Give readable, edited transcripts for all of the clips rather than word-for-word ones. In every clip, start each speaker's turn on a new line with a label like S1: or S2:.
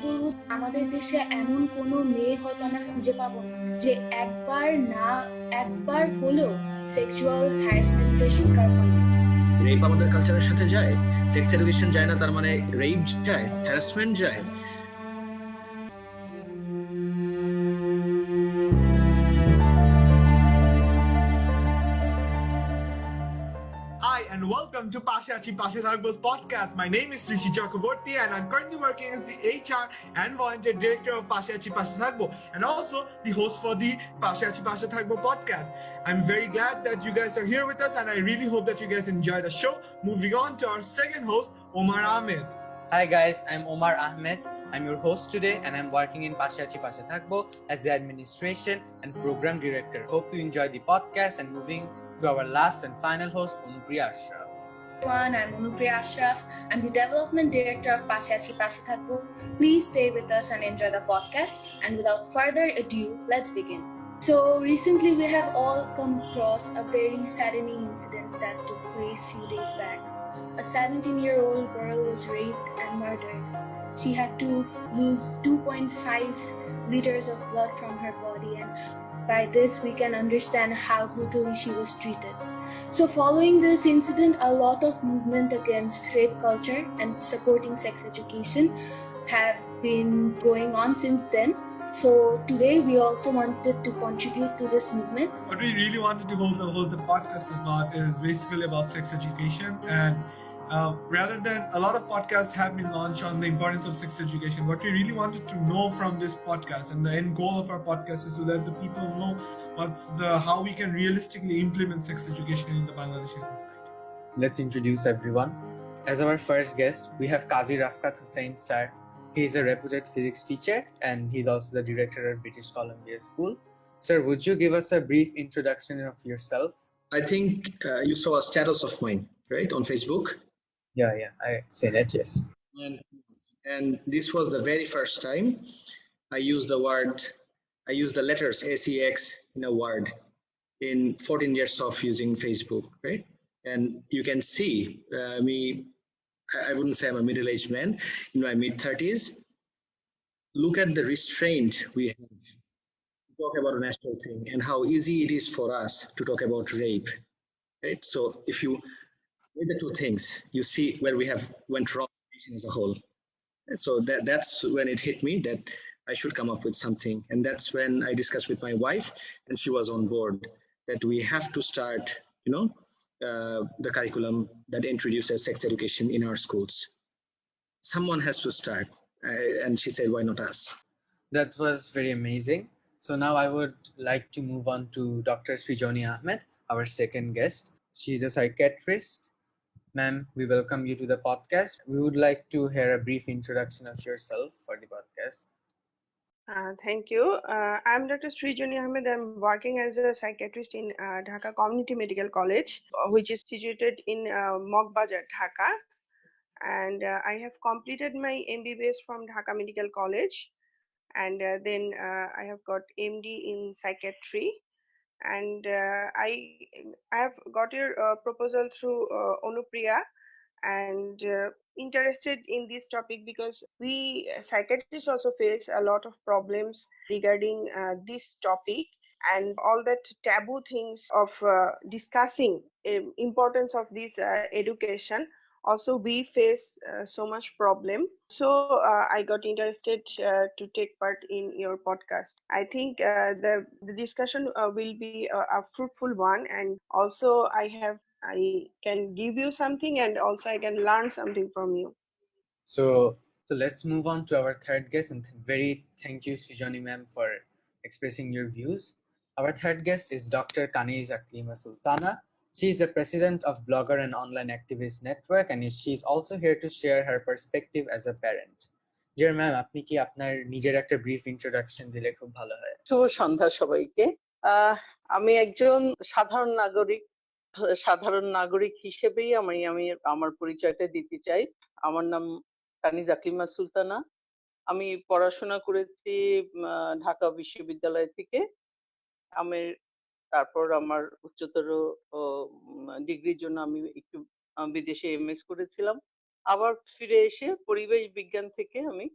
S1: বলবো আমাদের দেশে এমন কোনো মেয়ে হয়তো আমরা খুঁজে পাবো না যে একবার হলেও সেক্সুয়াল হ্যারাসমেন্টের শিকার হয়নি।
S2: রেপ আমাদের কালচারের সাথে যায়, সেক্স এডুকেশন যায় না তার মানে রেপ যায়, হ্যারাসমেন্ট যায়।
S3: Hi and welcome to Pashachi Pashadagbo's podcast. My name is Rishi Chakraborty and I'm currently working as the HR and volunteer director of Pashachi Pashadagbo and also the host for the Pashachi Pashadagbo podcast. I'm very glad that you guys are here with us and I really hope that you guys enjoy the show. Moving on to our second host, Omar Ahmed.
S4: Hi guys, I'm Omar Ahmed. I'm your host today and I'm working in Pashachi Pashathakbo as the administration and program director. Hope you enjoy the podcast and moving to our last and final host, Anupriya Ashraf.
S1: Everyone, I'm Anupriya Ashraf. I'm the development director of Pashachi Pashathakbo. Please stay with us and enjoy the podcast. And without further ado, let's begin. So recently we have all come across a very saddening incident that took place a few days back. A 17-year-old girl was raped and murdered. She had to lose 2.5 liters of blood from her body, and by this we can understand how brutally she was treated. So following this incident, a lot of movement against rape culture and supporting sex education have been going on since then. So today we also wanted to contribute to this movement.
S3: What we really wanted to hold the podcast about is basically about sex education and rather than a lot of podcasts have been launched on the importance of sex education, what we really wanted to know from this podcast and the end goal of our podcast is so that the people know how we can realistically implement sex education in the Bangladeshi society.
S4: Let's introduce everyone. As our first guest, we have Qazi Rafkat Hussain sir. He is a reputed physics teacher and he's also the director of British Columbia School. Sir, would you give us a brief introduction of yourself?
S2: I think you saw a status of mine, right, on Facebook.
S4: Yeah, I've seen it, yes.
S2: And this was the very first time I used the letters SEX in a word in 14 years of using Facebook, right? And you can see I wouldn't say I'm a middle-aged man, in my mid-30s. Look at the restraint we have to talk about a natural thing and how easy it is for us to talk about rape, right? So if you weigh the two things, you see where we have went wrong as a whole. And so that's when it hit me that I should come up with something. And that's when I discussed with my wife and she was on board that we have to start, the curriculum that introduces sex education in our schools. Someone has to start. And she said, why not us?
S4: That was very amazing. So now I would like to move on to Dr. Srijoni Ahmed, our second guest. She's a psychiatrist. Ma'am, we welcome you to the podcast. We would like to hear a brief introduction of yourself for the podcast.
S5: Thank you. I'm Dr. Srijoni Ahmed. I'm working as a psychiatrist in Dhaka Community Medical College, which is situated in Mogbazar, Dhaka. And I have completed my MBBS from Dhaka Medical College. And then I have got MD in psychiatry. And I have got your proposal through Anupriya and interested in this topic because we psychiatrists also face a lot of problems regarding this topic and all that taboo things of discussing importance of this education. Also we face so much problem, so I got interested to take part in your podcast. I think the discussion will be a fruitful one, and also I can give you something and also I can learn something from you.
S4: So let's move on to our third guest, and thank you, Srijoni ma'am, for expressing your views. Our third guest is Dr. Kaniz Aklima Sultana. She is the president of Blogger and Online Activist Network, and she is also here to share her perspective as a parent. Dear ma'am, আপনি কি আপনার নিজের একটা brief introduction দিলে খুব ভালো হয়।
S6: শুভ সন্ধ্যা সবাইকে। আমি একজন সাধারণ নাগরিক হিসেবেই আমি আমার পরিচয়টা দিতে চাই। আমার নাম কানিজ আকলিমা সুলতানা। আমি পড়াশোনা করেছি ঢাকা বিশ্ববিদ্যালয় থেকে। তারপর আমার উচ্চতর ডিগ্রির জন্য আমি একটু বিদেশে এমএস করেছিলাম। আবার ফিরে এসে পরিবেশ বিজ্ঞান থেকে আমি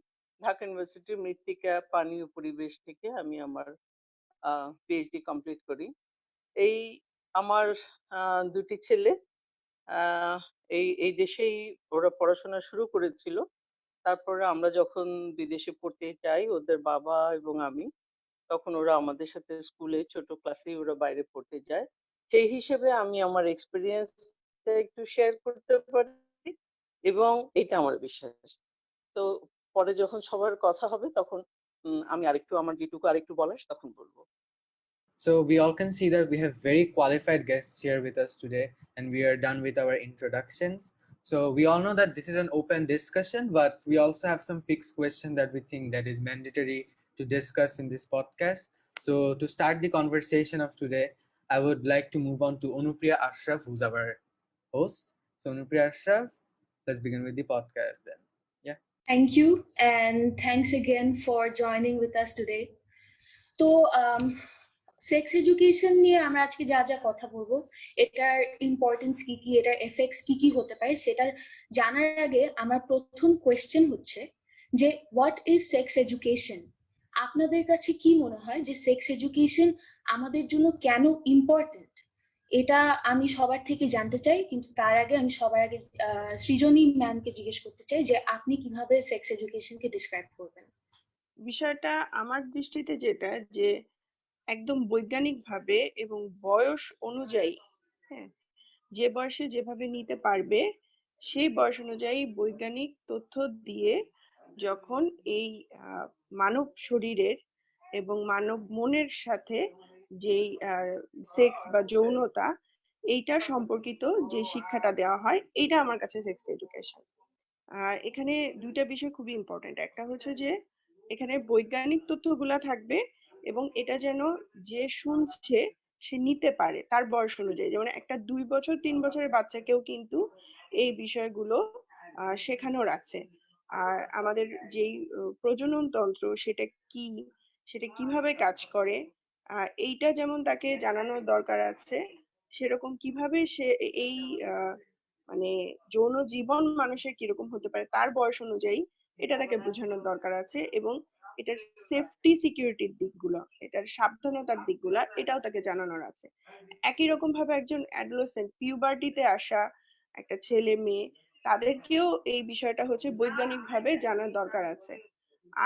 S6: ঢাকা ইউনিভার্সিটির মৃত্তিকা পানি ও পরিবেশ থেকে আমি আমার পিএইচডি কমপ্লিট করি। এই আমার দুটি ছেলে আহ, এই দেশেই ওরা পড়াশোনা শুরু করেছিল। তারপরে আমরা যখন বিদেশে পড়তে যাই ওদের বাবা এবং আমি, তখন ওরা আমাদের সাথে স্কুলে ছোট ক্লাসে ওরা বাইরে পড়তে যায়। সেই হিসেবে আমি আমার এক্সপিরিয়েন্স একটু শেয়ার করতে পারি এবং এটা আমার বিশ্বাস। তো পরে যখন সবার কথা হবে তখন আমি আরেকটু আমার যেটুকু আরেকটু বলার তখন বলবো।
S4: So we all can see that we have very qualified guests here with us today, and we are done with our introductions. So we all know that this is an open discussion, but we also have some fixed questions that we think that is mandatory to discuss in this podcast. So to start the conversation of today, I would like to move on to Anupriya Ashraf, who's our host. So Anupriya Ashraf, let's begin with the podcast then. Yeah.
S1: Thank you, and thanks again for joining with us today. তো sex education নিয়ে আমরা আজকে যা যা কথা বলবো, এটার importance কি কি, এটার এফেক্টস কি কি হতে পারে, সেটা জানার আগে আমার প্রথম কোয়েশ্চেন হচ্ছে যে হোয়াট ইজ সেক্স এডুকেশন? আপনাদের কাছে কি মনে হয় যে সেক্স এডুকেশন আমাদের জন্য কেন ইম্পর্টেন্ট? এটা আমি সবার থেকে জানতে চাই, কিন্তু তার আগে আমি সবার আগে সৃজনী ম্যামকে জিজ্ঞেস করতে চাই যে আপনি কিভাবে সেক্স এডুকেশনকে ডিসক্রাইব করবেন।
S5: বিষয়টা আমার দৃষ্টিতে যেটা, যে একদম বৈজ্ঞানিকভাবে এবং বয়স অনুযায়ী, হ্যাঁ, যে বয়সে যেভাবে নিতে পারবে সেই বয়স অনুযায়ী বৈজ্ঞানিক তথ্য দিয়ে যখন এই মানব শরীরের এবং মানব মনের সাথে যেই সেক্স বা যৌনতা এইটা সম্পর্কিত যে শিক্ষাটা দেওয়া হয়, এইটা আমার কাছে সেক্স এডুকেশন। এখানে দুইটা বিষয় খুবই ইম্পর্টেন্ট। একটা হচ্ছে যে এখানে বৈজ্ঞানিক তথ্যগুলা থাকবে এবং এটা যেন যে শুনছে সে নিতে পারে তার বয়স অনুযায়ী। যেমন একটা 2 বছর 3 বছরের বাচ্চাকেও কিন্তু এই বিষয়গুলো শেখানোর আছে। আর আমাদের যেই প্রজনন তন্ত্র সেটা কি, সেটা কিভাবে কাজ করে, এইটা যেমন তাকে জানানোর দরকার আছে, সেরকম কিভাবে সে এই মানে যৌন জীবন মানুষের কিরকম হতে পারে তার বয়স অনুযায়ী এটা তাকে বোঝানোর দরকার আছে। এবং এটার সেফটি সিকিউরিটির দিকগুলো, এটার সাবধানতার দিকগুলা এটাও তাকে জানানোর আছে। একই রকম ভাবে একজন অ্যাডোলেসেন্ট পিউবার্টিতে আসা একটা ছেলে মেয়ে, তাদেরকেও এই বিষয়টা হচ্ছে বৈজ্ঞানিক ভাবে জানার দরকার আছে।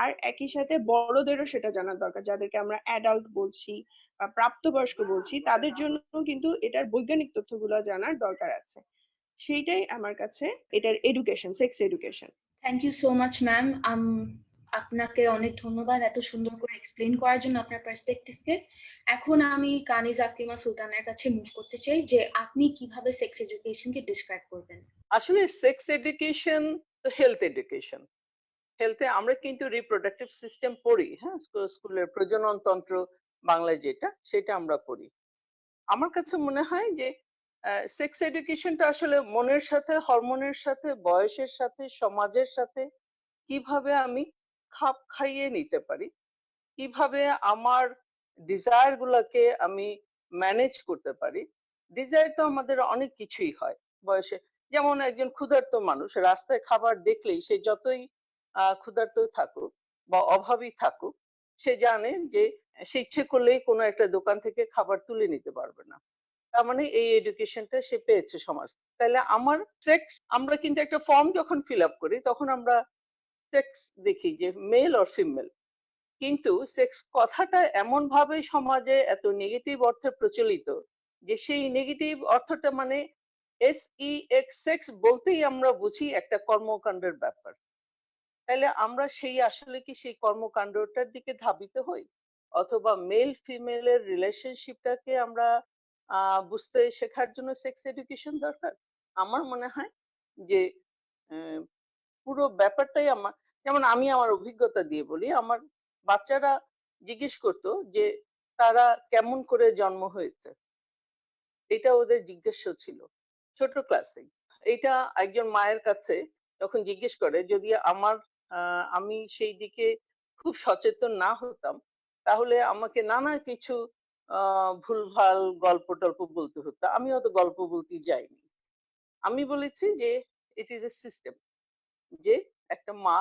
S5: আর একই সাথে বড়দেরও সেটা জানার দরকার, যাদেরকে আমরা অ্যাডাল্ট বলছি বা প্রাপ্তবয়স্ক বলছি, তাদের জন্য কিন্তু এটার বৈজ্ঞানিক তথ্যগুলো জানার দরকার আছে। সেইটাই আমার কাছে এটার education, sex education.
S1: Thank you so much ma'am. আপনাকে অনেক ধন্যবাদ এত সুন্দর করে এক্সপ্লেন করার জন্য আপনার পার্সপেক্টিভকে। এখন আমি কানিজ আকলিমা সুলতানের কাছে মুভ করতে চাই যে আপনি কিভাবে সেক্স এডুকেশনকে ডিসক্রাইব করবেন।
S6: আসলে সেক্স এডুকেশন তো হেলথ এডুকেশন। হেলথে আমরা কিন্তু রিপ্রোডাক্টিভ সিস্টেম পড়ি, হ্যাঁ, স্কুলের প্রজনন তন্ত্র বাংলায় যেটা, সেটা আমরা পড়ি। আমার কাছে মনে হয় যে সেক্স এডুকেশনটা আসলে মনের সাথে, হরমোনের সাথে, বয়সের সাথে, সমাজের সাথে কিভাবে আমি খাপ খাইয়ে নিতে পারি, কিভাবে আমার ডিজায়ার গুলাকে আমি ম্যানেজ করতে পারি। ডিজায়ার তো আমাদের অনেক কিছুই হয় বয়সে। যেমন একজন ক্ষুধার্ত মানুষ রাস্তায় খাবার দেখলেই সে যতই ক্ষুধার্ত থাকুক বা অভাবী থাকুক, সে জানে যে সে ইচ্ছে করলেই কোনো একটা দোকান থেকে খাবার তুলে নিতে পারবে না। তার মানে এই এডুকেশনটা সে পেয়েছে সমাজ। তাহলে আমার সেক্স, আমরা কিন্তু একটা ফর্ম যখন ফিল আপ করি তখন আমরা সেক্স দেখি যে মেল অর ফিমেল, কিন্তু সেক্স কথাটা এমন ভাবে সমাজে এত নেগেটিভ অর্থে প্রচলিত যে সেই নেগেটিভ অর্থটা মানে সেক্স বলতেই আমরা বুঝি একটা কর্মকাণ্ডের ব্যাপার। তাহলে আমরা সেই আসলে কি সেই কর্মকাণ্ডটার দিকে ধাবিত হই, অথবা মেল ফিমেলের রিলেশনশিপটাকে আমরা বুঝতে শেখার জন্য সেক্স এডুকেশন দরকার? আমার মনে হয় যে পুরো ব্যাপারটাই আমার, যেমন আমি আমার অভিজ্ঞতা দিয়ে বলি, আমার বাচ্চারা জিজ্ঞেস করতো যে তারা কেমন করে জন্ম হয়েছে, এটা ওদের জিজ্ঞাসা ছিল ছোট ক্লাসে। এটা একজন মায়ের কাছে যখন জিজ্ঞেস করে, যদি আমি সেই দিকে খুব সচেতন না হতাম তাহলে আমাকে নানা কিছু ভুলভাল গল্প টল্প বলতে হতো। আমি অত গল্প বলতে যাইনি, আমি বলেছি যে ইট ইজ এ সিস্টেম, যে একটা মা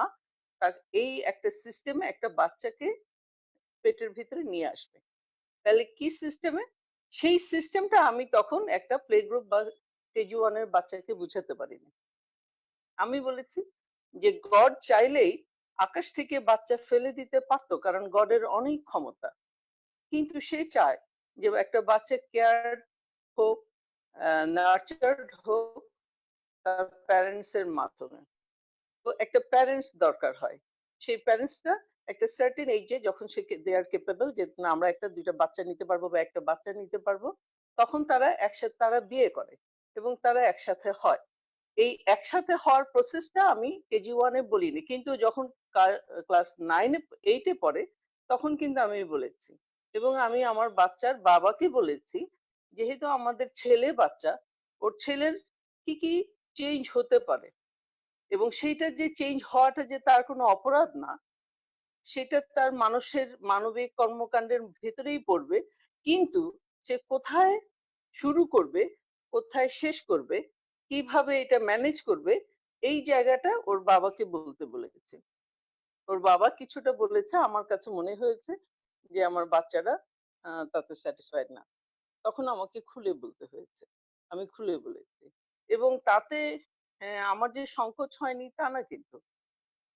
S6: তার এই একটা সিস্টেমে একটা বাচ্চাকে পেটের ভিতরে নিয়ে আসবে। তাহলে কি সিস্টেমে? সেই সিস্টেমটা আমি তখন একটা প্লে গ্রুপ বা কেজি ওয়ানের বাচ্চাকে বুঝাতে পারিনি। আমি বলেছি যে গড চাইলেই আকাশ থেকে বাচ্চা ফেলে দিতে পারতো, কারণ গডের অনেক ক্ষমতা, কিন্তু সে চায় যে একটা বাচ্চা কেয়ার হোক, নার্চার্ড হোক তার প্যারেন্টস এর মাধ্যমে। তো একটা প্যারেন্টস দরকার হয়। সেই প্যারেন্টসটা একটা সার্টেন এইজে যখন সে দে আর কেপেবল যে না আমরা একটা দুইটা বাচ্চা নিতে পারবো বা একটা বাচ্চা নিতে পারবো, তখন তারা একসাথে তারা বিয়ে করে এবং তারা একসাথে হয়। এই একসাথে হওয়ার প্রসেসটা আমি কেজি ওয়ানে বলিনি, কিন্তু যখন ক্লাস 9-8 পড়ে তখন কিন্তু আমি বলেছি। এবং আমি আমার বাচ্চার বাবাকে বলেছি যেহেতু আমাদের ছেলে বাচ্চা, ওর ছেলের কি কি চেঞ্জ হতে পারে এবং সেইটা যে চেঞ্জ হওয়াটা যে তার কোনো অপরাধ না, সেটা তার মানুষের মানবিক কর্মকাণ্ডের ভেতরেই পড়বে, কিন্তু সে কোথায় শুরু করবে, কোথায় শেষ করবে, কিভাবে এটা ম্যানেজ করবে, এই জায়গাটা ওর বাবাকে বলতে বলেছে। ওর বাবা কিছুটা বলেছে, আমার কাছে মনে হয়েছে যে আমার বাচ্চারা তাতে স্যাটিসফাইড না। তখন আমাকে খুলে বলতে হয়েছে, আমি খুলে বলেছি। এবং তাতে আমার যে সংকোচ হয়নি তা না, কিন্তু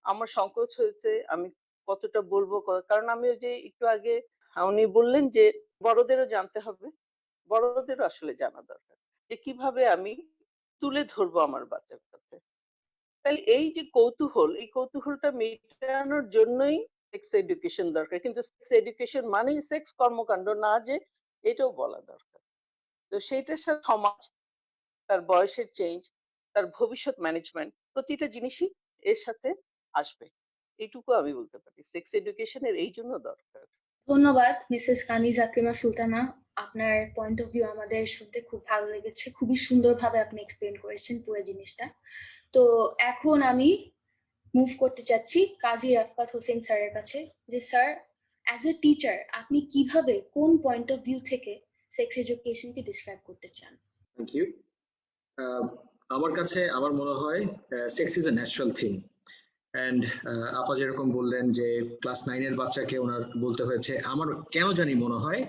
S6: আমার সংকোচ হয়েছে আমি কতটা বলবো, কারণ আমি ওই যে একটু আগে উনি বললেন যে বড়দেরও জানতে হবে, বড়দেরও আসলে জানা দরকার যে কিভাবে আমি তুলে ধরবো আমার বাচ্চার কাছে। তাই এই যে কৌতূহল, এই কৌতূহলটা মেটানোর জন্যই সেক্স এডুকেশন দরকার, কিন্তু সেক্স এডুকেশন মানেই সেক্স কর্মকাণ্ড না, যে এটাও বলা দরকার। তো সেইটার সাথে সমাজ, তার বয়সের চেঞ্জ, তার ভবিষ্যৎ ম্যানেজমেন্ট, প্রতিটা জিনিসই এর সাথে আসবে। এইটুকু আমি বলতে পারি সেক্স এডুকেশনের এই জন্য দরকার।
S1: ধন্যবাদ মিসেস কানিজ আকলিমা সুলতানা। আপনার পয়েন্ট অফ ভিউ আমাদের শুনতে খুব ভালো লেগেছে, খুবই সুন্দরভাবে আপনি এক্সপ্লেন করেছেন পুরো জিনিসটা। তো এখন আমি মুভ করতে চাচ্ছি কাজী রাফকাত হোসেন স্যারের কাছে, যে স্যার অ্যাজ এ টিচার আপনি কিভাবে কোন পয়েন্ট অফ ভিউ থেকে সেক্স এডুকেশনকে ডিসক্রাইব করতে চান?
S2: Thank you. আমার কাছে আমার মনে হয় sex is a natural thing. And আপা যেরকম বললেন যে ক্লাস 9-এর বাচ্চাকে ওনার বলতে হয়েছে, আমার কেন জানি মনে হয়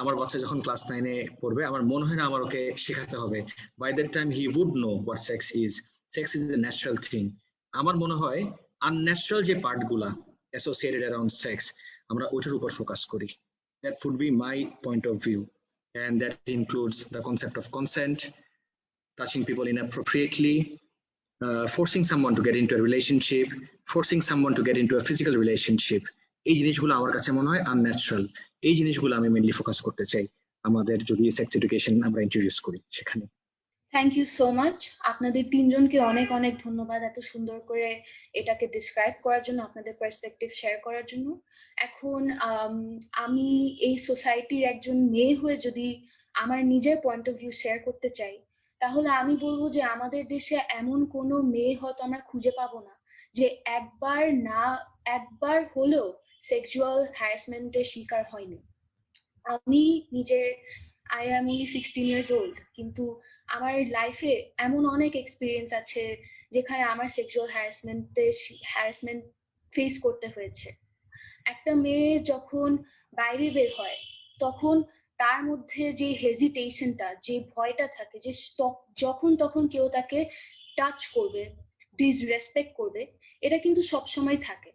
S2: আমার বাচ্চা যখন ক্লাস 9-এ পড়বে আমার মনে হয় না আমার ওকে শেখাতে হবে। By that time he would know what sex is. Sex is a natural thing. আমার মনে হয় আনন্যাচারাল যে পার্টগুলা অ্যাসোসিয়েটেড অ্যারাউন্ড সেক্স আমরা ওটার উপর ফোকাস করি। That would be my point of view, and that includes the concept of consent, touching people inappropriately, forcing someone to get into a relationship, forcing someone to get into a physical relationship. এই জিনিসগুলো আমার কাছে মনে হয় unnatural. এই জিনিসগুলো আমি mainly focus করতে চাই আমাদের যদি সেক্স এডুকেশন আমরা ইন্ট্রোডিউস করি সেখানে।
S1: Thank you so much. আপনাদের তিনজনকে অনেক অনেক ধন্যবাদ এত সুন্দর করে এটাকে ডিসক্রাইব করার জন্য, আপনাদের পার্সপেক্টিভ শেয়ার করার জন্য। এখন আমি এই সোসাইটির একজন মেয়ে হয়ে যদি আমার নিজের পয়েন্ট অফ ভিউ শেয়ার করতে চাই, তাহলে আমি বলবো যে আমাদের দেশে এমন কোনো মেয়ে হয়তো আমরা খুঁজে পাবো না যে একবার হলেও সেক্সুয়াল হ্যারাসমেন্টের শিকার হয়নি। আমি নিজের I am only 16 years old, কিন্তু আমার লাইফে এমন অনেক এক্সপিরিয়েন্স আছে যেখানে আমার সেক্সুয়াল হ্যারাসমেন্ট ফেস করতে হয়েছে। একটা মেয়ে যখন বাইরে বের হয় তখন তার মধ্যে যে হেজিটেশনটা, যে ভয়টা থাকে যে যখন তখন কেউ তাকে টাচ করবে, ডিসরেসপেক্ট করবে, এটা কিন্তু সবসময় থাকে।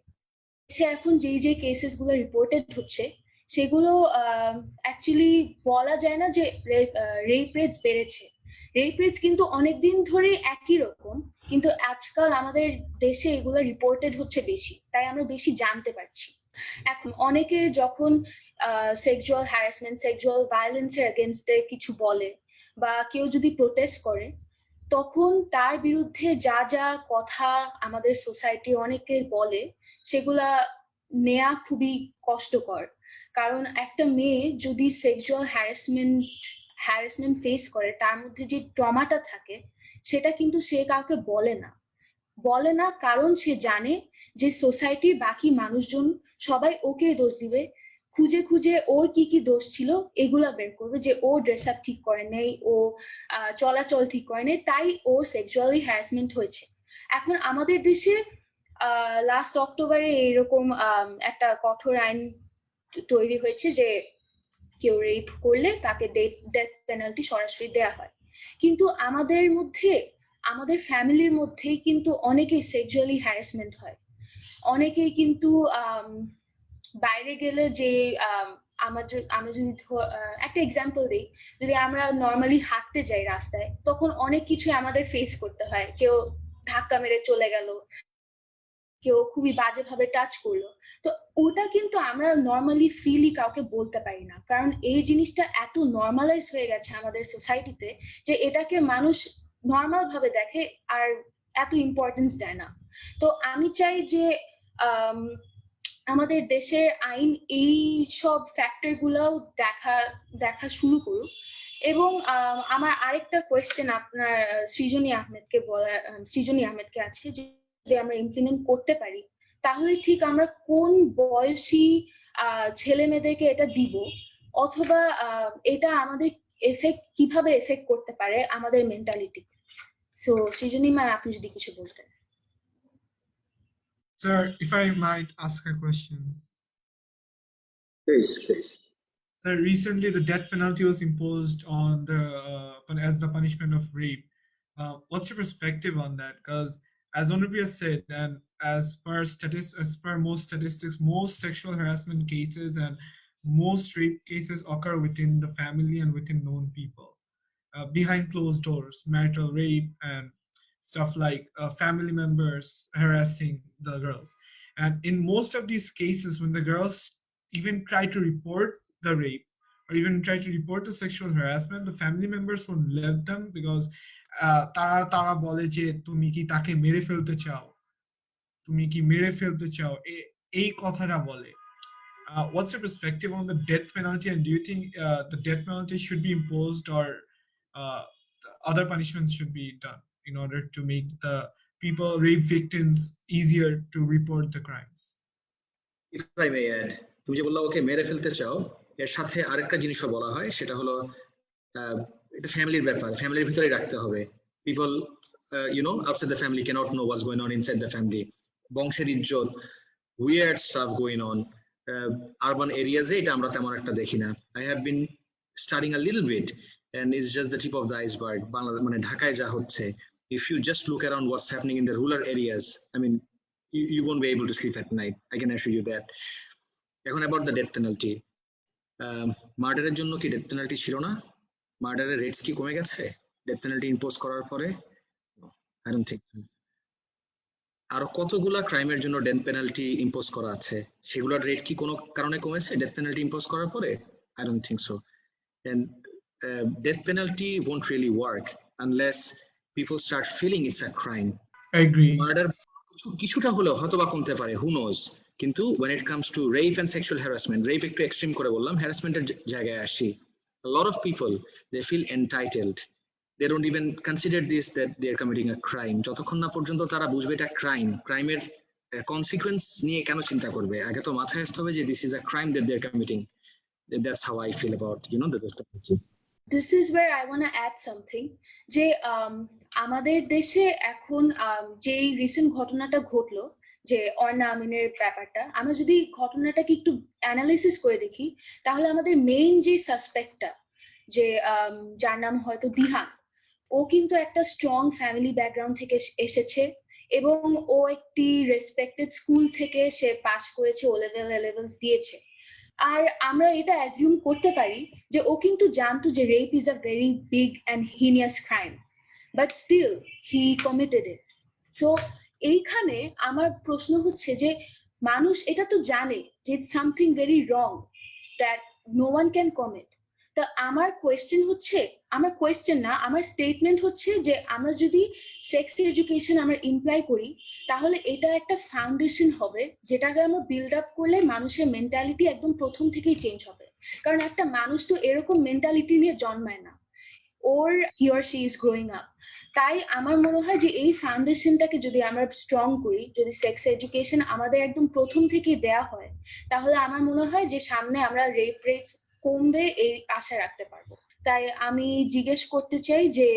S1: সে এখন যে কেসেস গুলো রিপোর্টেড হচ্ছে সেগুলো অ্যাকচুয়ালি বলা যায় না যে রেপ রেটস বেড়েছে। রেপ রেটস কিন্তু অনেকদিন ধরে একই রকম, কিন্তু আজকাল আমাদের দেশে এগুলো রিপোর্টেড হচ্ছে বেশি, তাই আমরা বেশি জানতে পারছি। এখন অনেকে যখন সেক্সুয়াল হ্যারাসমেন্ট, সেক্সুয়াল ভায়োলেন্সের এগেনস্টে কিছু বলে বা কেউ যদি প্রোটেস্ট করে, তখন তার বিরুদ্ধে যা যা কথা আমাদের সোসাইটি অনেকে বলে সেগুলা নেয়া খুবই কষ্টকর। কারণ একটা মেয়ে যদি সেক্সুয়াল হ্যারাসমেন্ট ফেস করে, তার মধ্যে যে ট্রমাটা থাকে সেটা কিন্তু সে কাউকে বলে না, কারণ সে জানে যে সোসাইটির বাকি মানুষজন সবাই ওকে দোষ দিবে, খুঁজে খুঁজে ওর কি কি দোষ ছিল এগুলা বের করবে, যে ও ড্রেস আপ ঠিক করে নেই, ও চলাচল ঠিক করে নেই, তাই ও সেক্সুয়ালি হ্যারাসমেন্ট হয়েছে। এখন আমাদের দেশে লাস্ট অক্টোবরে এরকম একটা কঠোর আইন তৈরি হয়েছে যে কেউ রেপ করলে তাকে ডেথ পেনাল্টি সরাসরি দেয়া হয়। কিন্তু আমাদের ফ্যামিলির মধ্যেই কিন্তু অনেকেই সেক্সুয়ালি হ্যারাসমেন্ট হয়। অনেকেই কিন্তু বাইরে গেলে যে আমরা যদি একটা এক্সাম্পল দিই, যদি আমরা নর্মালি হাঁটতে যাই রাস্তায়, তখন অনেক কিছু আমাদের ফেস করতে হয়। কেউ ধাক্কা মেরে চলে গেল, কেউ খুবই বাজেভাবে টাচ করলো, তো ওটা কিন্তু আমরা নর্মালি ফ্রিলি কাউকে বলতে পারি না, কারণ এই জিনিসটা এত নর্মালাইজ হয়ে গেছে আমাদের সোসাইটিতে যে এটাকে মানুষ নর্মাল ভাবে দেখে আর এত ইম্পর্টেন্স দেয় না। তো আমি চাই যে আমাদের দেশের আইন এই সব ফ্যাক্টর গুলাও দেখা শুরু করুক। এবং আমার আরেকটা কোয়েশ্চেন আপনার সৃজনী আহমেদকে আছে, যে যদি আমরা ইমপ্লিমেন্ট করতে পারি তাহলে ঠিক আমরা কোন বয়সী ছেলে মেয়েদেরকে এটা দিব, অথবা এটা আমাদের কিভাবে এফেক্ট করতে পারে আমাদের মেন্টালিটি। সো সৃজনী ম্যাম, আপনি যদি কিছু বলতেন।
S3: Sir, if I might ask a question.
S2: Please.
S3: Sir, recently the death penalty was imposed on as the punishment of rape. What's your perspective on that? Because as Onubria said, and as per most statistics, most sexual harassment cases and most rape cases occur within the family and within known people, behind closed doors, marital rape and stuff like family members harassing the girls. And in most of these cases, when the girls even try to report the rape or even try to report the sexual harassment, the family members won't let them, because তারা বলে যে তুমি কি তাকে মেরে ফেলতে চাও, এই কথাটা বলে। What's your perspective on the death penalty, and do you think the death penalty should be imposed, or other punishments should be done in order to make the rape victims easier to report the crimes?
S2: If I may add, তুমি যে বললা ওকে মেরে ফেলতে চাও, এর সাথে আরেকটা জিনিসও বলা হয়, সেটা হলো এটা ফ্যামিলির ব্যাপার, ফ্যামিলির ভিতরে রাখতে হবে। People outside the family cannot know what's going on inside the family. বংশের ইজ্জত, weird stuff going on. Urban areas এটা আমরা তেমন একটা দেখি না। I have been studying a little bit and it's just the tip of the iceberg. মানে ঢাকায় যা হচ্ছে, if you just look around what's happening in the rural areas, I mean you won't be able to sleep at night, I can assure you that. এখন about the death penalty, মার্ডারের জন্য কি death penalty ছিল না? মার্ডারের rates কি কমে গেছে death penalty impose করার পরে? I don't think. আরো কতগুলা ক্রাইমের জন্য ডেথ পেনাল্টি ইম্পোজ করা আছে, সেগুলোর রেট কি কোনো কারণে কমেছে ডেথ পেনাল্টি ইম্পোজ করার পরে? I don't think so. And death penalty won't really work unless people start feeling it's a crime.
S3: I agree.
S2: Murder কিছুটা হলেও হয়তোবা কমতে পারে, who knows, কিন্তু when it comes to rape and sexual harassment, rape একটু extreme করে বললাম, হ্যারাসমেন্টের জায়গায় আসি, a lot of people they feel entitled, they don't even consider this that they are committing a crime যতক্ষণ না পর্যন্ত তারা বুঝবে এটা ক্রাইমের কনসিকুয়েন্স নিয়ে কেন চিন্তা করবে, আগে তো মাথায় আসতে হবে যে this is a crime that they are committing. That's how I feel about the death penalty.
S1: This is where I want to add something, যে আমাদের দেশে এখন যে রিসেন্ট ঘটনাটা ঘটলো, যে অর্ণা আমিনের ব্যাপারটা, আমরা যদি ঘটনাটাকে একটু অ্যানালাইসিস করে দেখি, তাহলে আমাদের মেইন যে সাসপেক্টটা, যে যার নাম হয়তো দিহান, ও কিন্তু একটা স্ট্রং ফ্যামিলি ব্যাকগ্রাউন্ড থেকে এসেছে, এবং ও একটি রেসপেক্টেড স্কুল থেকে সে পাস করেছে, ও লেভেলস দিয়েছে। আর আমরা এটা অ্যাজিউম করতে পারি যে ও কিন্তু জানতো যে rape is a very big and heinous crime, but still he committed it. So এইখানে আমার প্রশ্ন হচ্ছে যে মানুষ এটা তো জানে যে it's something very wrong that no one can commit. তা আমার স্টেটমেন্ট হচ্ছে যে আমরা যদি সেক্স এডুকেশন আমরা ইমপ্লাই করি, তাহলে এটা একটা ফাউন্ডেশন হবে যেটাকে আমরা বিল্ড আপ করলে মানুষের মেন্টালিটি একদম প্রথম থেকেই চেঞ্জ হবে। কারণ একটা মানুষ তো এরকম মেন্টালিটি নিয়ে জন্মায় না, ওর he or she is growing up. তাই আমার মনে হয় যে এই ফাউন্ডেশনটাকে যদি আমরা স্ট্রং করি, যদি সেক্স এডুকেশন আমাদের একদম প্রথম থেকেই দেয়া হয়, তাহলে আমার মনে হয় যে সামনে আমরা রেপ রেটস কমবে এই আশা রাখতে পারবো। তাই আমি জিজ্ঞেস করতে চাই যে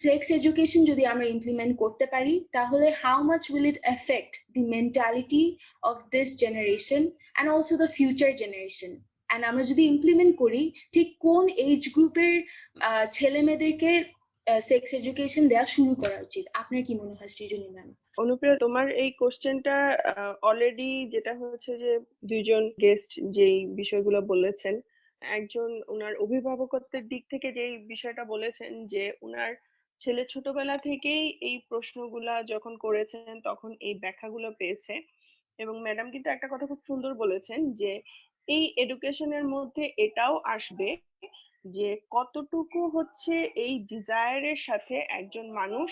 S1: সেক্স এডুকেশন যদি আমরা ইমপ্লিমেন্ট করতে পারি তাহলে how much will it effect the mentality of this generation and also the future generation, and আমরা যদি ইমপ্লিমেন্ট করি ঠিক কোন এজ গ্রুপের ছেলে মেয়েদেরকে সেক্স এডুকেশন দেওয়া শুরু করা উচিত? আপনার কি মনে হয় সৃজনী ম্যাম?
S5: অনুপ্রিয়া, তোমার এই কোশ্চেনটা অলরেডি যেটা হচ্ছে যে দুইজন গেস্ট যেই বিষয়গুলো বলেছেন, একজন উনার অভিভাবকত্বের দিক থেকে যেই বিষয়টা বলেছেন যে উনার ছেলে ছোটবেলা থেকেই এই প্রশ্নগুলা যখন করেছেন তখন এই ব্যাখ্যাগুলো পেয়েছে। এবং ম্যাডাম কিন্তু একটা কথা খুব সুন্দর বলেছেন যে এই এডুকেশনের মধ্যে এটাও আসবে যে কতটুকু হচ্ছে এই ডিজায়ারের সাথে একজন মানুষ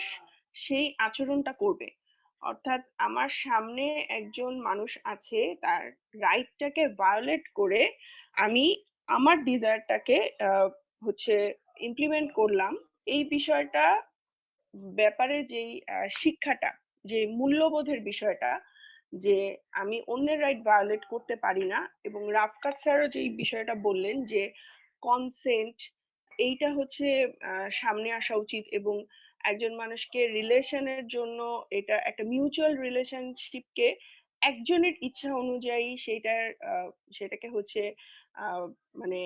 S5: সেই আচরণটা করবে। অর্থাৎ আমার সামনে একজন মানুষ আছে, তার রাইটটাকে ভায়োলেট করে আমি আমার ডিজায়ারটাকে হচ্ছে ইমপ্লিমেন্ট করলাম, এই বিষয়টা ব্যাপারে যেই শিক্ষাটা, যে মূল্যবোধের বিষয়টা, যে আমি অন্যের রাইট ভায়োলেট করতে পারি না। এবং রাফকাত স্যারও যেই বিষয়টা বললেন যে কনসেন্ট, এইটা হচ্ছে সামনে আসা উচিত এবং একজন মানুষকে রিলেশনের জন্য এটা একটা মিউচুয়াল রিলেশনশিপকে একজনের ইচ্ছা অনুযায়ী সেটাকে হচ্ছে মানে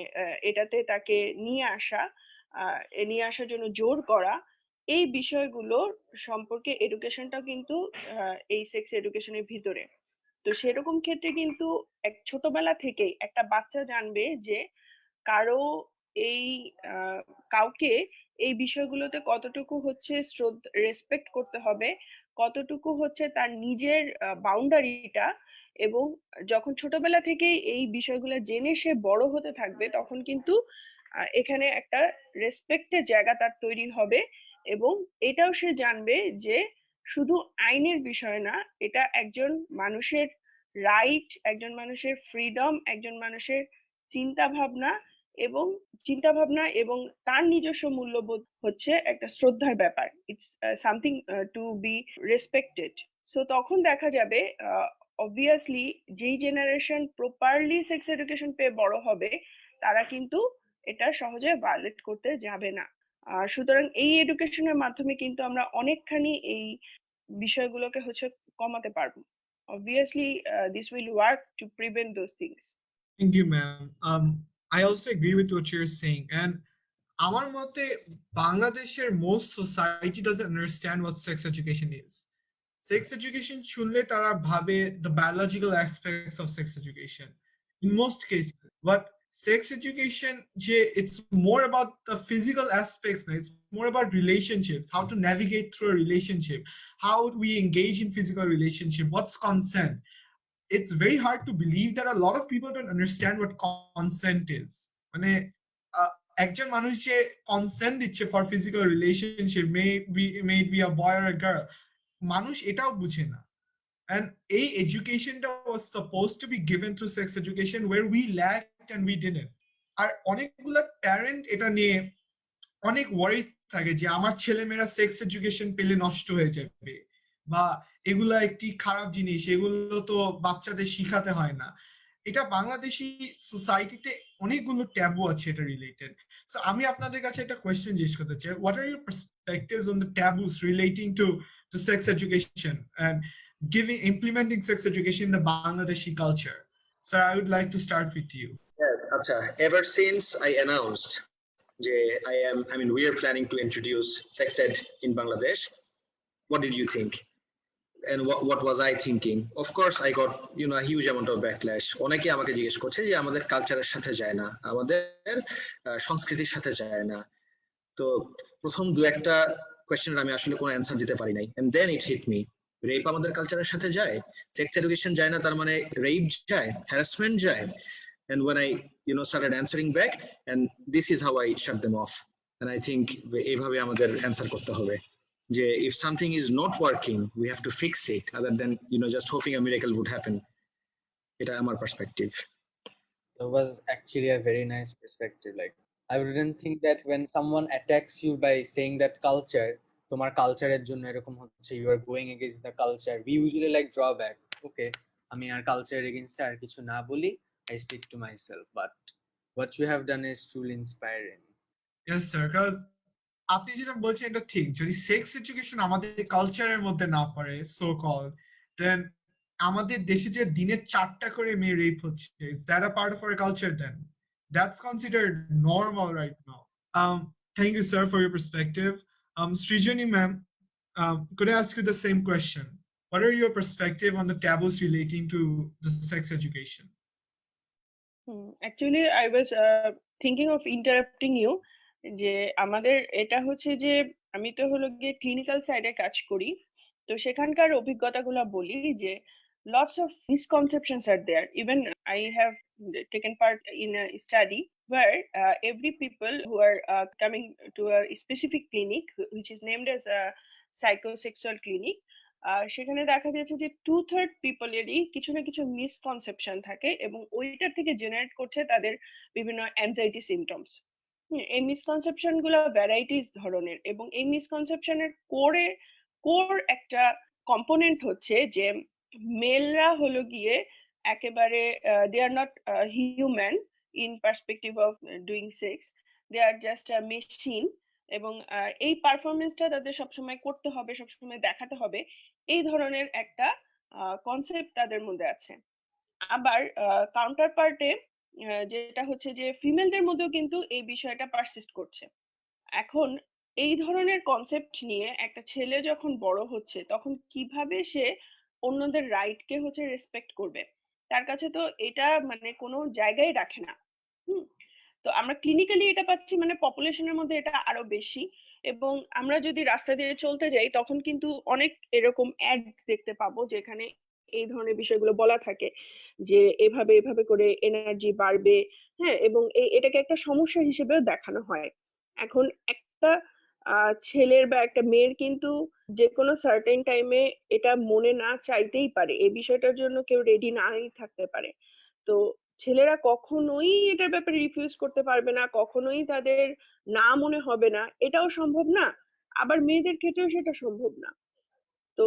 S5: এটাতে তাকে নিয়ে আসার জন্য জোর করা, এই বিষয়গুলোর সম্পর্কে এডুকেশনটাও কিন্তু এই সেক্স এডুকেশনের ভিতরে। তো সেরকম ক্ষেত্রে কিন্তু এক ছোটবেলা থেকেই একটা বাচ্চা জানবে যে কারো এই কাউকে এই বিষয়গুলোতে কতটুকু হচ্ছে রেসপেক্ট করতে হবে, কতটুকু হচ্ছে তার নিজের বাউন্ডারিটা। এবং যখন ছোটবেলা থেকেই এই বিষয়গুলো জেনে সে বড় হতে থাকবে তখন কিন্তু এখানে একটা রেসপেক্টের জায়গা তার তৈরি হবে। এবং এটাও সে জানবে যে শুধু আইনের বিষয় না, এটা একজন মানুষের রাইট, একজন মানুষের ফ্রিডম, একজন মানুষের চিন্তা ভাবনা এবং তার নিজস্ব মূল্যবোধ হচ্ছে একটা শ্রদ্ধার ব্যাপার। It's something to B respected. So তখন দেখা যাবে অবভিয়াসলি যেই জেনারেশন প্রপারলি সেক্স এডুকেশন পেয়ে বড় হবে তারা কিন্তু এটা সহজে ভায়োলেট করতে যাবে না। সুতরাং এই এডুকেশনের মাধ্যমে কিন্তু আমরা অনেকখানি এই বিষয়গুলোকে হচ্ছে কমাতে পারবো। Obviously, this will work to prevent those things.
S3: Thank you, ma'am. I also agree with what you're saying. And আমার মতে বাংলাদেশের most society doesn't understand what sex education is. Sex education শুনলে তারা ভাবে the biological aspects of sex education in most cases. But sex education, it's more about the physical aspects. It's more about relationships, how to navigate through a relationship, how we engage in physical relationship, what's consent. It's very hard to believe that a lot of people don't understand what consent is. মানে একজন মানুষ যে consent দিচ্ছে for physical relationship, may be a boy or a girl, মানুষ এটাও বুঝে না। And a educationটা was supposed to be given through sex education where we lacked and we didn't. আর অনেকগুলা প্যারেন্ট এটা নিয়ে অনেক ওয়ারি থাকে যে আমার ছেলেমেয়েরা সেক্স এডুকেশন পেলে নষ্ট হয়ে যাবে, বা এগুলা একটি খারাপ জিনিস, এগুলো তো বাচ্চাদের শিখাতে হয় না। এটা বাংলাদেশি সোসাইটিতে অনেকগুলো ট্যাবু আছে এটা রিলেটেড। সো আমি আপনাদের কাছে একটা কোয়েশ্চেন জিজ্ঞেস করতে চাই, what are your perspectives on the taboos relating to sex education and implementing sex education in the Bangladeshi culture? Sir, I would like to start with you.
S2: Yes, acha. Ever since I announced we are planning to introduce sex ed in Bangladesh, what did you think? And what was I thinking? Of course, I got a huge amount of backlash. অনেকে আমাকে জিজ্ঞেস করছে যে আমাদের কালচারের সাথে যায় না, আমাদের সংস্কৃতির সাথে যায় না। তো প্রথম দু একটা কোয়েশ্চেনের আমি আসলে কোনো অ্যান্সার দিতে পারি নাই। And then it hit me. Rape আমাদের কালচারের সাথে যায়, সেক্স এডুকেশন যায় না, তার মানে রেপ যায়, হ্যারাসমেন্ট যায়। And when I started answering back, and this is how I shut them off. And I think এইভাবে আমাদের অ্যান্সার করতে হবে যে if something is not working, we have to fix it, other than just hoping a miracle would happen. এটা আমার perspective.
S4: That was actually a very nice perspective. Like, I wouldn't think that when someone attacks you by saying that culture, তোমার কালচারের জন্য এরকম হচ্ছে, you are going against the culture, we usually like draw back. Okay, আমি আর কালচারের against আর কিছু না বলি, I stick to myself. But what you have done is truly inspiring.
S3: Yes, sir, because আপনি যেটা বলছেন এটা ঠিক, যদি সেক্স এডুকেশন আমাদের কালচারের মধ্যে না পড়ে সো কল, দেন আমাদের দেশে যে দিনে 4টা করে মেয়ে রেপ হচ্ছে, is that a part of our culture then? That's considered normal right now. Thank you, sir, for your perspective. Srijani ma'am, could I ask you the same question? What are your perspective on the taboos relating to the sex education?
S5: Actually, I was thinking of interrupting you. যে আমাদের এটা হচ্ছে যে আমি তো হলো গিয়ে clinical সাইডে কাজ করি, তো সেখানকার অভিজ্ঞতাগুলো বলি যে lots of misconceptions are there. Even I have taken part in a study where every people who are coming to a specific clinic which is named as a psychosexual clinic, সেখানে দেখা যাচ্ছে যে 2/3 পিপলেরই কিছু না কিছু মিসকনসেপশন থাকে এবং ওইটা থেকে জেনারেট করছে তাদের বিভিন্ন অ্যাংজাইটি সিমটমস। এই মিসকনসেপশন গুলো ভ্যারাইটিস ধরনের এবং এই মিসকনসেপশনের কোর একটা কম্পোনেন্ট হচ্ছে যে মেলরা হলো গিয়ে একেবারে they are not human in perspective of doing sex, they are just a machine এবং এই পারফরমেন্সটা তাদের সবসময় করতে হবে, সবসময় দেখাতে হবে, এই ধরনের একটা কনসেপ্ট তাদের মধ্যে আছে। আবার কাউন্টার পার্টে যেটা হচ্ছে যে ফিমেলদের মধ্যেও কিন্তু এই বিষয়টা পারসিস্ট করছে। এখন এই ধরনের কনসেপ্ট নিয়ে একটা ছেলে যখন বড় হচ্ছে তখন কিভাবে সে অন্যদের রাইটকে হচ্ছে রেসপেক্ট করবে, তার কাছে তো এটা মানে কোনো জায়গায় রাখে না। হুম তো আমরা ক্লিনিক্যালি এটা পাচ্ছি, মানে পপুলেশনের মধ্যে এটা আরো বেশি। এবং আমরা যদি রাস্তা দিয়ে চলতে যাই তখন কিন্তু অনেক এরকম অ্যাড দেখতে পাবো যেখানে এই ধরনের বিষয়গুলো বলা থাকে যে এভাবে এভাবে করে এনার্জি বাড়বে, হ্যাঁ, এবং এটাকে একটা সমস্যা হিসেবেও দেখানো হয়। এখন একটা ছেলের বা একটা মেয়ের কিন্তু যে কোনো সার্টেন টাইমে এটা মনে না চাইতেই পারে, এই বিষয়টার জন্য কেউ রেডি নাই থাকতে পারে। তো ছেলেরা কখনোই এটার ব্যাপারে রিফিউজ করতে পারবে না, কখনোই তাদের না মনে হবে না, এটাও সম্ভব না। আবার মেয়েদের ক্ষেত্রেও সেটা সম্ভব না। তো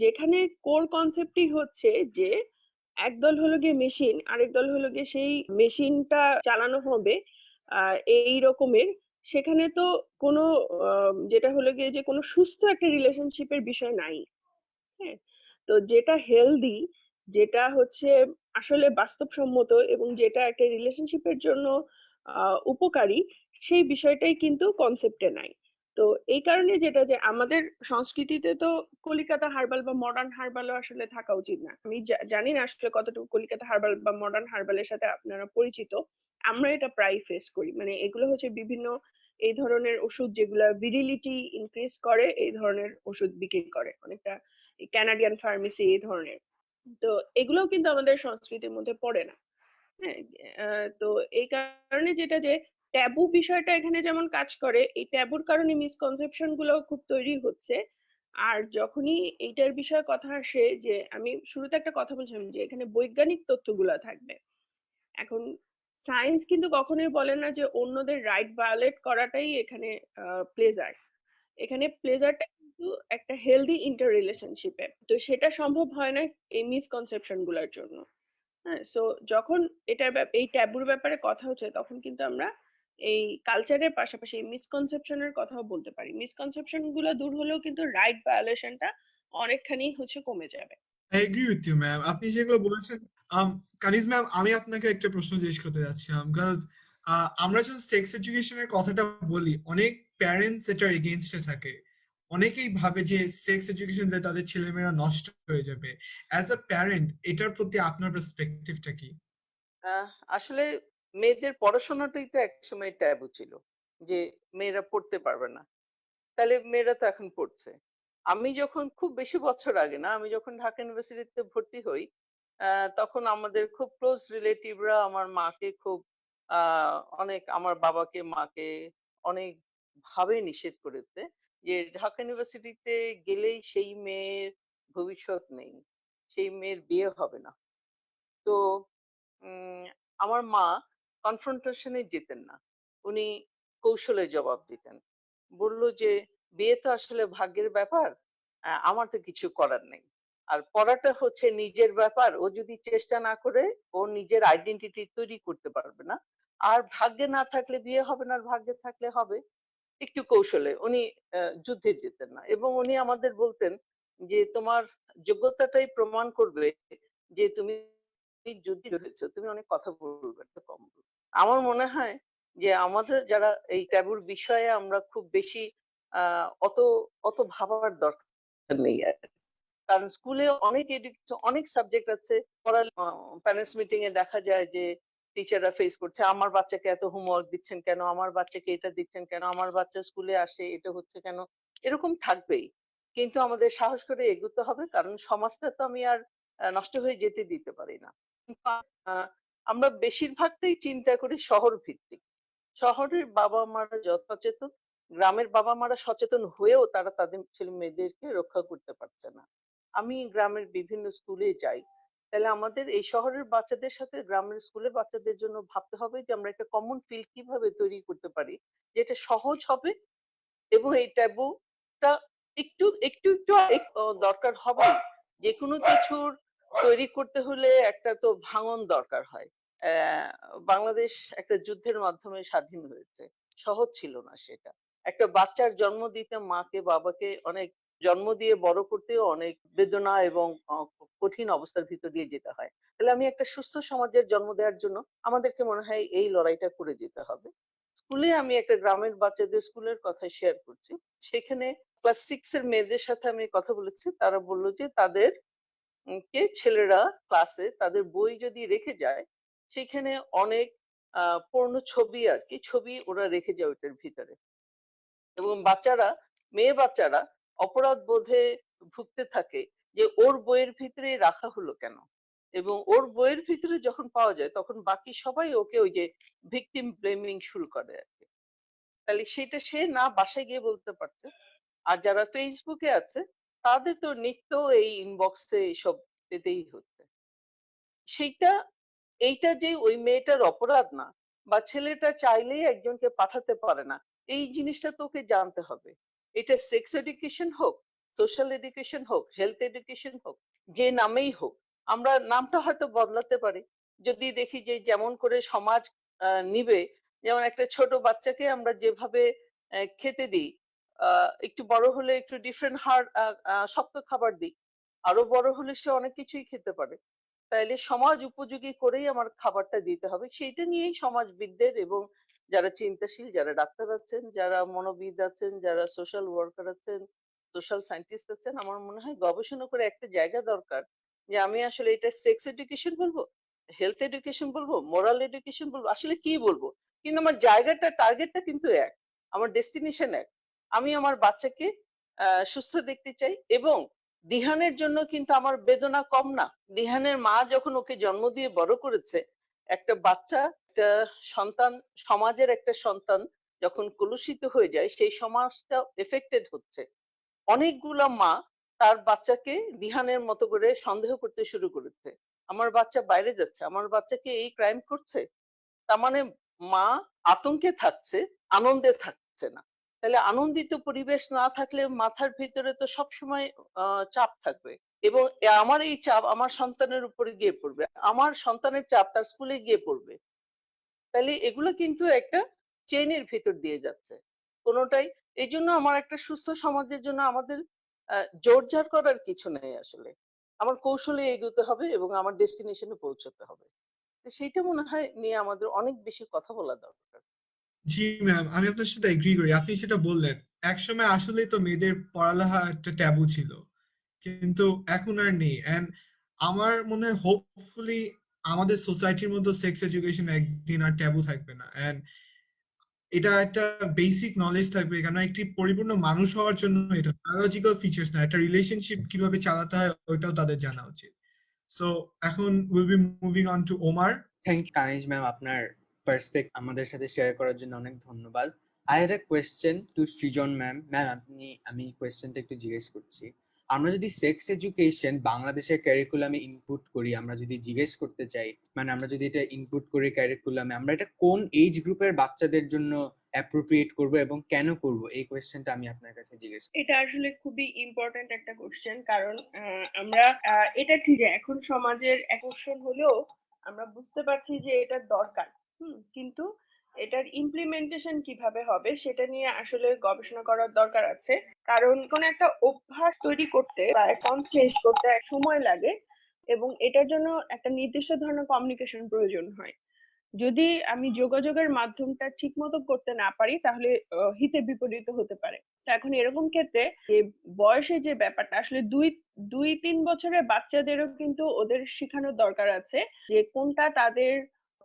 S5: যেখানে কোর কনসেপ্টই হচ্ছে যে একদল হলো গিয়ে মেশিন, আরেক দল হলো গিয়ে সেই মেশিনটা চালানো হবে এই রকমের, সেখানে তো কোনো যেটা হলো গিয়ে যে কোনো সুস্থ একটা রিলেশনশিপের বিষয় নাই। হ্যাঁ, তো যেটা হেলদি, যেটা হচ্ছে আসলে বাস্তবসম্মত এবং যেটা একটা রিলেশনশিপের জন্য উপকারী, সেই বিষয়টাই কিন্তু কনসেপ্টে নাই। তো এই কারণে যেটা যে আমাদের সংস্কৃতিতে তো কলিকাতা হার্বাল বা মডার্ন হার্বালও আসলে থাকা উচিত না। আমি জানি না আসলে কতটুকু কলিকাতা হার্বাল বা মডার্ন হার্বালের সাথে আপনারা পরিচিত। আমরা এটা প্রায় ফেস করি, মানে এগুলো হচ্ছে বিভিন্ন এই ধরনের ওষুধ যেগুলা ভিরিলিটি ইনক্রিজ করে, এই ধরনের ওষুধ বিক্রি করে অনেকটা ক্যানাডিয়ান ফার্মেসি এই ধরনের। তো এগুলোও কিন্তু আমাদের সংস্কৃতির মধ্যে পড়ে না। হ্যাঁ, তো এই কারণে যেটা যে ট্যাবু বিষয়টা এখানে যেমন কাজ করে, এই ট্যাবুর কারণে মিসকনসেপশন গুলো খুব তৈরি হচ্ছে। আর যখনই এইটার বিষয়ে কথা আসে, যে আমি শুরুতে একটা কথা বলছিলাম যে এখানে বৈজ্ঞানিক তথ্যগুলো থাকবে। এখন সায়েন্স কিন্তু কখনোই বলে না যে অন্যদের রাইট ভায়োলেট করাটাই এখানে প্লেজার। এখানে প্লেজারটা কিন্তু একটা হেলদি ইন্টার রিলেশনশিপে, তো সেটা সম্ভব হয় না এই মিসকনসেপশন গুলোর জন্য। হ্যাঁ, সো যখন এই ট্যাবুর ব্যাপারে কথা হচ্ছে তখন কিন্তু আমরা এই কালচারের পাশাপাশি এই মিসকনসেপশনের কথাও বলতে পারি। মিসকনসেপশন গুলো দূর হলেও কিন্তু রাইট ভায়োলেশনটা অনেকখানি হচ্ছে কমে যাবে।
S3: I agree with you, ma'am. আপনি যেগুলো বলেছেন, কানিজ ম্যাম, আমি আপনাকে একটা প্রশ্ন জিজ্ঞেস করতে যাচ্ছিলাম, বিকজ আমরা যখন সেক্স এডুকেশনের কথাটা বলি অনেক প্যারেন্টস এটার এগেইনস্টে থাকে। অনেকেই ভাবে যে সেক্স এডুকেশন দিয়ে তাদের ছেলেমেয়েরা নষ্ট হয়ে যাবে। অ্যাজ আ প্যারেন্ট এটার প্রতি আপনার পার্সপেক্টিভটা কি?
S6: আসলে মেয়েদের পড়াশোনাটাই তো একসময় ট্যাবু ছিল, যে মেয়েরা পড়তে পারবে না। তাহলে মেয়েরা তো এখন পড়ছে। আমি যখন খুব বেশি বছর আগে না, আমি যখন ঢাকা ইউনিভার্সিটিতে ভর্তি হই, তখন আমাদের খুব ক্লোজ রিলেটিভরা আমার মাকে খুব অনেক, আমার বাবাকে মাকে অনেক ভাবে নিষেধ করেছে যে ঢাকা ইউনিভার্সিটিতে গেলেই সেই মেয়ের ভবিষ্যৎ নেই, সেই মেয়ের বিয়ে হবে না। তো উম আমার মা কনফ্রন্টেশনে যেতেন না। উনি কৌশলে জবাব দিতেন। বলল যে, "বিয়ে তো আসলে ভাগ্যের ব্যাপার। আমার তো কিছু করার নেই। আর পড়াটা হচ্ছে নিজের ব্যাপার। ও যদি চেষ্টা না করে ও নিজের আইডেন্টিটি তৈরি করতে পারবে না। আর ভাগ্যে না থাকলে বিয়ে হবে না, আর ভাগ্যে থাকলে হবে।" একটু কৌশলে উনি যুদ্ধে যেতেন না, এবং উনি আমাদের বলতেন যে তোমার যোগ্যতাটাই প্রমাণ করবে যে তুমি যুদ্ধে রয়েছে, তুমি অনেক কথা বলবে না, কম বলবে। আমার মনে হয় যে আমাদের যারা এই ট্যাবুর বিষয়ে আমরা খুব বেশি অত অত ভাবার দরকার নেই আর। কারণ স্কুলে অনেক সাবজেক্ট আছে, প্যারেন্টস মিটিং এ দেখা যায় যে টিচাররা ফেস করছে, আমার বাচ্চাকে এত হোমওয়ার্ক দিচ্ছেন কেন, আমার বাচ্চাকে এটা দিচ্ছেন কেন, আমার বাচ্চা স্কুলে আসে এটা হচ্ছে কেন, এরকম থাকবেই। কিন্তু আমাদের সাহস করে এগোতে হবে, কারণ সমাজটা তো আমি আর নষ্ট হয়ে যেতে দিতে পারি না। কিন্তু আমরা বেশিরভাগটাই চিন্তা করি শহর ভিত্তিক। শহরের বাবা মারা যত সচেতন, গ্রামের বাবা মারা সচেতন হয়েও তারা তাদের ছেলে মেয়েদেরকে রক্ষা করতে পারছে না। আমি গ্রামের বিভিন্ন স্কুলে যাই, তাহলে আমাদের এই শহরের বাচ্চাদের সাথে গ্রামের স্কুলের বাচ্চাদের জন্য ভাবতে হবে যে আমরা একটা কমন ফিল্ড কিভাবে তৈরি করতে পারি, যেটা সহজ হবে, এবং এই ট্যাবুটা একটু একটু একটু দরকার হবে। যে কোনো কিছুর তৈরি করতে হলে একটা তো ভাঙন দরকার হয়। আহ, বাংলাদেশ একটা যুদ্ধের মাধ্যমে স্বাধীন হয়েছে, সহজ ছিল না সেটা। একটা বাচ্চার জন্ম দিতে মাকে বাবাকে অনেক, জন্ম দিয়ে বড় করতেও অনেক বেদনা এবং কঠিন অবস্থার ভিতর দিয়ে যেতে হয়। তাহলে আমি একটা সুস্থ সমাজের জন্ম দেওয়ার জন্য আমাদেরকে মনে হয় এই লড়াইটা করে যেতে হবে। স্কুলে আমি একটা গ্রামের বাচ্চাদের স্কুলের কথা শেয়ার করছি। সেখানে ক্লাস 6 এর মেয়েদের সাথে আমি কথা বলেছি, তারা বলল যে তাদের কে ছেলেরা ক্লাসে তাদের বই যদি রেখে যায়, সেখানে অনেক পূর্ণ ছবি আর কি, ছবি ওরা রেখে যায় ওইটার ভিতরে, এবং মেয়ে বাচ্চারা অপরাধ বোধে ভুগতে থাকে যে ওর বইয়ের ভিতরে রাখা হলো কেন, এবং ওর বইয়ের ভিতরে যখন পাওয়া যায় তখন বাকি সবাই ওকে ওই যে ভিকটিম ব্লেমিং শুরু করে আর কি। তাহলে সেটা সে না বাসায় গিয়ে বলতে পারছে। আর যারা ফেসবুকে আছে তাদের তো নিত্য এই ইনবক্সে এসব পেতেই হচ্ছে। সেইটা, এইটা যে ওই মেয়েটার অপরাধ না, বা ছেলেটা চাইলেই একজনকে পাঠাতে পারে না, এই জিনিসটা তোকে জানতে হবে। এটা সেক্স এডুকেশন হোক, সোশ্যাল এডুকেশন হোক, হেলথ এডুকেশন হোক, যে নামেই হোক, আমরা নামটা হয়তো বদলাতে পারি যদি দেখি যে যেমন করে সমাজ নিবে। যেমন একটা ছোট বাচ্চাকে আমরা যেভাবে খেতে দিই, একটু বড় হলে একটু ডিফারেন্ট শক্ত খাবার দিই, আরো বড় হলে সে অনেক কিছুই খেতে পারে। তাইলে সমাজ উপযোগী করেই আমার খাবারটা দিতে হবে, সেইটা নিয়েই সমাজবিদদের এবং যারা চিন্তাশীল, যারা ডাক্তার আছেন, যারা মনোবিদ আছেন, যারা সোশ্যাল ওয়ার্কার আছেন, সোশ্যাল সায়েন্টিস্ট আছেন, আমার মনে হয় গবেষণা করে একটা জায়গা দরকার যে আমি আসলে এটা সেক্স এডুকেশন বলবো, হেলথ এডুকেশন বলবো, মোরাল এডুকেশন বলবো, আসলে কি বলবো। কিন্তু আমার জায়গাটা, টার্গেটটা কিন্তু এক, আমার ডেস্টিনেশন এক। আমি আমার বাচ্চাকে সুস্থ দেখতে চাই, এবং দিহানের জন্য কিন্তু আমার বেদনা কম না। দিহানের মা যখন ওকে জন্ম দিয়ে বড় করেছে, একটা বাচ্চা, একটা সন্তান, সমাজের একটা সন্তান যখন কলুষিত হয়ে যায়, সেই সমাজটা এফেক্টেড হচ্ছে। অনেকগুলা মা তার বাচ্চাকে দিহানের মতো করে সন্দেহ করতে শুরু করেছে, আমার বাচ্চা বাইরে যাচ্ছে, আমার বাচ্চাকে এই ক্রাইম করছে। তার মানে মা আতঙ্কে থাকছে, আনন্দে থাকছে না। তাহলে আনন্দিত পরিবেশ না থাকলে মাথার ভিতরে তো সবসময় চাপ থাকবে, এবং আমার এই চাপ আমার সন্তানের উপরে গিয়ে পড়বে, আমার সন্তানের চাপ তার স্কুলে গিয়ে পড়বে। তাহলে এগুলো কিন্তু একটা চেইনের ভিতর দিয়ে যাচ্ছে কোনোটাই। এই জন্য আমার একটা সুস্থ সমাজের জন্য আমাদের জোরজার করার কিছু নেই আসলে। আমার কৌশলে এগোতে হবে এবং আমার ডেস্টিনেশনে পৌঁছতে হবে। তো সেইটা মনে হয় নিয়ে আমাদের অনেক বেশি কথা বলা দরকার।
S3: জি ম্যাম, আমি আপনার সাথে এগ্রি করি। আপনি সেটা বললেন, একসময় আসলেই তো মেয়েদের পড়ালেখা একটা ট্যাবু ছিল, কিন্তু এখন আর নেই। এন্ড আমার মনে হয় হোপফুলি আমাদের সোসাইটির মধ্যে সেক্স এডুকেশন একদিন আর ট্যাবু থাকবে না। এন্ড এটা একটা বেসিক নলেজ থাকবে, কারণ একটি পরিপূর্ণ মানুষ হওয়ার জন্য এটা বায়োলজিক্যাল ফিচার্স না, একটা রিলেশনশিপ কিভাবে চালাতে হয় ওইটাও তাদের জানা উচিত। সো এখন will be moving on to Omar.
S4: Thank you Kaniz ma'am, আপনার পার্সপেক্ট আমাদের সাথে শেয়ার করার জন্য অনেক ধন্যবাদ। I had a question to Srijan ma'am. Ma'am, আমি কোয়েশ্চেনটা একটু জিজ্ঞেস করছি। আমরা যদি সেক্স এডুকেশন বাংলাদেশের ক্যারিকুলামে ইনপুট করি, আমরা যদি জিজ্ঞেস করতে চাই, মানে আমরা যদি এটা ইনপুট করি ক্যারিকুলামে, আমরা এটা কোন এজ গ্রুপের বাচ্চাদের জন্য অ্যাপ্রোপ্রিয়েট করব এবং কেন করব, এই কোয়েশ্চেনটা আমি আপনার কাছে জিজ্ঞেস করব।
S5: এটা আসলে খুবই ইম্পর্ট্যান্ট একটা কোশ্চেন, কারণ আমরা এটা ঠিক যে এখন সমাজের আকর্ষণ হলেও আমরা বুঝতে পারছি যে এটা দরকার। কিন্তু এটার ইমপ্লিমেন্টেশন কিভাবে হবে সেটা নিয়ে আসলে গবেষণা করার দরকার আছে, কারণ কোন একটা অভ্যাস তৈরি করতে বা চেঞ্জ করতে এক সময় লাগে এবং এটার জন্য একটা নির্দিষ্ট ধরনের কমিউনিকেশন প্রয়োজন হয়। যদি আমি যোগাযোগের মাধ্যমটা ঠিক মতো করতে না পারি তাহলে হিতে বিপরীত হতে পারে। তো এখন এরকম ক্ষেত্রে যে বয়সের যে ব্যাপারটা আসলে 2-3 বছরের বাচ্চাদেরও কিন্তু ওদের শেখানোর দরকার আছে যে কোনটা তাদের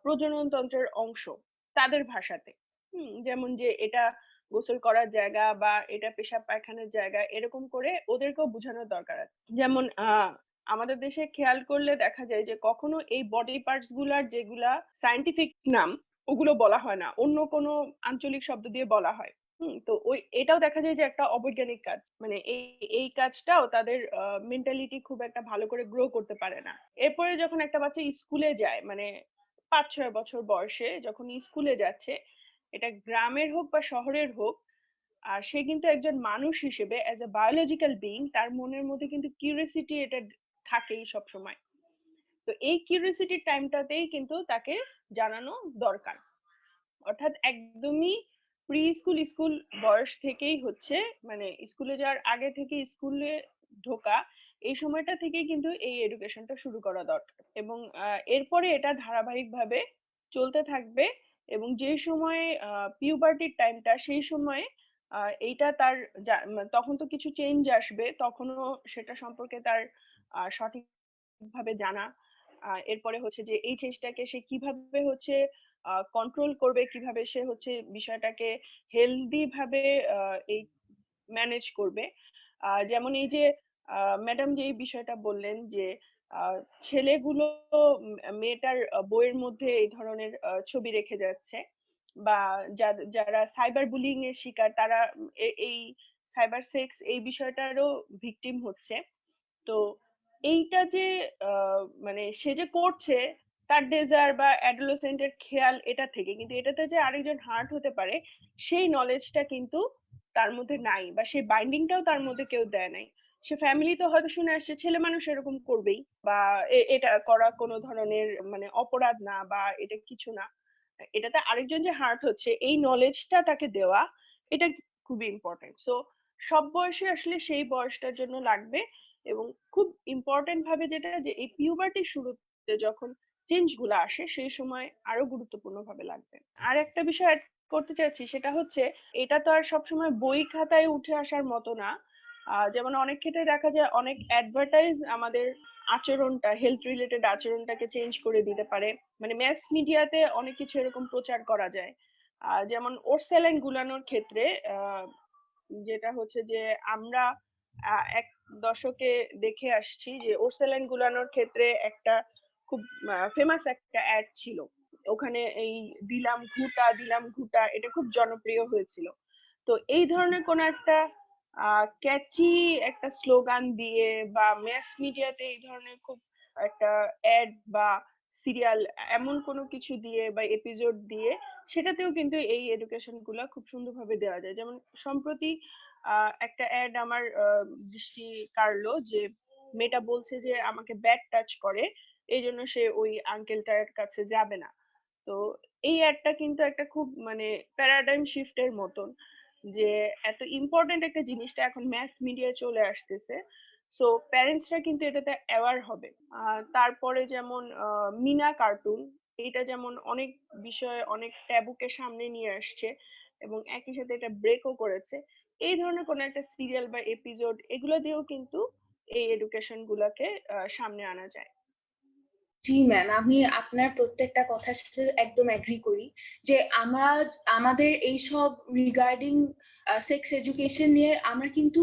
S5: প্রজনন তন্ত্রের অংশ তাদের ভাষাতে। যেমন যে এটা গোসল করার জায়গা বা এটা পেশাব পায়খানার জায়গা, এরকম করে ওদেরকেও বোঝানোর দরকার আছে। যেমন আমাদের দেশে খেয়াল করলে দেখা যায় যে কখনো এই বডি পার্টস গুলার যেগুলা সায়েন্টিফিক নাম ওগুলো বলা হয় না, অন্য কোনো আঞ্চলিক শব্দ দিয়ে বলা হয়। তো ওই এটাও দেখা যায় যে একটা অবৈজ্ঞানিক কাজ, মানে এই কাজটাও তাদের মেন্টালিটি খুব একটা ভালো করে গ্রো করতে পারে না। এরপরে যখন একটা বাচ্চা স্কুলে যায়, মানে 5-6 বছর বয়সে যখন স্কুলে যাচ্ছে, এটা গ্রামের হোক বা শহরের হোক, আর সে কিন্তু একজন মানুষ হিসেবে অ্যাজ এ বায়োলজিক্যাল বিইং তার মনের মধ্যে কিন্তু কিউরিওসিটি এটা থাকেই সব সময়। তো এই কিউরিওসিটির টাইমটাতেই কিন্তু তাকে জানানো দরকার, অর্থাৎ একদমই প্রি স্কুল বয়স থেকেই হচ্ছে, মানে স্কুলে যাওয়ার আগে থেকে স্কুলে ঢোকা, এই সময়টা থেকেই কিন্তু এই এডুকেশনটা শুরু করা দরকার এবং এরপরে এটা ধারাবাহিকভাবে চলতে থাকবে এবং যে সময়ে পিউবার্টির টাইমটা, সেই সময়ে এইটা তার তখন তো কিছু চেঞ্জ আসবে, তখনও সেটা সম্পর্কে তার সঠিকভাবে জানা, এরপরে হচ্ছে যে এই চেঞ্জটাকে সে কিভাবে হচ্ছে কন্ট্রোল করবে, কিভাবে সে হচ্ছে বিষয়টাকে হেলদি ভাবে এই ম্যানেজ করবে। যেমন এই যে ম্যাডাম যে এই বিষয়টা বললেন যে ছেলেগুলো মেয়েটার বইয়ের মধ্যে এই ধরনের ছবি রেখে যাচ্ছে, বা যারা সাইবার বুলিং এর শিকার তারা এই সাইবার সেক্স এই বিষয়টারও ভিকটিম হচ্ছে। তো এইটা যে মানে সে যে করছে তার ডেজার বা অ্যাডোলেসেন্টের খেয়াল এটা থেকে, কিন্তু এটাতে যে আরেকজন হার্ট হতে পারে সেই নলেজটা কিন্তু তার মধ্যে নাই, বা সেই বাইন্ডিংটাও তার মধ্যে কেউ দেয় নাই। সে ফ্যামিলি তো হয়তো শুনে আসছে ছেলে মানুষ এরকম করবেই, বা এটা করা কোনো ধরনের মানে অপরাধ না বা এটা কিছু না, এটাতে আরেকজন যে হার্ট হচ্ছে এই নলেজটা তাকে দেওয়া, এটা খুবই ইম্পর্টেন্ট। সো সব বয়সে আসলে সেই বয়সটার জন্য লাগবে এবং খুব ইম্পর্টেন্ট ভাবে যেটা যে এই পিউবার্টির শুরুতে যখন চেঞ্জ গুলো আসে সেই সময় আরো গুরুত্বপূর্ণ ভাবে লাগবে। আর একটা বিষয় অ্যাড করতে চাচ্ছি, সেটা হচ্ছে এটা তো আর সবসময় বই খাতায় উঠে আসার মতো না। যেমন অনেক ক্ষেত্রে দেখা যায় অনেক অ্যাডভার্টাইজ আমাদের আচরণটা, হেলথ রিলেটেড আচরণটাকে চেঞ্জ করে দিতে পারে, মানে ম্যাস মিডিয়াতে অনেক কিছু এরকম প্রচার করা যায়। যেমন ওটস স্যালাইন গুলানোর ক্ষেত্রে যেটা হচ্ছে যে আমরা এক দশকে দেখে আসছি যে ওটস স্যালাইন গুলানোর ক্ষেত্রে একটা খুব ফেমাস একটা অ্যাড ছিল, ওখানে এই দিলাম ঘুটা এটা খুব জনপ্রিয় হয়েছিল। তো এই ধরনের কোন একটা ক্যাচি একটা স্লোগান দিয়ে বা ম্যাস মিডিয়াতে এই ধরনের খুব একটা অ্যাড বা সিরিয়াল এমন কোনো কিছু দিয়ে বা এপিসোড দিয়ে সেটাতেও কিন্তু এই এডুকেশন গুলা খুব সুন্দরভাবে দেওয়া যায়। যেমন সম্প্রতি একটা অ্যাড আমার দৃষ্টি কাড়লো, যে মেয়েটা বলছে যে আমাকে ব্যাড টাচ করে, এই জন্য সে ওই আঙ্কেলটার কাছে যাবে না। তো এই অ্যাডটা কিন্তু একটা খুব মানে প্যারাডাইম শিফটের মতন, যে এত ইম্পর্টেন্ট একটা জিনিসটা এখন ম্যাস মিডিয়ায় চলে আসতেছে, সো প্যারেন্টসরা কিন্তু এটাতে অ্যাওয়ার হবে। তারপরে যেমন মিনা কার্টুন, এটা যেমন অনেক বিষয় অনেক ট্যাবুকে সামনে নিয়ে আসছে এবং একই সাথে এটা ব্রেকও করেছে। এই ধরনের কোন একটা সিরিয়াল বা এপিসোড এগুলো দিয়েও কিন্তু এই এডুকেশন গুলাকে সামনে আনা যায়।
S1: জি ম্যাম, আমি আপনার প্রত্যেকটা কথার সাথে একদম এগ্রি করি যে আমাদের এইসব রিগার্ডিং সেক্স এডুকেশন নিয়ে আমরা কিন্তু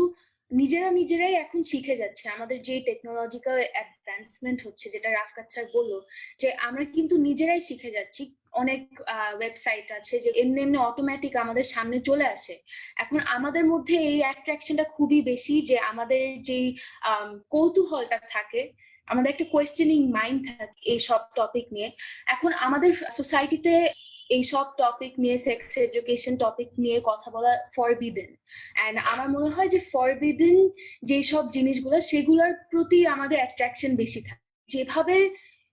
S1: নিজেরাই এখন শিখে যাচ্ছে। আমাদের যে টেকনোলজিক্যাল অ্যাডভান্সমেন্ট হচ্ছে, যেটা রাফকাত স্যার বললো, যে আমরা কিন্তু নিজেরাই শিখে যাচ্ছি। অনেক ওয়েবসাইট আছে যে এমনি অটোমেটিক আমাদের সামনে চলে আসে। এখন আমাদের মধ্যে এই অ্যাট্রাকশনটা খুবই বেশি, যে আমাদের যেই কৌতূহলটা থাকে, আমাদের একটা কোয়েশ্চেনিং মাইন্ড থাকে এই সব টপিক নিয়ে। এখন আমাদের সোসাইটিতে এই সব টপিক নিয়ে, সেক্স এডুকেশন টপিক নিয়ে কথা বলা ফরবিডেন, এন্ড আমার মনে হয় যে ফরবিডেন যে সব জিনিসগুলো সেগুলোর প্রতি আমাদের অ্যাট্রাকশন বেশি থাকে। যেভাবে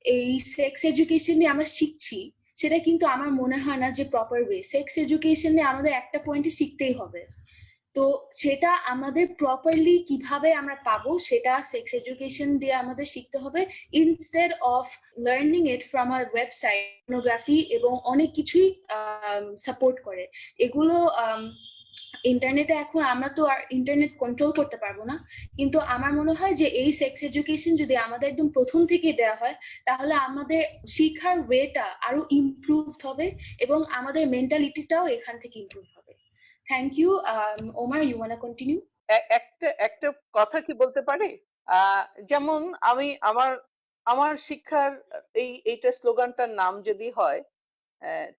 S1: এই সেক্স এডুকেশন নিয়ে আমরা শিখছি সেটা কিন্তু আমার মনে হয় না যে প্রপার ওয়ে। সেক্স এডুকেশনে আমাদের একটা পয়েন্টে শিখতেই হবে, তো সেটা আমাদের প্রপারলি কিভাবে আমরা পাবো সেটা সেক্স এডুকেশন দিয়ে আমাদের শিখতে হবে, instead of learning it from a website. Pornography এবং অনেক কিছুই সাপোর্ট করে এগুলো। ইন্টারনেটে এখন আমরা তো আর ইন্টারনেট কন্ট্রোল করতে পারবো না, কিন্তু আমার মনে হয় যে এই সেক্স এডুকেশন যদি আমাদের একদম প্রথম থেকে দেওয়া হয় তাহলে আমাদের শিক্ষার ওয়েটা আরো ইমপ্রুভড হবে এবং আমাদের মেন্টালিটিটাও এখান থেকে ইমপ্রুভ হবে। Thank you. Omar, you wanna continue?
S6: একটা একটা কথা কি বলতে পারি? যেমন আমি আমার আমার শিক্ষার এইটা স্লোগানটার নাম যদি হয়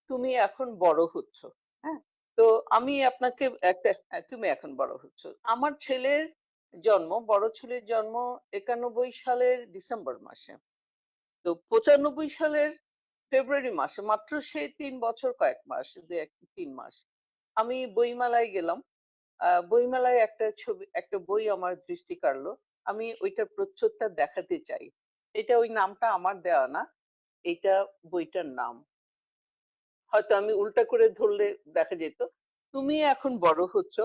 S6: তুমি এখন বড় হচ্ছ। হ্যাঁ, তো আমি আপনাকে একটা তুমি এখন বড় হচ্ছ। আমার ছেলের জন্ম, বড় ছেলের জন্ম 91 সালের ডিসেম্বর মাসে। তো 95 সালের ফেব্রুয়ারি মাসে, মাত্র সে 3 বছর কয়েক মাস, 3 মাস, আমি বইমেলায় গেলাম। বইমেলায় একটা বই আমার দৃষ্টি কাড়লো। আমি ওইটার প্রচ্ছদটা দেখাতে চাই। এটা ওই নামটা আমার দেওয়া না, এটা বইটার নাম। হয়তো আমি উল্টা করে ধরলে দেখা যেত, তুমি এখন বড় হচ্ছ,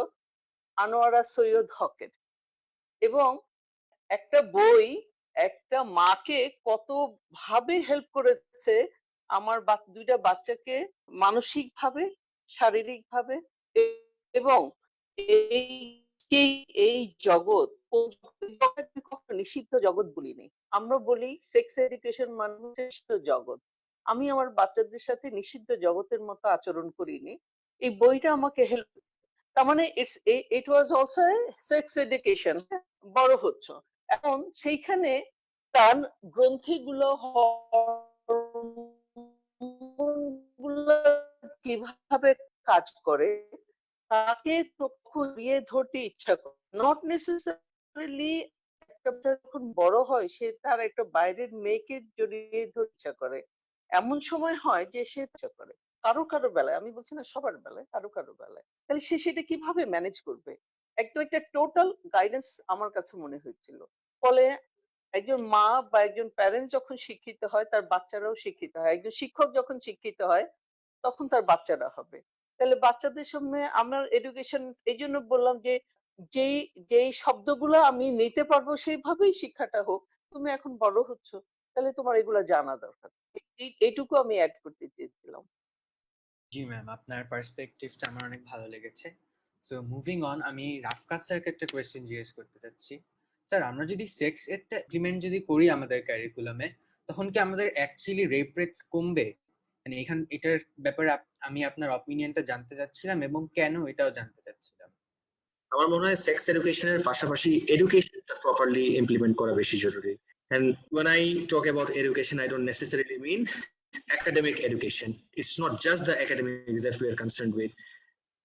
S6: আনোয়ারা সৈয়দ হকের। এবং একটা বই একটা মাকে কত ভাবে হেল্প করেছে আমার দুইটা বাচ্চাকে মানসিক ভাবে, শারীরিক ভাবে। এবং এই এই এই জগৎ কখনো নিষিদ্ধ জগৎ বলিনি, আমরা বলি সেক্স এডুকেশন মানে শ্রেষ্ঠ জগৎ। আমি আমার বাচ্চাদের সাথে নিষিদ্ধ জগতের মতো আচরণ করিনি। এই বইটা আমাকে হেল্প, তার মানে ইট ওয়াজ অলসো সেক্স এডুকেশন। বড় হচ্ছ এখন, সেইখানে তার গ্রন্থিগুলো হরমোনগুলো কিভাবে কাজ করে তাকে তখন বিয়ে ধরতে ইচ্ছা করে। নট নেসেসারিলি একটা বাচ্চা যখন বড় হয় সে তার একটা বাইরের মেয়েকে জড়িয়ে ধরতে ইচ্ছা করে। এমন সময় হয় যে সে ইচ্ছা করে, কারো কারো বেলায়, আমি বলছি না সবার বেলায়, কারো কারো বেলায়। তাহলে সে সেটা কিভাবে ম্যানেজ করবে? একদম একটা টোটাল গাইডেন্স আমার কাছে মনে হয়েছিল। ফলে একজন মা বা একজন প্যারেন্ট যখন শিক্ষিত হয় তার বাচ্চারাও শিক্ষিত হয়, একজন শিক্ষক যখন শিক্ষিত হয় তখন তার বাচ্চারা হবে। তাহলে বাচ্চাদের সামনে আমার এডুকেশন, এই জন্য বললাম যে যেই যেই শব্দগুলো আমি নিতে পারবো সেইভাবেই শিক্ষাটা হোক। তুমি এখন বড় হচ্ছ, তাহলে তোমার এগুলা জানা দরকার। এইটুকু আমি অ্যাড করতে চেয়েছিলাম।
S4: জি ম্যাম, আপনার পার্সপেক্টিভটা আমার অনেক ভালো লেগেছে। সো মুভিং অন, আমি রাফকাত স্যারকে একটা কোয়েশ্চেন জিজ্ঞেস করতে চাচ্ছি। স্যার, আমরা যদি সেক্স এডটা ইমপ্লিমেন্ট যদি করি আমাদের কারিকুলামে, তখন কি আমাদের অ্যাকচুয়ালি রেপ রেটস কমবে? মানে এটার ব্যাপারে আমি আপনার অপিনিয়নটা জানতে চাচ্ছিলাম এবং কেন এটাও জানতে চাচ্ছিলাম।
S2: আমার মনে হয় সেক্স এডুকেশনের পাশাপাশি এডুকেশনটা প্রপারলি ইমপ্লিমেন্ট করা বেশি জরুরি। And when I talk about education, I don't necessarily mean academic education. It's not just the academics that we are concerned with.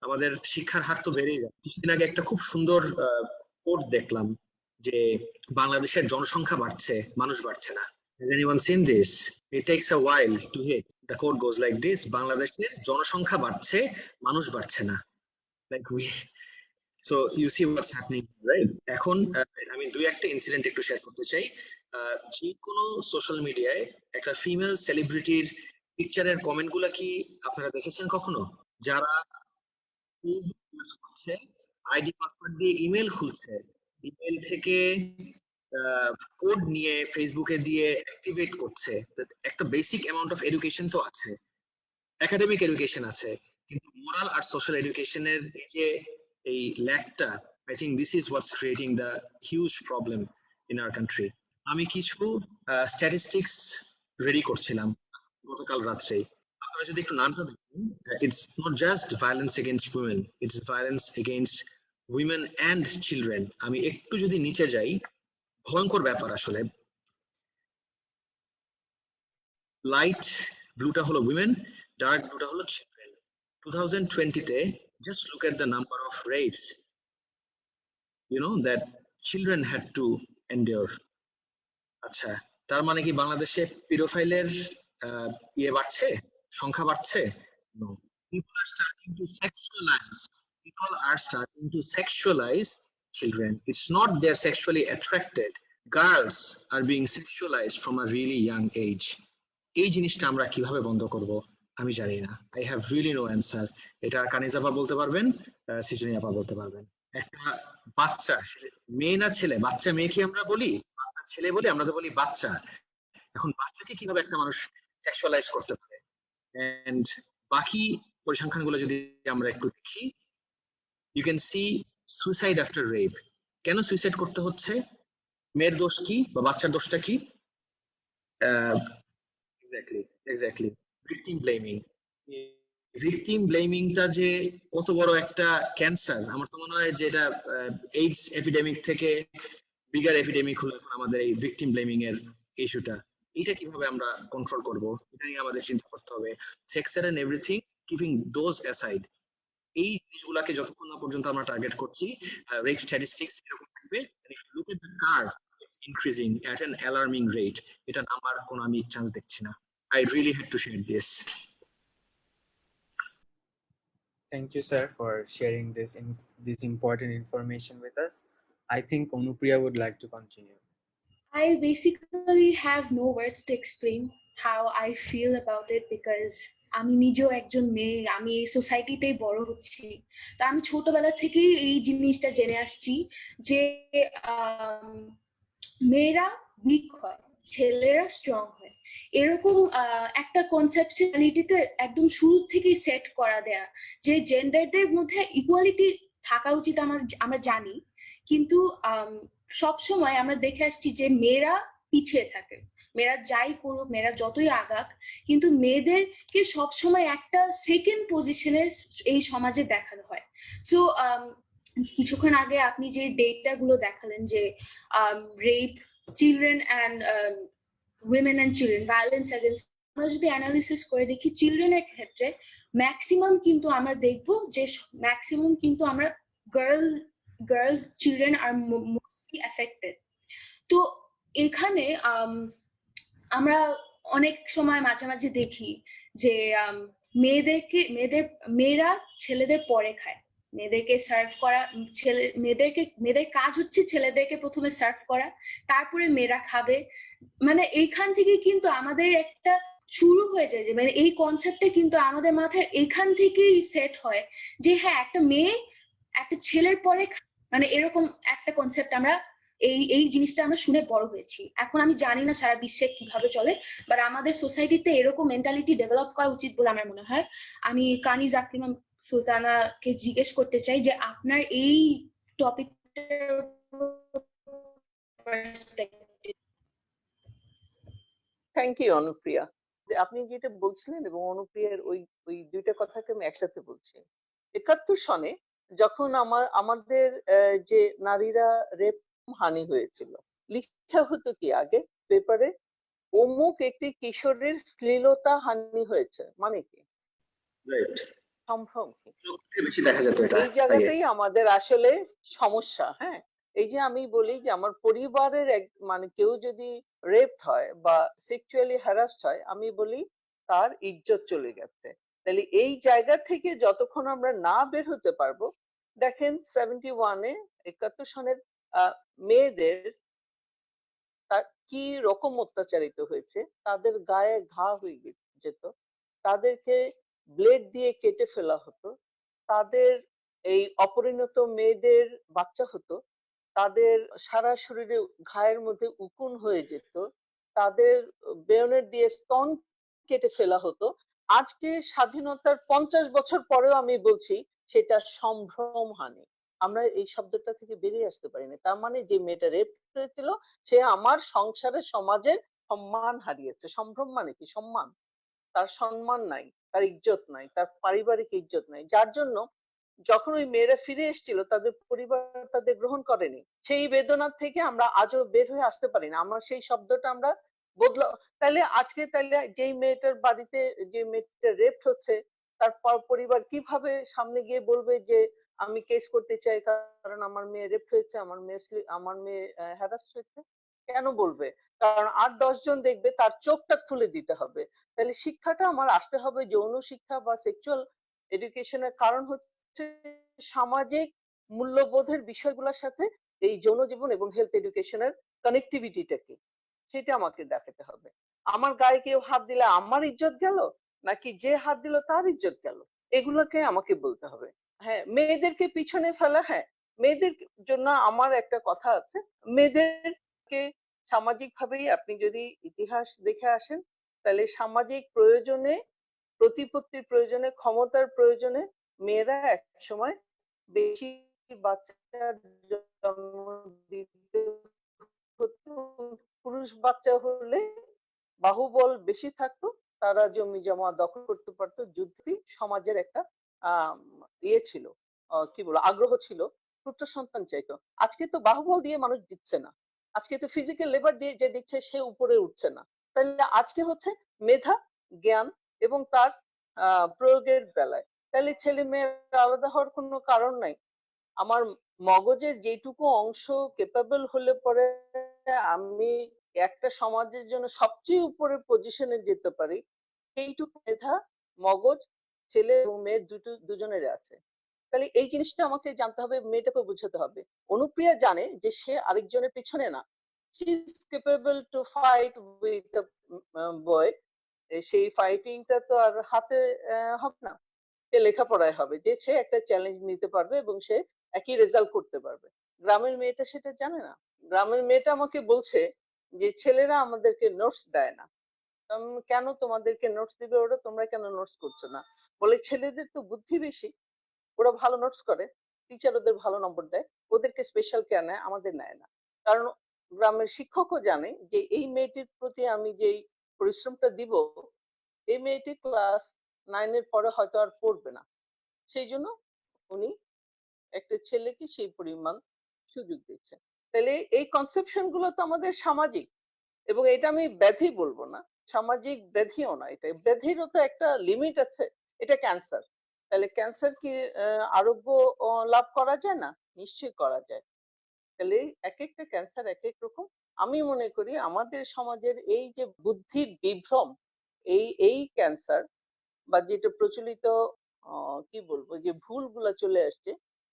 S2: আমাদের শিক্ষার হার তো বেড়েই যায়। কিছুদিন আগে একটা খুব সুন্দর কোট দেখলাম যে বাংলাদেশের জনসংখ্যা বাড়ছে, মানুষ বাড়ছে না। Has anyone seen this? It takes a while to hit. The quote goes like this: বাংলাদেশের জনসংখ্যা বাড়ছে, মানুষ বাড়ছে না। Like so you see what's happening, right? এখন আমি দুই একটা ইনসিডেন্ট একটু শেয়ার করতে চাই। যে কোনো সোশ্যাল মিডিয়ায় একটা ফিমেল সেলিব্রিটির পিকচারের কমেন্ট গুলা কি আপনারা দেখেছেন কখনো? যারা ফেসবুক ইউজ করছে, আইডি পাসওয়ার্ড দিয়ে ইমেল খুলছে, ইমেল থেকে কোড নিয়ে ফেসবুকে দিয়ে অ্যাক্টিভেট করছে, একটা বেসিক অ্যামাউন্ট অফ এডুকেশন তো আছে, একাডেমিক এডুকেশন আছে, কিন্তু মোরাল আর সোশ্যাল এডুকেশনের যে এই ল্যাকটা, I think this is what's creating the huge problem in our country. আমি কিছু স্ট্যাটিস্টিক্স রেডি করছিলাম গতকাল রাত্রে। আপনারা যদি একটু নামটা দেখেন, it's not just violence against women, it's violence against women and children. আমি একটু যদি নিচে যাই, ভয়ঙ্কর ব্যাপার আসলে। লাইট ব্লুটা হলো women, dark blueটা হলো children. 2020-তে just look at the number of rapes, you know, that children had to endure. আচ্ছা, তার মানে কি বাংলাদেশে পিডোফাইলের ইয়ে বাড়ছে, সংখ্যা বাড়ছে? No. People are starting to sexualize children. It's not they're sexually attracted. Girls are being sexualized from a really young age. এই জিনিসটা আমরা কিভাবে বন্ধ করব? আমি জানি না, I have really no answer. এটা কানিজ আপা বলতে পারবেন, সৃজনী আপা বলতে পারবেন। একটা বাচ্চা, মেয়ে না ছেলে, বাচ্চা মেয়ে কি আমরা বলি, বাচ্চা ছেলে বলি, আমরা তো বলি বাচ্চা। এখন বাচ্চাকে কিভাবে একটা মানুষ সেক্সুয়ালাইজ করতে পারে? এন্ড বাকি পরিসংখ্যানগুলো যদি আমরা একটু দেখি, you can see suicide after rape. কেন সুইসাইড করতে হচ্ছে? মেয়ের দোষ কি বা বাচ্চার দোষটা কি? Exactly victim blaming. ভিকটিম ব্লেমিংটা যে কত বড় একটা ক্যান্সার, আমার তো মনে হয় যে এটা এইডস এপিডেমিক থেকে বিগার এপিডেমিক হলো এখন আমাদের এই ভিকটিম ব্লেমিং এর ইস্যুটা। এটা কিভাবে আমরা কন্ট্রোল করব, এটা নিয়ে আমাদের চিন্তা করতে হবে। সেক্সের and everything, keeping those aside, এই জিনিসগুলোকে যতক্ষণ না পর্যন্ত আমরা টার্গেট করছি, রেপ স্ট্যাটিস্টিক্স এরকম থাকবে। Look at the curve is increasing at an alarming rate. এটা নামার কোনো আমি চান্স দেখছি না। I really had to share this.
S4: Thank you, sir, for sharing this important information with us. I think Anupriya would like to continue.
S1: I basically have no words to explain how I feel about it because আমি নিজেও একজন মেয়ে, আমি এই সোসাইটিতে বড় হচ্ছি। তো আমি ছোটবেলা থেকেই এই জিনিসটা জেনে আসছি যে মেয়েরা উইক হয়, ছেলেরা স্ট্রং হয়, এরকম একটা কনসেপচুয়ালিটিতে একদম শুরু থেকেই সেট করা দেয়া যে জেন্ডারদের মধ্যে ইকুয়ালিটি থাকা উচিত আমরা জানি, কিন্তু সব সময় আমরা দেখে আসছি যে মেয়েরা পিছিয়ে থাকে। মেয়েরা যাই করুক, মেয়েরা যতই আগাক, কিন্তু মেয়েদেরকে সবসময় একটা সেকেন্ড পজিশনে এই সমাজে দেখানো হয়। সো কিছুক্ষণ আগে আপনি যে ডেটা গুলো দেখালেন যে rape, children and women and children, violence against, আমরা যদি অ্যানালিসিস করে দেখি চিলড্রেনের ক্ষেত্রে ম্যাক্সিমাম কিন্তু আমরা দেখবো যে ম্যাক্সিমাম কিন্তু আমরা girl children are mostly affected. তো এখানে আমরা অনেক সময় মাঝে মাঝে দেখি যে মেয়েরা ছেলেদের পরে খায়, মেয়েদেরকে সার্ভ করা, মেয়েদের কাজ হচ্ছে ছেলেদেরকে প্রথমে সার্ভ করা, তারপরে মেয়েরা খাবে। মানে এইখান থেকে কিন্তু আমাদের একটা শুরু হয়ে যায় যে মানে এই কনসেপ্টটা কিন্তু আমাদের মাথায় এখান থেকেই সেট হয় যে হ্যাঁ একটা মেয়ে একটা ছেলের পরে, মানে এরকম একটা কনসেপ্ট আমরা এই জিনিসটা আমরা শুনে বড় হয়েছি। এখন আমি জানি না সারা বিশ্বে কিভাবে চলে, বাট আমাদের সোসাইটিতে এরকম মেন্টালিটি ডেভেলপ করা উচিত বলে আমার মনে হয়। আমি কানিজ আকলিমা সুলতানাকে জিজ্ঞেস করতে চাই যে আপনার এই টপিকটার
S6: থ্যাংক ইউ অনুপ্রিয়া। আপনি যেটা বলছিলেন এবং অনুপ্রিয়ার ওই দুইটা কথাকে আমি একসাথে বলছি। 71 সনে যখন আমাদের যে নারীরা রেপ হানি হয়েছিল, লিখা হতো কি আগে পেপারে, অমুক একটি কিশোরের শ্লীলতা হানি হয়েছে, মানে কি সম্ভ্রম কি? এই জায়গাতেই আমাদের আসলে সমস্যা। হ্যাঁ, এই যে আমি বলি যে আমার পরিবারের মানে কেউ যদি রেপ হয় বা সেক্সুয়ালি হ্যারাসড হয়, আমি বলি তার ইজ্জত চলে গেছে। তাহলে এই জায়গা থেকে যতক্ষণ আমরা না বের হতে পারবো, দেখেন 71-এ 71 সনের মেয়েদের কি রকম অত্যাচারিত হয়েছে, তাদের গায়ে ঘা হয়ে যেত, তাদেরকে ব্লেড দিয়ে কেটে ফেলা হতো, তাদের এই অপরিণত মেয়েদের বাচ্চা হতো, তাদের সারা শরীরে ঘায়ের মধ্যে উকুন হয়ে যেত, তাদের বেয়নেট দিয়ে স্তন কেটে ফেলা হতো। আজকে স্বাধীনতার 50 বছর পরেও আমি বলছি সেটা সম্ভ্রম হানি। আমরা এই শব্দটা থেকে বেরিয়ে আসতে পারিনি। তার মানে যে মেয়েটা রেপ হয়েছিল সে আমার সংসারের সমাজের সম্মান হারিয়েছে। সম্ভ্রম মানে কি? সম্মান। তার সম্মান নাই, তার ইজ্জত নাই, তার পারিবারিক ইজ্জত নাই, যার জন্য যখন ওই মেয়েরা ফিরে এসেছিল তাদের পরিবার তাদের গ্রহণ করেনি। সেই বেদনার থেকে আমরা আজও বের হয়ে আসতে পারি না। আমরা সেই শব্দটা আমরা বদলা, তাহলে আজকে তাহলে যেই মেয়েটার বাড়িতে যে মেয়েটা রেপ হচ্ছে তার পরিবার কিভাবে সামনে গিয়ে বলবে যে আমি কেস করতে চাই কারণ আমার মেয়ে রেপ হয়েছে, আমার মেয়ে হ্যারাস হয়েছে? কেন বলবে? কারণ 8-10 জন দেখবে, তার চোখটা খুলে দিতে হবে। তাহলে শিক্ষাটা আমার আসতে হবে যৌন শিক্ষা বা সেক্সুয়াল এডুকেশনের কারণ হচ্ছে সামাজিক মূল্যবোধের বিষয়গুলোর সাথে এই যৌন জীবন এবং হেলথ এডুকেশনের কানেক্টিভিটিটা কি সেটা আমাকে দেখাতে হবে। আমার গায়ে কেউ হাত দিলে আমার ইজ্জত গেল, নাকি যে হাত দিল তার ইজ্জত গেল? এগুলোকে আমাকে বলতে হবে। হ্যাঁ, মেয়েদেরকে পিছনে ফেলা, হ্যাঁ, মেয়েদের জন্য আমার একটা কথা আছে। মেয়েদেরকে সামাজিক ভাবেই আপনি যদি ইতিহাস দেখে আসেন, তাহলে সামাজিক প্রয়োজনে, প্রতিপত্তির প্রয়োজনে, ক্ষমতার প্রয়োজনে মেয়েরা এক সময় বেশি বাচ্চার জন্ম দিতে হতো। পুরুষ বাচ্চা হলে বাহুবল বেশি থাকতো, তারা জমি জমা দখল করতে পারতো, যুদ্ধই সমাজের একটা আহ ইয়ে ছিল, কি বলবো, আগ্রহ ছিল, পুত্র সন্তান চাইতো। আজকে তো বাহুবল দিয়ে মানুষ দিচ্ছে না, আজকে তো ফিজিক্যাল লেবার দিয়ে যে দিচ্ছে সে উপরে উঠছে না। তাহলে আজকে হচ্ছে মেধা, জ্ঞান এবং তার প্রয়োগের বেলায়, তাহলে ছেলে মেয়ের আলাদা হওয়ার কোনো কারণ নাই। আমার মগজের যেটুকু অংশ কেপাবল হলে পরে আমি একটা সমাজের জন্য সবচেয়ে উপরে পজিশনে যেতে পারি, সেইটুকু মেধা, মগজ ছেলে এবং মেয়ে দুজনের আছে। তাহলে এই জিনিসটা আমাকে জানতে হবে, মেয়েটাকে বুঝাতে হবে। অনুপ্রিয়া জানে যে সে আরেকজনের পিছনে না, she is capable to fight with the boy. সেই ফাইটিংটা তো আর হাতে হবে না, সে লেখাপড়ায় হবে, যে সে একটা চ্যালেঞ্জ নিতে পারবে এবং সে একই রেজাল্ট করতে পারবে। গ্রামের মেয়েটা সেটা জানে না। গ্রামের মেয়েটা আমাকে বলছে যে ছেলেরা আমাদেরকে নোটস দেয় না। কেন তোমাদেরকে নোটস দিবে ওরা, তোমরা কেন নোটস করছো না? বলে ছেলেদের তো বুদ্ধি বেশি, ওরা ভালো নোটস করে, টিচার ওদের ভালো নম্বর দেয়, ওদেরকে স্পেশাল কেয়ার নেয়, আমাদের নেয় না। কারণ গ্রামের শিক্ষকও জানে যে এই মেয়েটির প্রতি আমি যেই পরিশ্রমটা দিব, এই মেয়েটি ক্লাস 9 এর পরে হয়তো আর পড়বে না, সেই জন্য উনি একটা ছেলেকে সেই পরিমাণ সুযোগ দিচ্ছে। তাহলে এই কনসেপশন গুলো তো আমাদের সামাজিক, এবং এটা আমি ব্যাধি বলবো না, সামাজিক ব্যাধিও না, এটা ব্যাধিরও তো একটা লিমিট আছে। এটা ক্যান্সার, তাহলে ক্যান্সার কি আরোগ্য লাভ করা যায় না? নিশ্চয়ই করা যায়। তাহলে এক একটা ক্যান্সার এক এক রকম। আমি মনে করি আমাদের সমাজের এই যে বুদ্ধির বিভ্রম, এই ক্যান্সার বা যেটা প্রচলিত কি বলবো যে ভুলগুলা চলে আসছে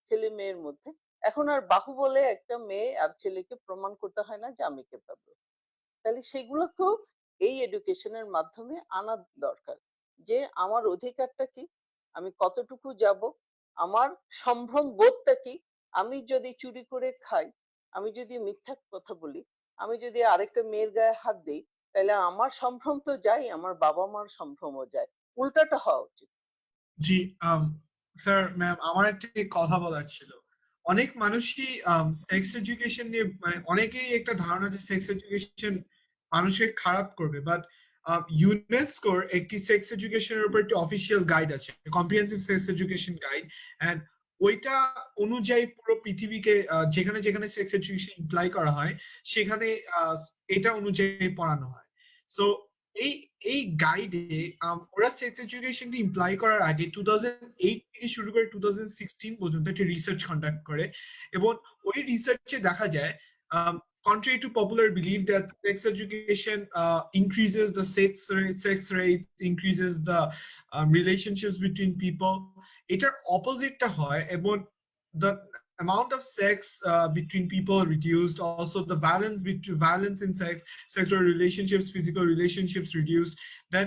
S6: ছেলে মেয়ের মধ্যে, এখন আর বাহুবলে একটা মেয়ে আর ছেলেকে প্রমাণ করতে হয় না যে আমি কেপাবল। তাহলে সেগুলোকেও এই এডুকেশনের মাধ্যমে আনা দরকার, যে আমার অধিকারটা কি, আমি কতটুকু যাব, আমার সম্ভ্রম বোধটা কি। আমি যদি চুরি করে খাই, আমি যদি মিথ্যা কথা বলি, আমি যদি আরেকটা মেয়ের গায়ে হাত দিই, তাহলে আমার সম্ভ্রম তো যাই, আমার বাবা মার সম্ভ্রমও যায়। উল্টাটা হওয়া উচিত।
S3: জি, স্যার ম্যাম, আমার একটা কথা বলার ছিল। অনেক মানুষই সেক্স এডুকেশন নিয়ে, মানে অনেকেরই একটা ধারণা যে সেক্স এডুকেশন মানুষকে খারাপ করবে, বাট ইউনেস্কোর একটি সেক্স এডুকেশনের উপর একটি অফিসিয়াল গাইড আছে, comprehensive sex education guide, and ওইটা অনুযায়ী পুরো পৃথিবীকে যেখানে যেখানে সেক্স এডুকেশন ইমপ্লাই করা হয় সেখানে এটা অনুযায়ী পড়ানো হয়। সো এই এই গাইডে ওরা সেক্স এডুকেশনকে ইমপ্লাই করার আগে 2008 থেকে শুরু করে 2016 পর্যন্ত একটা রিসার্চ কন্ডাক্ট করে, এবং ওই রিসার্চে দেখা যায় contrary to popular belief that sex education increases the sex rates, increases the relationships between people, এটার অপোজিটটা হয়, এবং the amount of sex between people reduced, also the violence in sexual relationships, physical relationships reduced, then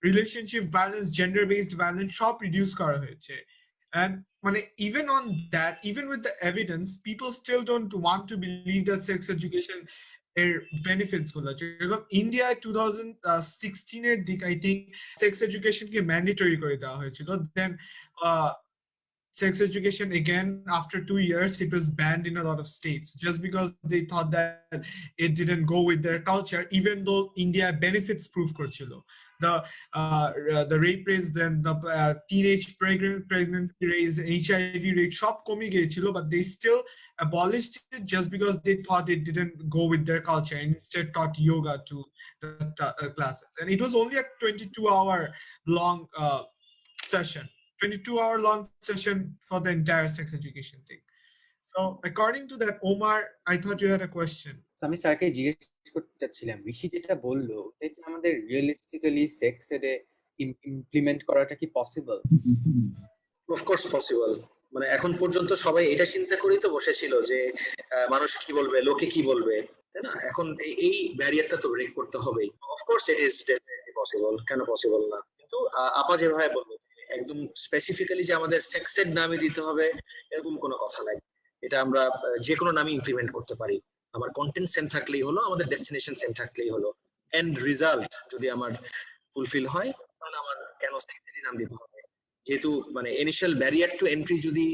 S3: relationship violence, gender based violence সব reduce করা হয়েছে। And even on that, even with the evidence, people still don't want to believe that sex education এর benefits গুলো, যেরকম India 2016 এর দিক I think sex education K mandatory করে দেওয়া হয়েছিল, then sex education again after 2 years it was banned in a lot of states just because they thought that it didn't go with their culture, even though India benefits proof korchilo. The rape rates, then the teenage pregnancy rates, HIV rate shop komi giyechilo, but they still abolished it just because they thought it didn't go with their culture and instead taught yoga to the classes, and it was only a 22-hour long session, 22-hour long session for the entire sex education thing. So according to that, Omar, I thought you had a question.
S4: So আমি স্যারকে জিজ্ঞেস করতে চাচ্ছিলাম, ঋষি যেটা বললো এটা কি আমাদের রিয়েলিস্টিক্যালি সেক্স এডে ইমপ্লিমেন্ট করাটা কি পসিবল?
S2: Of course possible. এখন পর্যন্ত সবাই এটা চিন্তা করেই তো বসেছিল যে মানুষ কি বলবে, লোকে কি বলবে, তাই না? এখন এই ব্যারিয়ারটা তো ব্রেক করতে হবে। Of course it is definitely possible, কেন পসিবল না? কিন্তু আপা যেভাবে বললো একদম স্পেসিফিক্যালি যে আমাদের সেক্সের নামে দিতে হবে এরকম কোনো কথা নাই। এটা আমরা যে কোনো নামে ইমপ্লিমেন্ট করতে পারি। আমার কন্টেন্ট সেম থাকলেই হলো, আমাদের ডেস্টিনেশন সেম থাকলেই হলো, এন্ড রেজাল্ট যদি আমার ফুলফিল হয় তাহলে আমার কেন সেক্সেরই নাম দিতে হবে? যেহেতু মানে ইনিশিয়াল ব্যারিয়ার টু এন্ট্রি যদি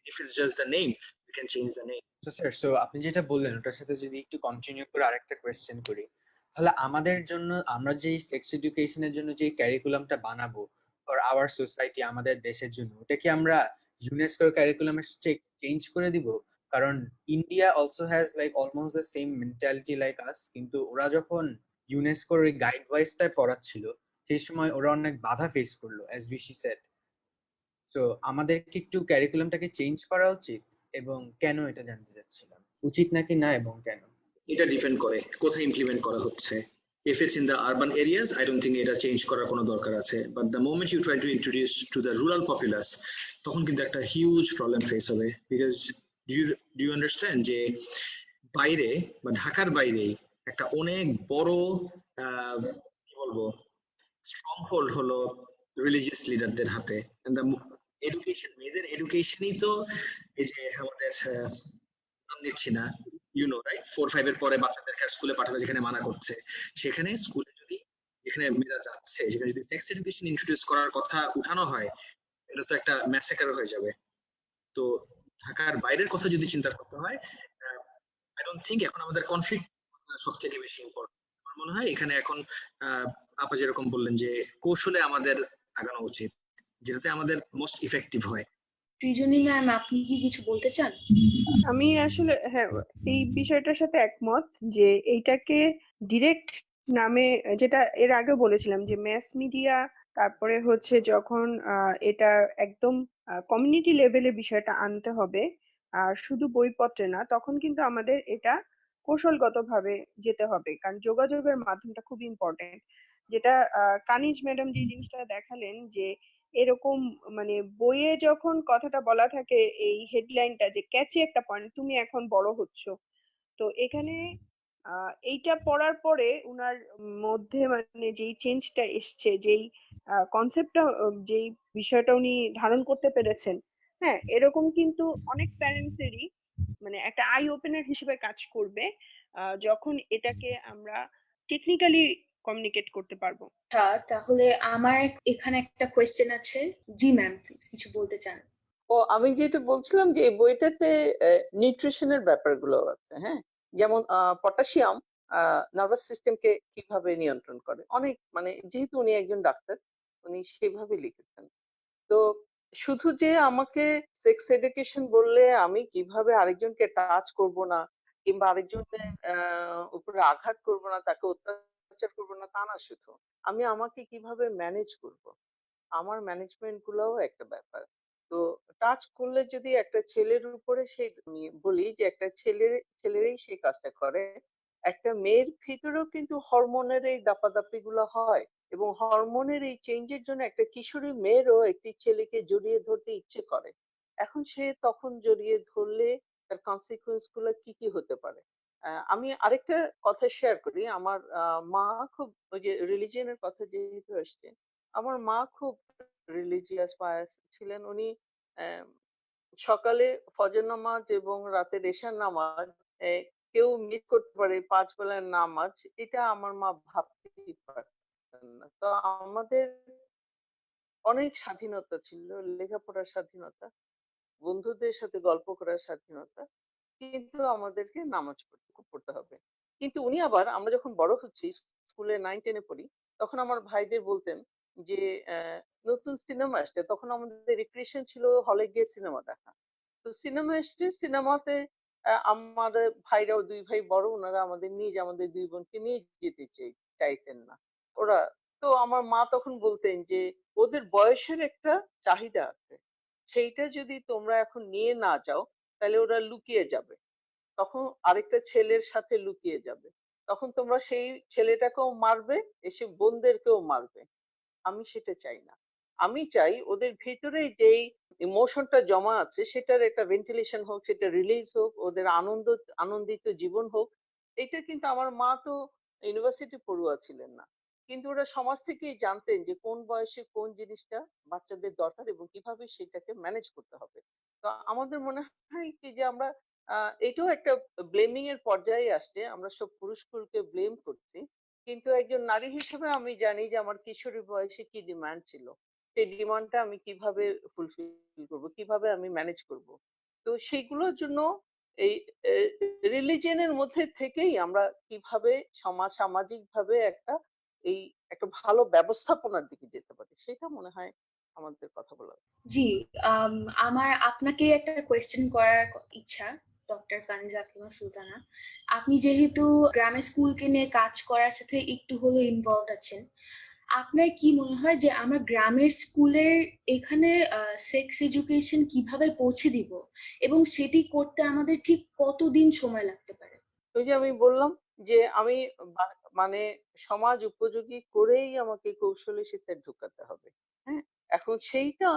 S2: if it's just the name, you can change the name.
S4: তো স্যার, সো আপনি যেটা বললেন ওটার সাথে যদি একটু কন্টিনিউ করে আরেকটা কোয়েশ্চেন করি, তাহলে আমাদের জন্য আমরা যে সেক্স এডুকেশনের জন্য যে ক্যারিকুলামটা বানাবো ফর আওয়ার সোসাইটি, আমাদের দেশের জন্য, ওটা কি আমরা ইউনেস্কোর ক্যারিকুলামের চেঞ্জ করে দিব? কারণ India also has like almost the same mentality like আস, কিন্তু ওরা যখন ইউনেস্কোর ওই গাইড ওয়াইজটা পড়াচ্ছিল সেই সময় ওরা অনেক বাধা ফেস করলো, অ্যাজ রিশি সেড। সো আমাদের কি একটু ক্যারিকুলামটাকে চেঞ্জ করা উচিত, এবং কেন এটা জানতে চাচ্ছিলাম, উচিত নাকি না এবং কেন?
S2: এটা ডিপেন্ড করে কোথায় ইমপ্লিমেন্ট করা হচ্ছে। If it's in the urban areas, I don't think এটা চেঞ্জ করার কোনো দরকার আছে, but the moment you try to introduce to the rural populace, তখন কিন্তু একটা হিউজ প্রবলেম ফেস হবে। Because do you understand যে বাইরে বা ঢাকার বাইরে একটা অনেক বড় কি বলবো স্ট্রং হোল্ড হলো রিলিজিয়াস লিডারদের হাতে। And the এডুকেশন, মেয়েদের এডুকেশনই তো এই যে আমাদের নাম নিচ্ছি না, ইউ নো রাইট, 4-5 এর পরে বাচ্চাদেরকে স্কুলে পাঠাতে যেখানে মানা করছে, সেখানে স্কুলে যদি যেখানে মেয়েরা যাচ্ছে সেখানে যদি সেক্স এডুকেশন ইন্ট্রোডিউস করার কথা উঠানো হয়, এটা তো একটা ম্যাসেকার হয়ে যাবে। তো ঢাকার বাইরের কথা যদি চিন্তা করতে হয়, আই ডোন্ট থিংক এখন আমাদের কনফ্লিক্ট সবথেকে বেশি ইম্পর্টেন্ট। আমার মনে হয় এখানে এখন আপা যেরকম বললেন যে কৌশলে আমাদের আগানো উচিত, যেটাতে আমাদের মোস্ট ইফেক্টিভ হয়।
S1: সৃজনী ম্যাম, আপনি কি কিছু বলতে চান?
S5: আমি আসলে হ্যাঁ, এই বিষয়টার সাথে একমত যে এইটাকে ডিরেক্ট নামে, যেটা এর আগে বলেছিলাম যে ম্যাস মিডিয়া, তারপরে হচ্ছে যখন এটা একদম কমিউনিটি লেভেলে বিষয়টা আনতে হবে আর শুধু বইপত্রে না, তখন কিন্তু আমাদের এটা কৌশলগতভাবে যেতে হবে, কারণ যোগাযোগের মাধ্যমটা খুব ইম্পর্টেন্ট। যেটা কানিজ ম্যাডাম যে জিনিসটা দেখালেন যে এরকম মানে বইয়ে যখন কথাটা বলা থাকে এই হেডলাইনটা যে ক্যাচি একটা পয়েন্ট, তুমি এখন বড় হচ্ছ, তো এখানে এইটা পড়ার পরে উনার মধ্যে মানে যেই চেঞ্জটা এসছে, যেই কনসেপ্টটা, যেই বিষয়টা উনি ধারণ করতে পেরেছেন, হ্যাঁ, এরকম কিন্তু অনেক প্যারেন্টসেরই মানে একটা আই ওপেনার হিসেবে কাজ করবে যখন এটাকে আমরা টেকনিক্যালি কমিউনিকেট করতে পারবো।
S1: আচ্ছা, তাহলে আমার এখানে একটা কোয়েশ্চেন আছে। জি ম্যাম, কিছু বলতে চান?
S6: ও, আমি যেটা বলছিলাম যে এই বইটাতে নিউট্রিশনের ব্যাপারগুলো আছে, হ্যাঁ, যেমন পটাশিয়াম নার্ভাস সিস্টেমকে কিভাবে নিয়ন্ত্রণ করে, অনেক মানে যেহেতু উনি একজন ডাক্তার, উনি সেভাবে লিখেছেন। তো শুধু যে আমাকে সেক্স এডুকেশন বললে আমি কিভাবে আরেকজনকে টাচ করব না, কিংবা আরেকজনের উপরে আঘাত করব না, তাকে অত্যাচার করব না, তা না। শুধু আমি আমাকে কিভাবে ম্যানেজ করব, আমার ম্যানেজমেন্ট গুলোও একটা ব্যাপার। তো টাচ করলে যদি একটা ছেলের উপরে, সেই আমি বলি যে একটা ছেলেরই সেই কাজটা করে, একটা মেয়ের ভিতরেও কিন্তু হরমোনের এই দাপাদাপি গুলো হয়, এবং হরমোনের এই চেঞ্জের জন্য একটা কিশোরী মেয়েরও একটি ছেলেকে জড়িয়ে ধরতে ইচ্ছে করে। এখন সে তখন জড়িয়ে ধরলে তার কনসিকুয়েন্স গুলো কি কি হতে পারে। আমি আরেকটা কথা শেয়ার করি। আমার মা খুব, ওই যে রিলিজিয়নের কথা যেহেতু আসছে, আমার মা খুব রিলিজিয়াস পায়াস ছিলেন। উনি আহ, সকালে ফজর নামাজ এবং রাতের এশার নামাজ কেউ মিস করতে পারে, 5 বেলার নামাজ, এটা আমার মা ভাবতেই পারতেন না। তো আমাদের অনেক স্বাধীনতা ছিল, লেখাপড়ার স্বাধীনতা, বন্ধুদের সাথে গল্প করার স্বাধীনতা, কিন্তু আমাদেরকে নামাজ পড়তে হবে। কিন্তু উনি আবার, আমরা যখন বড় হচ্ছি, স্কুলে 9-10-এ পড়ি, তখন আমার ভাইদের বলতেন যে আহ, নতুন সিনেমা আসছে, তখন আমাদের রিক্রিয়েশন ছিল হলে গিয়ে সিনেমা দেখা। তো সিনেমা এসছে, সিনেমাতে আমাদের ভাইরাও, 2 ভাই বড়, ওনারা আমাদের নিয়ে আমাদের 2 বোনকে নিয়ে যেতে চাইতেন না ওরা। তো আমার মা তখন বলতেন যে ওদের বয়সের একটা চাহিদা আছে, সেইটা যদি তোমরা এখন নিয়ে না যাও তাহলে ওরা লুকিয়ে যাবে, তখন আরেকটা ছেলের সাথে লুকিয়ে যাবে, তখন তোমরা সেই ছেলেটাকেও মারবে, এসে বোনদেরকেও মারবে। আমি সেটা চাই না। আমি চাই ওদের ভিতরে যেই ইমোশনটা জমা আছে সেটার একটা ভেন্টিলেশন হোক, সেটা রিলিজ হোক, ওদের আনন্দিত জীবন হোক। এটা কিন্তু আমার মা তো ইউনিভার্সিটি পড়ুয়া ছিলেন না, কিন্তু ওরা সমাজ থেকেই জানতেন যে কোন বয়সে কোন জিনিসটা বাচ্চাদের দরকার এবং কিভাবে সেটাকে ম্যানেজ করতে হবে। তো আমাদের মনে হয় কি যে আমরা এটাও একটা ব্লেমিং এর পর্যায়ে আসছে। আমরা সব পুরুষগুলোকে ব্লেম করছি। কিন্তু একজন নারী হিসেবে আমি জানি যে আমার কিশোরী বয়সে কি ডিমান্ড ছিল। সেই ডিমান্ডটা আমি কিভাবে ফুলফিল করব, কিভাবে আমি ম্যানেজ করব। তো সেইগুলোর জন্য এই রিলিজিয়নের মধ্যে থেকেই আমরা কিভাবে সামাজিকভাবে এই একটা ভালো ব্যবস্থাপনার দিকে যেতে পারি সেটা মনে হয় আমাদের কথা বলা।
S1: জি, আম, আমার আপনাকে একটা কোয়েশ্চেন করার ইচ্ছা, ডক্টর কানিজা আকলিমা সুলতানা। আপনি যেহেতু গ্রামের স্কুলকে নিয়ে কাজ করার সাথে একটু হলেও ইনভলভ আছেন, আপনার কি মনে হয় যে আমরা গ্রামের স্কুলের এখানে সেক্স এডুকেশন কিভাবে পৌঁছে দিব, এবং সেটি করতে আমাদের ঠিক কতদিন সময় লাগতে পারে?
S6: ওই যে আমি বললাম যে আমি মানে সমাজ উপযোগী করেই আমাকে কৌশলে সেটা ঢুকাতে হবে। হ্যাঁ, এখন সেইটা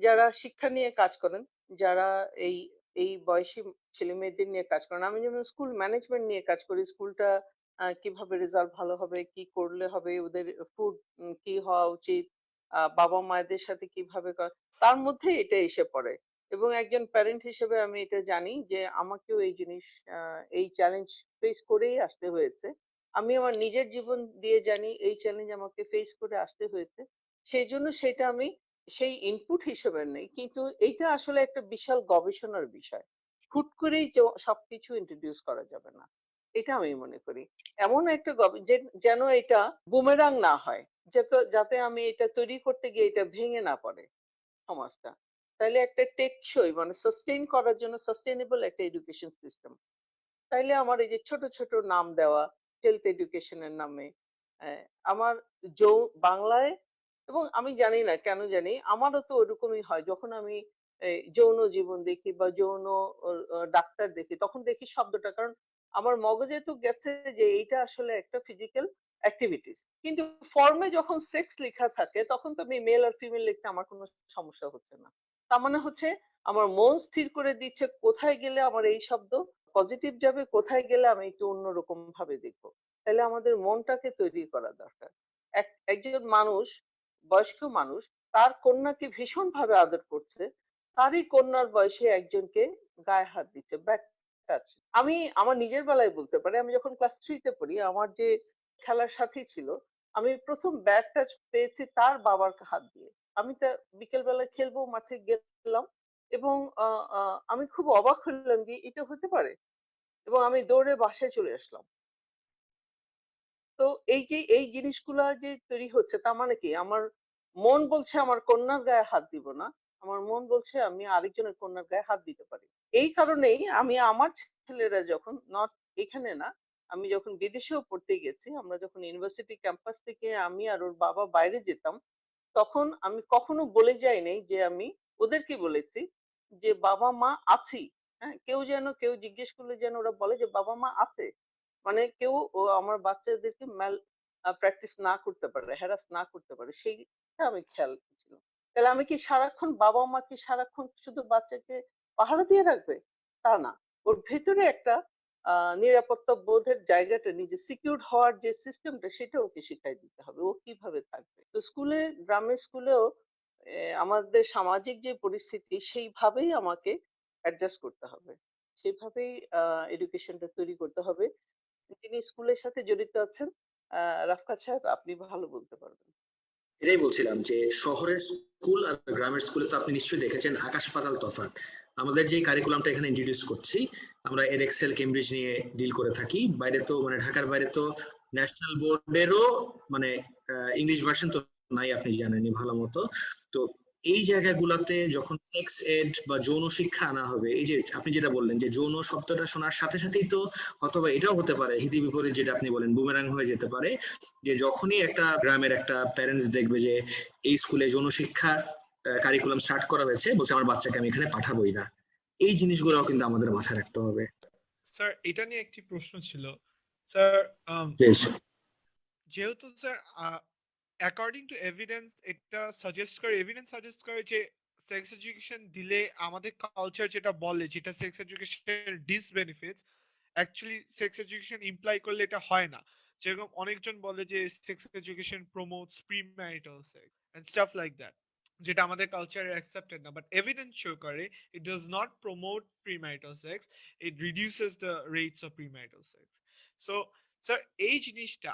S6: যারা শিক্ষা নিয়ে কাজ করেন, যারা এই এই বয়সী ছেলে মেয়েদের নিয়ে কাজ করেন, আমি যেমন স্কুল ম্যানেজমেন্ট নিয়ে কাজ করি, স্কুলটা কিভাবে রেজাল্ট ভালো হবে, কি করলে হবে, ওদের ফুড কি হওয়া উচিত, বাবা মায়েদের সাথে কিভাবে তার মধ্যে এটা এসে পড়ে। এবং একজন প্যারেন্ট হিসেবে আমি এটা জানি যে আমাকেও এই জিনিস এই চ্যালেঞ্জ ফেস করেই আসতে হয়েছে। আমি আমার নিজের জীবন দিয়ে জানি এই চ্যালেঞ্জ আমাকে ফেস করে আসতে হয়েছে। সেই জন্য সেটা আমি সেই ইনপুট হিসেবে নেই, কিন্তু এইটা আসলে একটা বিশাল গবেষণার বিষয়। হুট করেই সবকিছু ইন্ট্রোডিউস করা যাবে না, এটা আমি মনে করি। এমন একটা যেন এটা বুমেরাং না হয়, যাতে আমি এটা তৈরি করতে গিয়ে এটা ভেঙে না পড়ে সমাজটা। তাইলে একটা টেকসই মানে সাস্টেইন করার জন্য সাস্টেইনেবল একটা এডুকেশন সিস্টেম। তাইলে আমার এই যে ছোট ছোট নাম দেওয়া হেলথ এডুকেশনের নামে, আহ, আমার বাংলায়, এবং আমি জানি না কেন জানি আমারও তো ওরকমই হয় যখন আমি যৌন জীবন দেখি বা যৌন ডাক্তার দেখি, তখন দেখি শব্দটা, কারণ আমার মগজে তো গেছে যে এইটা আসলে একটা ফিজিক্যাল অ্যাক্টিভিটিস, কিন্তু ফর্মে যখন সেক্স লেখা থাকে তখন তো আমি মেল আর ফিমেল লিখতে আমার কোনো সমস্যা হচ্ছে না। তার মানে হচ্ছে আমার মন স্থির করে দিচ্ছে কোথায় গেলে আমার এই শব্দ পজিটিভ যাবে, কোথায় গেলে আমি একটু অন্যরকম ভাবে দেখবো। তাহলে আমাদের মনটাকে তৈরি করা দরকার। একজন মানুষ, বয়স্ক মানুষ, তার কন্যাকে ভীষণ ভাবে আদর করছে, তারই কন্যার বয়সে একজনকে গায়ে হাত দিচ্ছে, ব্যাক টাচ। আমি আমার নিজের বেলায় বলতে পারি, আমি যখন ক্লাস 3 তে পড়ি, আমার যে খেলার সাথী ছিল, আমি প্রথম ব্যাক টাচ পেয়েছি তার বাবার হাত দিয়ে। আমি তা বিকেল বেলায় খেলবো, মাঠে গেলাম এবং আমি খুব অবাক হলাম যে এটা হতে পারে, এবং আমি দৌড়ে বাসায় চলে আসলাম। তো এই যে এই জিনিসগুলা যে তৈরি হচ্ছে, তার মানে কি আমার মন বলছে আমার কন্যার গায়ে হাত দিব না, আমার মন বলছে আমি আরেকজনের কন্যার গায়ে হাত দিতে পারি। এই কারণেই আমি আমার ছেলেরা যখন নট এখানে না, আমি যখন বিদেশেও পড়তে গেছি, আমরা যখন ইউনিভার্সিটি ক্যাম্পাস থেকে আমি আর ওর বাবা বাইরে যেতাম, তখন আমি কখনো বলে যাই নাই যে আমি ওদেরকে বলেছি যে বাবা মা আছি। হ্যাঁ, কেউ জিজ্ঞেস করলে যেন ওরা বলে যে বাবা মা আছে, মানে কেউ আমার বাচ্চাদেরকে প্র্যাকটিস না করতে পারে, হ্যারাস না করতে পারে, সেইটা আমি খেয়াল করছিলাম। তাহলে আমি কি সারাক্ষণ বাবা মা কি সারাক্ষণ শুধু বাচ্চাকে পাহারা দিয়ে রাখবে? তা না, ওর ভেতরে একটা নিরাপত্তা বোধের জায়গাটা, নিজে সিকিউর হওয়ার যে সিস্টেমটা, সেটা ওকে শিখাই দিতে হবে, ও কিভাবে থাকবে। তো স্কুলে, গ্রামের স্কুলেও আমাদের সামাজিক যে পরিস্থিতি সেইভাবেই আমাকে অ্যাডজাস্ট করতে হবে, সেভাবেই এডুকেশনটা তৈরি করতে হবে। যিনি স্কুলের সাথে জড়িত আছেন, রাফকাত সাহেব, আপনি ভালো বলতে পারবেন।
S2: এটাই বলছিলাম যে শহরের স্কুল আর গ্রামের স্কুলে তো আপনি নিশ্চয়ই দেখেছেন আকাশ পাতাল তফাৎ। আমাদের যে কারিকুলামটা এখানে ইন্ট্রোডিউস করছি, আমরা এডএক্সেল কেমব্রিজ নিয়ে ডিল করে থাকি। বাইরে তো মানে ঢাকার বাইরে তো ন্যাশনাল বোর্ডেরও মানে ইংলিশ ভার্সন তো নাই, আপনি জানেনই ভালো মতো। তো এই জায়গাগুলোতে যখন সেক্স এড বা যৌন শিক্ষা আনা হবে, এই যে আপনি যেটা বললেন যে যৌন শব্দটা শোনার সাথে সাথেই তো, অথবা এটাও হতে পারে হিতে বিপরীত যেটা আপনি বলেন বুমেরাং হয়ে যেতে পারে, যে যখনই একটা গ্রামের একটা প্যারেন্টস দেখবে যে এই স্কুলে যৌন শিক্ষা কারিকুলাম স্টার্ট করা হয়েছে, বলছে আমার বাচ্চাকে আমি এখানে পাঠাবোই না। এই জিনিসগুলো কিন্তু আমাদের মাথায় রাখতে হবে।
S3: স্যার, এটা নিয়ে একটি প্রশ্ন ছিল স্যার।
S2: বেশ,
S3: যেহেতু স্যার অ্যাকর্ডিং টু এভিডেন্স, এটা এভিডেন্স সাজেস্ট করে যে সেক্স এডুকেশন দিলে আমাদের কালচার যেটা বলে, যেটা সেক্স এডুকেশনের disbenefits, actually sex education imply করলে এটা হয় না।
S7: যেরকম অনেকজন বলে যে sex education promotes premarital sex and stuff like that, যেটা আমাদের কালচারে অ্যাকসেপ্টেড না, বাট এভিডেন্স শো করে it does not promote premarital sex, it reduces the rates of premarital sex. So sir এই জিনিসটা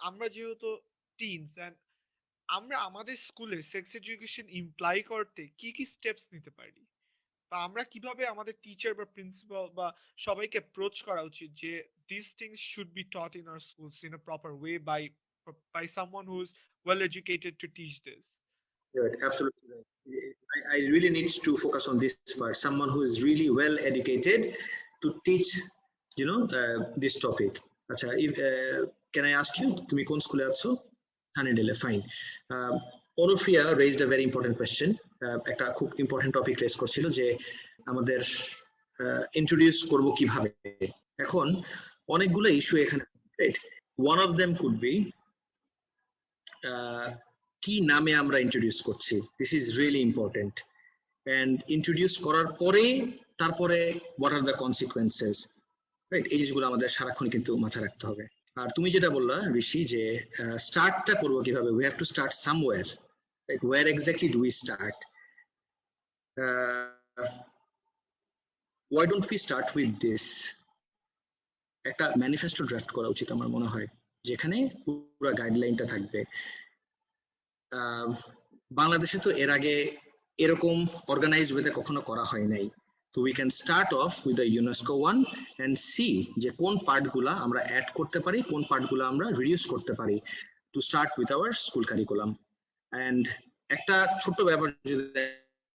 S7: আমরা যেহেতু টিনস এন্ড আমরা আমাদের স্কুলে সেক্স এডুকেশন ইমপ্লাই করতে কি কি স্টেপস নিতে পারি, বা আমরা কিভাবে আমাদের টিচার বা প্রিন্সিপাল বা সবাইকে অ্যাপ্রোচ করা উচিত যে this things should be taught in our schools in a proper way by someone who is well educated to teach this?
S2: Right, absolutely right. I really need to focus on this part. Someone who is really well educated to teach, this topic. Acha, can I ask you, তুমি কোন স্কুলে আছো? Sunnydale, fine. Onofia raised a very important question. একটা খুব important topic raise করছিল যে আমাদের introduce করব কিভাবে। এখন অনেকগুলো ইস্যু এখানে, right? One of them could be কি নামে আমরা ইন্ট্রোডিউস করছি, this is really important. And introduce করার পরে তারপরে what are the consequences, right? এই জিনিসগুলো আমাদের সারাক্ষণ কিন্তু মাথায় রাখতে হবে। আর তুমি যেটা বললা ঋষি যে স্টার্টটা করবো কিভাবে, we have to start somewhere, right? Where exactly do we start? Why don't we start with this? একটা ম্যানিফেস্টো ড্রাফট করা উচিত আমার মনে হয়, যেখানে পুরো গাইডলাইনটা থাকবে। বাংলাদেশে তো এর আগে এরকম অর্গানাইজ ওয়েতে কখনো করা হয় নাই। তো we can start off with the UNESCO one and see যে কোন পার্টগুলা আমরা অ্যাড করতে পারি, কোন পার্টগুলো আমরা রিডিউস করতে পারি to start with our school curriculum. And একটা ছোট্ট ব্যাপার যদি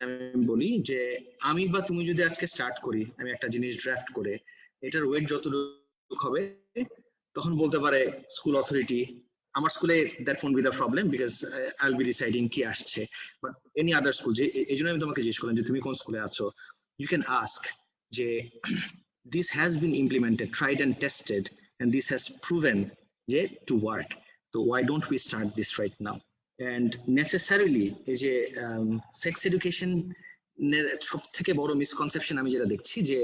S2: আমি বলি, যে আমি বা তুমি যদি আজকে স্টার্ট করি, আমি একটা জিনিস ড্রাফট করে, এটার ওয়েট যতটুকু হবে তখন বলতে পারে স্কুল অথরিটি, আমার স্কুলে that won't be the problem because I'll be deciding কি আসছে, বাট এনি আদার স্কুল, যে এই জন্য আমি তোমাকে জিজ্ঞেস করলাম যে তুমি কোন স্কুলে আছো, you can ask যে this has been implemented, tried and tested, and this has proven যে to work, so why don't we start this right now? And necessarily এই যে সেক্স এডুকেশন সব থেকে বড় মিসকনসেপশন আমি যেটা দেখছি, যে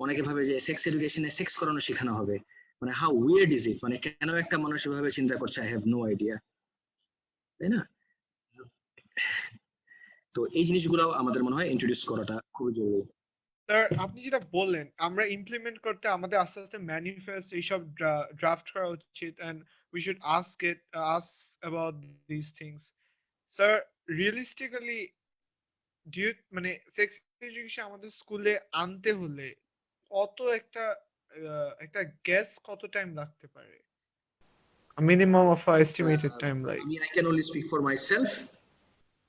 S2: অনেকে ভাবে যে সেক্স এডুকেশনে সেক্স করানো শেখানো হবে, মানে হাউ উইয়ার্ড ইজ ইট, মানে কেন একটা মানুষ এভাবে চিন্তা করছে, আই হ্যাভ নো আইডিয়া, তাই না? তো এই জিনিসগুলো আমাদের মনে হয় ইন্ট্রোডিউস করাটা খুব জরুরি।
S7: স্যার আপনি যেটা বললেন আমরা ইমপ্লিমেন্ট করতে আমাদের আস্তে আস্তে ম্যানিফেস্ট এইসব ড্রাফট করা উচিত, and we should ask about this things. Sir realistically মানে সেক্স এডুকেশন আমাদের স্কুলে আনতে হলে কত একটা গেস কত টাইম লাগতে পারে? A minimum of a estimated time, like.
S2: I mean, I can only speak for myself.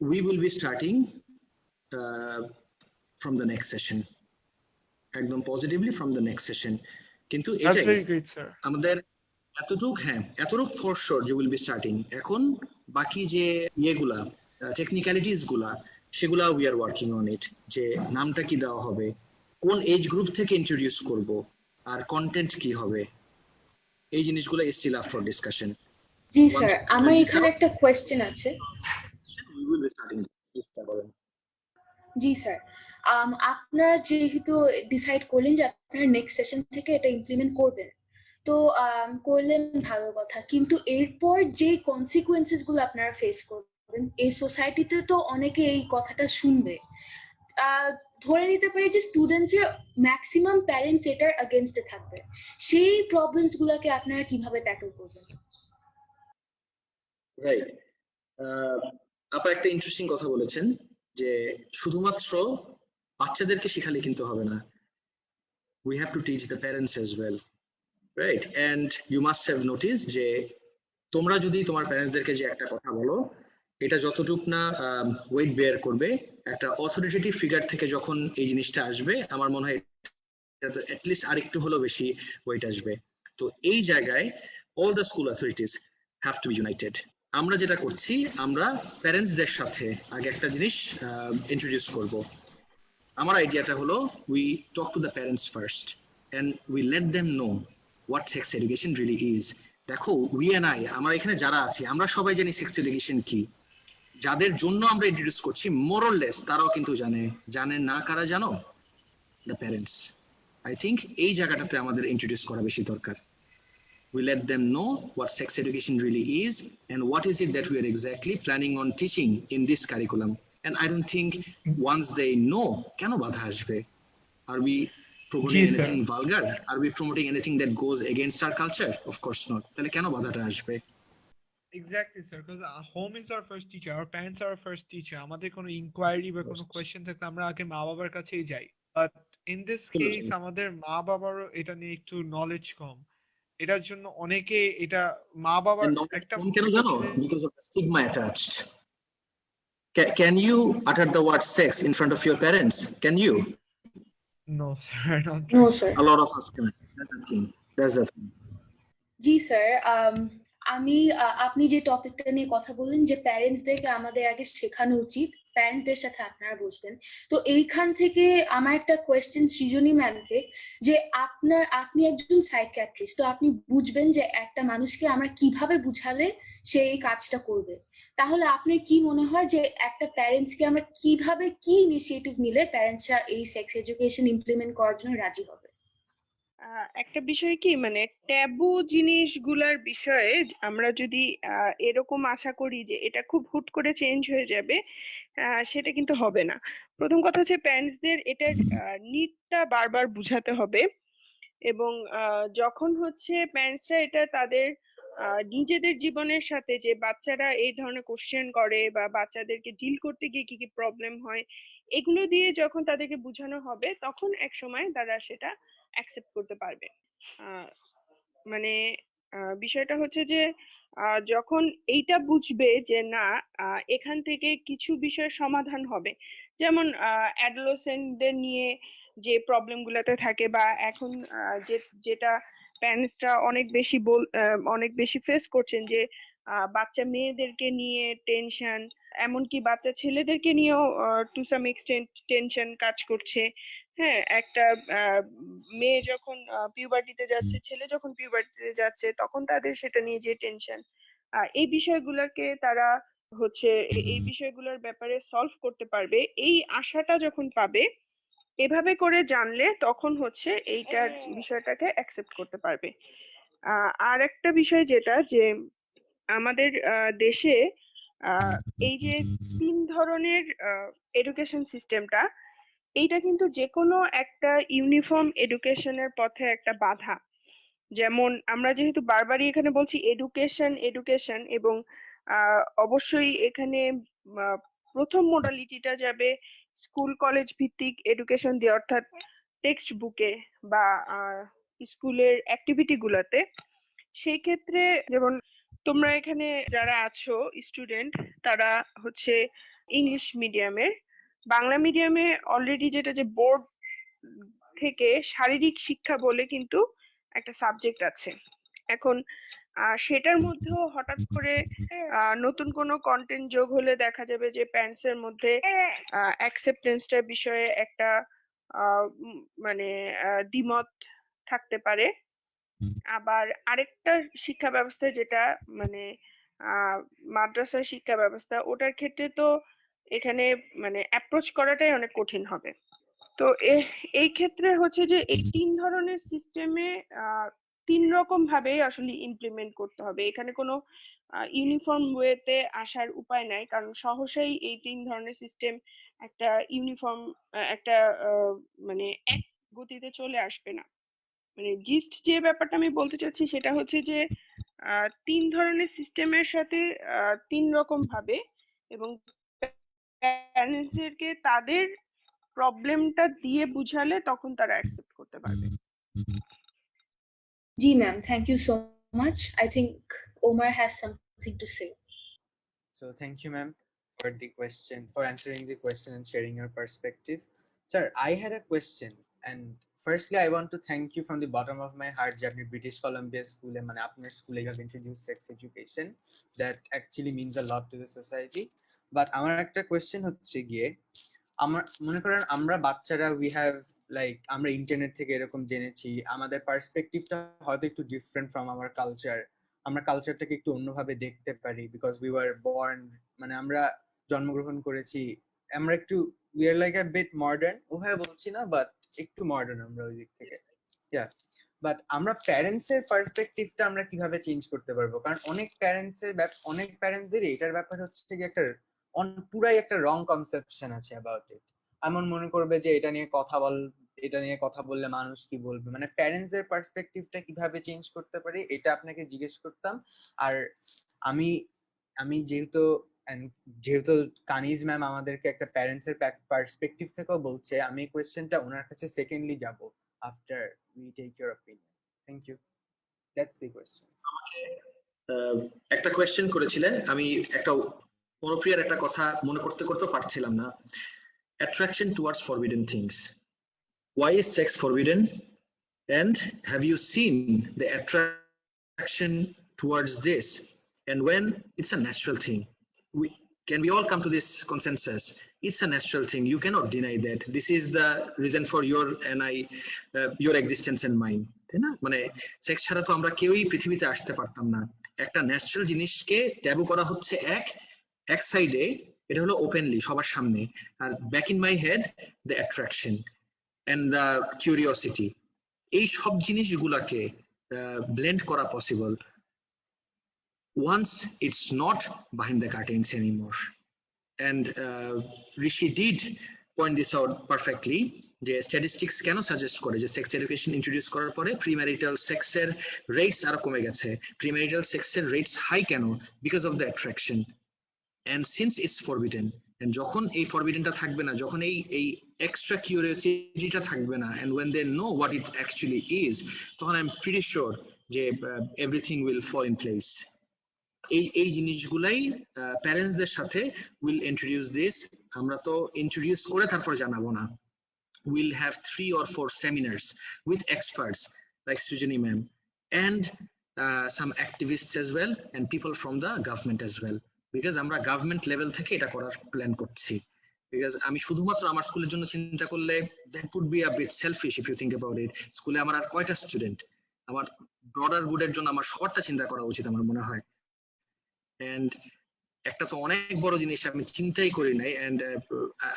S2: We will be starting from the next session. একদম positively from the next session. কিন্তু
S7: That's very great, sir.
S2: আমাদের এতটুক for sure you will be starting. এখন বাকি যে ইয়েগুলা technicalities গুলা সেগুলা we are working on it, যে নামটা কি দেওয়া হবে, কোন এজ গ্রুপ থেকে ইন্ট্রোডিউস করব, আর কন্টেন্ট কি হবে, এই জিনিসগুলো is still up for discussion.
S1: G sir, আমার এখানে একটা কোয়েশ্চেন আছে।
S2: We will be starting this.
S1: G sir, আপনারা যেহেতু ডিসাইড করলেন যে আপনারা নেক্সট সেশন থেকে এটা ইমপ্লিমেন্ট করবেন, তো করলেন ভালো কথা, কিন্তু এরপর যে কনসিকুয়েন্সেস গুলো আপনারা ফেস করবেন, এই সোসাইটিতে তো অনেকে এই কথাটা শুনবে, ধরে নিতে পারি যে স্টুডেন্টসের ম্যাক্সিমাম প্যারেন্টস এটার এগেইনস্টে থাকবে, সেই প্রবলেমস গুলোকে আপনারা কিভাবে ট্যাকল করবেন?
S2: রাইট, আপা একটা ইন্টারেস্টিং কথা বলেছেন, যে শুধুমাত্র বাচ্চাদেরকে শেখালে কিন্তু হবে না, we have to teach the parents as well, right? And you must have noticed যে তোমরা যদি তোমার প্যারেন্টসদেরকে যে একটা কথা বলো, এটা যতটুক না ওয়েট বেয়ার করবে, একটা অথরিটেটিভ ফিগার থেকে যখন এই জিনিসটা আসবে, আমার মনে হয় এটা অ্যাটলিস্ট আরেকটু হলেও বেশি ওয়েট আসবে। তো এই জায়গায় all the school authorities have to be united. আমরা যেটা করছি, আমরা প্যারেন্টসদের সাথে আগে একটা জিনিস ইন্ট্রোডিউস করব। আমার আইডিয়াটা হলো we talk to the parents first and we let them know what sex education really is. দেখো, we and I, আমরা এখানে যারা আছি, আমরা সবাই জানি সেক্স এডুকেশন কি, যাদের জন্য আমরা ইন্ট্রোডিউস করছি মোরলেস তারাও কিন্তু জানে না, কারা জানো? The parents. আই থিঙ্ক এই জায়গাটাতে আমাদের ইন্ট্রোডিউস করা বেশি দরকার। We let them know what sex education really is and what is it that we are exactly planning on teaching in this curriculum. And I don't think once they know, কেন বাধা আসবে? Are we promoting
S7: G sir
S2: anything vulgar? Are we promoting anything that goes against our culture? Of course not. তাহলে কেন বাধাটা আসবে?
S7: Exactly, sir. Because home is our first teacher. Our parents are our first teacher. আমাদের কোনো inquiry বা কোনো question থাকলে আমরা আগে মা বাবার কাছেই যাই। But in this case আমাদের মা বাবারও এটা নিয়ে একটু knowledge কম। এটার জন্য অনেকে এটা মা বাবার
S2: And knowledge
S7: একটা
S2: কম কেন
S7: একটা
S2: জানো?
S7: ছেলে
S2: Because of the stigma attached. Can you utter the word sex in front of your parents? Can you?
S7: no sir not
S1: No,
S7: really.
S1: sir.
S2: A lot of us can. That's the thing. That's the thing.
S1: G sir, আপনি যে টপিকটা নিয়ে কথা বললেন যে প্যারেন্টসদেরকে আমাদের আগে শেখানো উচিত, প্যারেন্টসদের সাথে আপনারা বসবেন। তো এইখান থেকে আমার একটা কোয়েশ্চেন সৃজনী ম্যামকে, যে আপনি একজন সাইকিয়াট্রিস্ট, তো আপনি বুঝবেন যে একটা মানুষকে আমরা কিভাবে বুঝালে সে এই কাজটা করবে। তাহলে আপনার কি মনে হয় যে একটা প্যারেন্টসকে আমরা কিভাবে, কি ইনিশিয়েটিভ নিলে প্যারেন্টসরা এই সেক্স এডুকেশন ইমপ্লিমেন্ট করার জন্য রাজি হবে?
S5: একটা বিষয় কি, মানে ট্যাবু জিনিসগুলার বিষয়ে আমরা যদি এরকম আশা করি যে এটা খুব হুট করে চেঞ্জ হয়ে যাবে, সেটা কিন্তু হবে না। প্রথম কথা হচ্ছে প্যারেন্টসদের এটার নিডটা বারবার বুঝাতে হবে, এবং যখন হচ্ছে প্যারেন্টসরা এটা তাদের নিজেদের জীবনের সাথে, যে বাচ্চারা এই ধরনের কোশ্চেন করে বা বাচ্চাদেরকে ডিল করতে গিয়ে কি কি প্রবলেম হয়, এগুলো দিয়ে যখন তাদেরকে বোঝানো হবে, তখন এক সময় তারা সেটা অ্যাকসেপ্ট করতে পারবে। মানে বিষয়টা হচ্ছে যে যখন এইটা বুঝবে যে না, এখান থেকে কিছু বিষয়ের সমাধান হবে, যেমন অ্যাডোলেসেন্টদের নিয়ে যে প্রবলেম গুলাতে থাকে, বা এখন যেটা প্যারেন্টসরা অনেক বেশি ফেস করছেন, যে বাচ্চা মেয়েদেরকে নিয়ে টেনশন, এমনকি বাচ্চা ছেলেদেরকে নিয়েও টু সাম এক্সটেন্ট টেনশন কাজ করছে। হ্যাঁ, একটা মেয়ে যখন পিউবার্টিতে যাচ্ছে, ছেলে যখন পিউবার্টিতে যাচ্ছে, তখন তাদের সেটা নিয়ে যে টেনশন, এই বিষয়গুলোকে তারা হচ্ছে এই বিষয়গুলোর ব্যাপারে সলভ করতে পারবে, এই আশাটা যখন পাবে, এভাবে করে জানলে তখন হচ্ছে এইটার বিষয়টাকে অ্যাকসেপ্ট করতে পারবে। আর একটা বিষয় যেটা, যে আমাদের দেশে এই যে 3 ধরনের এডুকেশন সিস্টেমটা, এইটা কিন্তু যে কোনো একটা ইউনিফর্ম এডুকেশনের পথে একটা বাধা। যেমন আমরা যেহেতু বারবারই এখানে বলছি এডুকেশন এডুকেশন, এবং অবশ্যই এখানে প্রথম মডালিটিটা যাবে স্কুল কলেজ ভিত্তিক এডুকেশন দিয়ে, অর্থাৎ টেক্সট বুকে বা স্কুলের অ্যাক্টিভিটি গুলাতে। সেই ক্ষেত্রে যেমন তোমরা এখানে যারা আছো স্টুডেন্ট, তারা হচ্ছে ইংলিশ মিডিয়ামের, বাংলা মিডিয়ামে অলরেডি যেটা, যে বোর্ড থেকে শারীরিক শিক্ষা বলে কিন্তু একটা সাবজেক্ট আছে। এখন সেটার মধ্যেও হঠাৎ করে নতুন কোনো কন্টেন্ট যোগ হলে দেখা যাবে যে প্যারেন্টস এর মধ্যে অ্যাকসেপ্টেন্সটার বিষয়ে একটা মানে দ্বিমত থাকতে পারে। আবার আরেকটা শিক্ষা ব্যবস্থা যেটা মানে মাদ্রাসার শিক্ষা ব্যবস্থা, ওটার ক্ষেত্রে তো এখানে মানে অ্যাপ্রোচ করাটাই অনেক কঠিন হবে। তো এই ক্ষেত্রে হচ্ছে যে এই 3 ধরনের সিস্টেমে 3 রকম ভাবে আসলে ইমপ্লিমেন্ট করতে হবে। এখানে কোনো ইউনিফর্ম ওয়েতে আসার উপায় নাই, কারণ সহসাই এই 3 ধরনের সিস্টেম একটা ইউনিফর্ম একটা মানে এক গতিতে চলে আসবে না। মানে জিস্ট যে ব্যাপারটা আমি বলতে চাচ্ছি সেটা হচ্ছে যে 3 ধরনের সিস্টেমের সাথে 3 রকম ভাবে, এবং প্যারেন্টসদেরকে তাদের প্রবলেমটা দিয়ে বুঝালে তখন তারা অ্যাকসেপ্ট করতে পারবে।
S1: Ji ma'am, thank you so much. I think Omar has something to say.
S4: So thank you, ma'am, for answering the question and sharing your perspective. Sir, I had a question, and firstly, I want to thank you from the bottom of my heart that British Columbia School and আপনার স্কুলে have introduced sex education. That actually means a lot to the society. But আমার একটা question হচ্ছে গিয়ে, আমার মনে করেন আমরা বাচ্চারা আমরা ইন্টারনেট থেকে এরকম জেনেছি, আমাদের পার্সপেক্টিভটা হয়তো একটু ডিফারেন্ট ফ্রম আওয়ার কালচার, আমরা কালচারটাকে একটু অন্যভাবে দেখতে পারি, বিকজ উই ওয়ার বর্ন, মানে আমরা জন্মগ্রহণ করেছি, আমরা একটু we are like a bit modern, ওভাবে বলছি না, বাট একটু মডার্ন আমরা ওই দিক থেকে। বাট আমরা প্যারেন্টস এর পার্সপেক্টিভটা আমরা কিভাবে চেঞ্জ করতে পারবো? কারণ অনেক প্যারেন্টসদেরই এটার ব্যাপার হচ্ছে যে একটা পুরাই একটা রং কনসেপশন আছে অ্যাবাউট ইট। এমন মনে করবে যে এটা নিয়ে কথা বললে মানুষ কি বলবে, মানে প্যারেন্টস এর পার্সপেক্টিভটা কিভাবে চেঞ্জ করতে পারি এটা আপনাকে জিজ্ঞেস করতাম। আর আমি আমি যেহেতু কানিজ ম্যাম আমাদেরকে একটা প্যারেন্টস এর পার্সপেক্টিভ থেকেও বলছে, আমি কোয়েশ্চেনটা ওনার কাছে সেকেন্ডলি যাব after we take your opinion. Thank you, that's the question.
S2: একটা কোয়েশ্চেন করেছিলেন, আমি একটা অনুপ্রিয়ার একটা কথা মনে করতে করতে পারছিলাম না। Attraction towards forbidden things. Why is sex forbidden? And have you seen the attraction towards this? And when it's a natural thing, can we all come to this consensus? It's a natural thing. You cannot deny that. This is the reason for your existence and mine. তাই না? মানে sex ছাড়া তো আমরা কেউই পৃথিবীতে আসতে পারতাম না। একটা ন্যাচারাল জিনিসকে ট্যাবু করা হচ্ছে এক সাইডে, এটা হলো ওপেনলি সবার সামনে, আর back in my head the attraction and the curiosity, এই সব জিনিসগুলাকে ব্লেন্ড করা possible once it's not behind the curtains anymore. And Rishi did point this out perfectly, যে স্ট্যাটিস্টিক্স কেন সাজেস্ট করে যে সেক্স এডুকেশন ইন্ট্রোডিউস করার পরে প্রিম্যারিটাল সেক্সের রেটস আরো কমে গেছে। প্রিম্যারিটাল সেক্সের রেটস হাই কেন? Because of the attraction. and since it's forbidden, and যখন এই ফরবিডেনটা থাকবে না, যখন এই এক্সট্রা কিউরিওসিটিটা থাকবে না, and when they know what it actually is, তখন I'm pretty sure যে everything will fall in place. এই জিনিসগুলাই প্যারেন্টসদের সাথে will introduce this. আমরা তো ইন্ট্রোডিউস করে তারপর জানাবো না। We'll have 3 or 4 seminars with experts like Srijani ma'am and some activists as well, and people from the government as well. Because আমরা government level থেকে এটা করার প্ল্যান করছি। বিকজ আমি শুধুমাত্র আমার স্কুলের জন্য চিন্তা করলে that would be a bit selfish if you think about it. স্কুলে আমার আর কয়টা স্টুডেন্ট? আমার ব্রডার গুডের জন্য আমার সবারটা চিন্তা করা উচিত আমার মনে হয়। এন্ড একটা তো অনেক বড় জিনিস আমি চিন্তাই করি নাই, and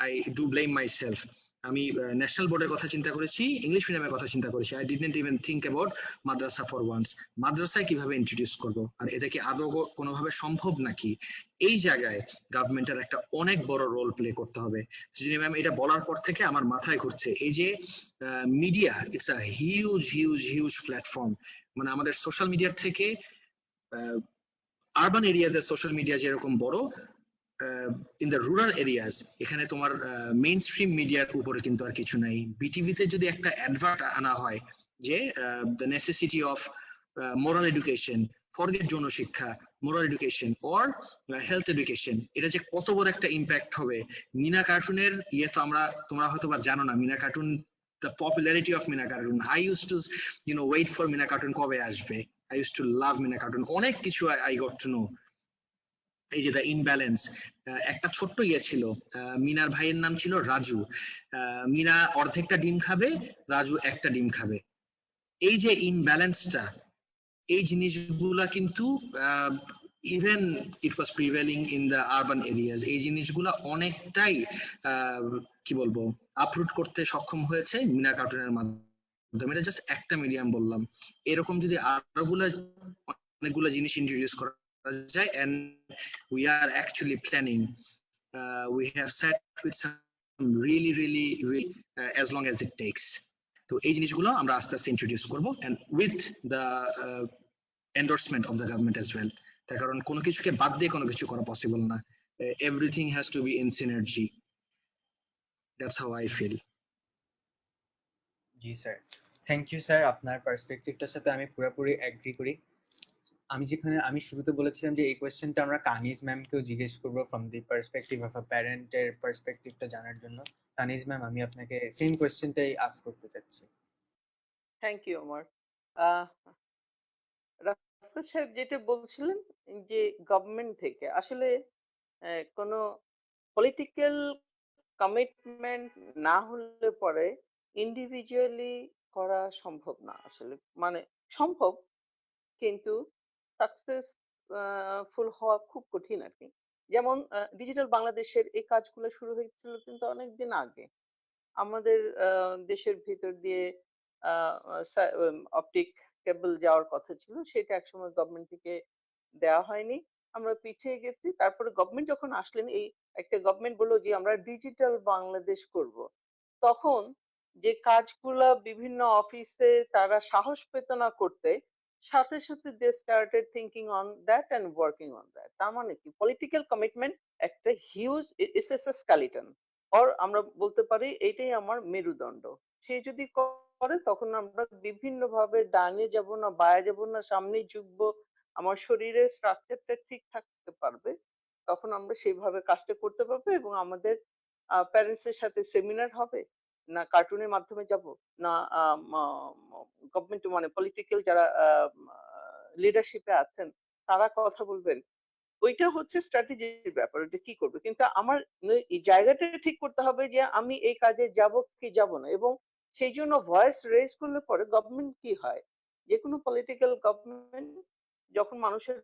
S2: I do blame myself. আমি ন্যাশনাল বোর্ডের কথা চিন্তা করেছি, ইংলিশ মিডিয়ামের কথা চিন্তা করেছি। I didn't even think about মাদ্রাসা ফর ওয়ান্স। মাদ্রাসায় কিভাবে ইন্ট্রোডিউস করব, আর এটা কি আদৌ কোনোভাবে সম্ভব নাকি? এই জায়গায় গভর্নমেন্টের একটা অনেক বড় রোল প্লে করতে হবে। সৃজনী ম্যাম এটা বলার পর থেকে আমার মাথায় ঘুরছে এই যে media, it's a huge huge huge platform. মানে আমাদের সোশ্যাল মিডিয়ার থেকে আরবান এরিয়াজের সোশ্যাল মিডিয়া যেরকম বড়, ইন দ্য রুরাল এরিয়াজ এখানে তোমার মেইন স্ট্রিম মিডিয়ার উপরে কিন্তু আর কিছু নাই। বিটিভিতে যদি একটা অ্যাডভার্ট আনা হয় যে the necessity of moral education, forget যৌন শিক্ষা, moral education or health education, এটা যে কত বড় একটা ইম্প্যাক্ট হবে। মিনা কার্টুনের তো তোমরা হয়তো বা জানো না, Meena cartoon, the popularity of Mina Cartoon. I used to, wait for Mina Cartoon কবে আসবে। I used to love Mina Cartoon. অনেক কিছু I got to know. এই যে দ্য ইমব্যালেন্স, একটা ছোট্ট ছিল, মিনার ভাইয়ের নাম ছিল রাজু। মিনা অর্ধেকটা ডিম খাবে, রাজু একটা ডিম খাবে। এই যে ইমব্যালেন্সটা, এই জিনিসগুলা কিন্তু even it was prevailing in the urban areas. এই জিনিসগুলা অনেকটাই কি বলবো আপরুট করতে সক্ষম হয়েছে মিনা কার্টুনের মাধ্যমে। এটা জাস্ট একটা মিডিয়াম বললাম, এরকম যদি অনেকগুলো জিনিস ইন্ট্রোডিউস করা যায়, and we are actually planning, we have sat with some really as long as it takes. তো এই জিনিসগুলো আমরা আস্তে আস্তে ইন্ট্রোডিউস করব, and with the endorsement of the government as well. তার কারণ কোনো কিছুকে বাদ দিয়ে কোনো কিছু করা পসিবল না। Everything has to be in synergy. That's how I feel.
S4: জি স্যার, থ্যাংক ইউ স্যার। আপনার পার্সপেক্টিভটার সাথে আমি পুরোপুরি এগ্রি করি। আমি শুরুতে বলেছিলাম যে এই কোয়েশ্চেনটা আমরা কানিজ ম্যামকেও জিজ্ঞেস করবো from the perspective of a প্যারেন্টের পার্সপেক্টিভটা জানার জন্য। কানিজ ম্যাম, আমি আপনাকে সেম কোয়েশ্চেনটাই আস্ক করতে চাচ্ছি।
S6: থ্যাংক ইউ অমর। রাফেদ সাহেব যেটা বলছিলেন যে গভর্নমেন্ট থেকে আসলে কোনো পলিটিক্যাল কমিটমেন্ট না হলে পরে ইন্ডিভিজুয়ালি করা সম্ভব না। আসলে মানে সম্ভব, কিন্তু সাকসেসফুল হওয়া খুব কঠিন আর কি। যেমন ডিজিটাল বাংলাদেশের এই কাজগুলো শুরু হয়েছিল কিন্তু অনেকদিন আগে। আমাদের দেশের ভিতর দিয়ে অপটিক কেবল যাওয়ার কথা ছিল, সেটা একসময় গভর্নমেন্ট থেকে দেওয়া হয়নি। আমরা পিছিয়ে গেছি। তারপরে গভর্নমেন্ট যখন আসলেন, এই একটা গভর্নমেন্ট বললো যে আমরা ডিজিটাল বাংলাদেশ করব, তখন যে কাজগুলা বিভিন্ন অফিসে তারা সাহস পেত না করতে, সাথে সাথে they started thinking on that and working on that. তার মানে কি, পলিটিক্যাল কমিটমেন্ট একটা huge, it's a skeleton, or আমরা বলতে পারি এইটাই আমার মেরুদণ্ড। সে যদি করে তখন আমরা বিভিন্ন ভাবে ডানে যাব না, বায়ে যাব না, সামনেই ঝুঁকবো, আমার শরীরের স্ট্রাকচারটা ঠিক থাকতে পারবে, তখন আমরা সেইভাবে কাজটা করতে পারবো। এবং আমাদের প্যারেন্টস এর সাথে সেমিনার হবে, না কার্টুনের মাধ্যমে যাব, না গভর্নমেন্ট মানে পলিটিক্যাল যারা লিডারশিপে আছেন তারা কথা বলবেন, ওইটা হচ্ছে স্ট্র্যাটেজির ব্যাপার, ওইটা কি করবে। কিন্তু আমার এই জায়গাটা ঠিক করতে হবে যে আমি এই কাজে যাব কি যাব না। এবং সেই জন্য ভয়েস রেজ করলে পরে গভর্নমেন্ট কি হয়, যে কোনো পলিটিক্যাল গভর্নমেন্ট যখন মানুষের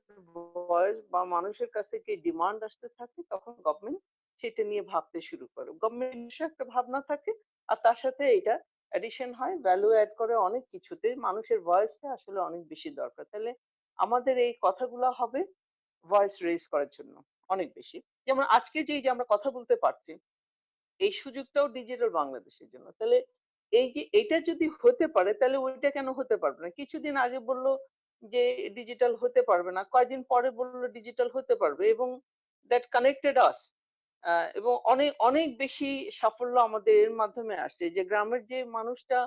S6: ভয়েস বা মানুষের কাছে কি ডিমান্ড আসতে থাকে, তখন গভর্নমেন্ট সেটা নিয়ে ভাবতে শুরু করে। গভর্নমেন্ট একটা ভাবনা থাকে, আর তার সাথে এটা অ্যাডিশন হয়, ভ্যালু অ্যাড করে অনেক কিছুতে। মানুষের ভয়েসটা আসলে অনেক বেশি দরকার। তাহলে আমাদের এই কথাগুলো হবে ভয়েস রেজ করার জন্য অনেক বেশি। যেমন আজকে যে আমরা কথা বলতে পারছি, এই সুযোগটাও ডিজিটাল বাংলাদেশের জন্য। তাহলে এই যে এটা যদি হতে পারে, তাহলে ওইটা কেন হতে পারবে না? কিছুদিন আগে বললো যে ডিজিটাল হতে পারবে না, কয়েকদিন পরে বললো ডিজিটাল হতে পারবে, এবং দ্যাট কানেক্টেড আস। এবং অনেক অনেক বেশি সাফল্য আমাদের এর মাধ্যমে আসছে। যে গ্রামের যে মানুষটা,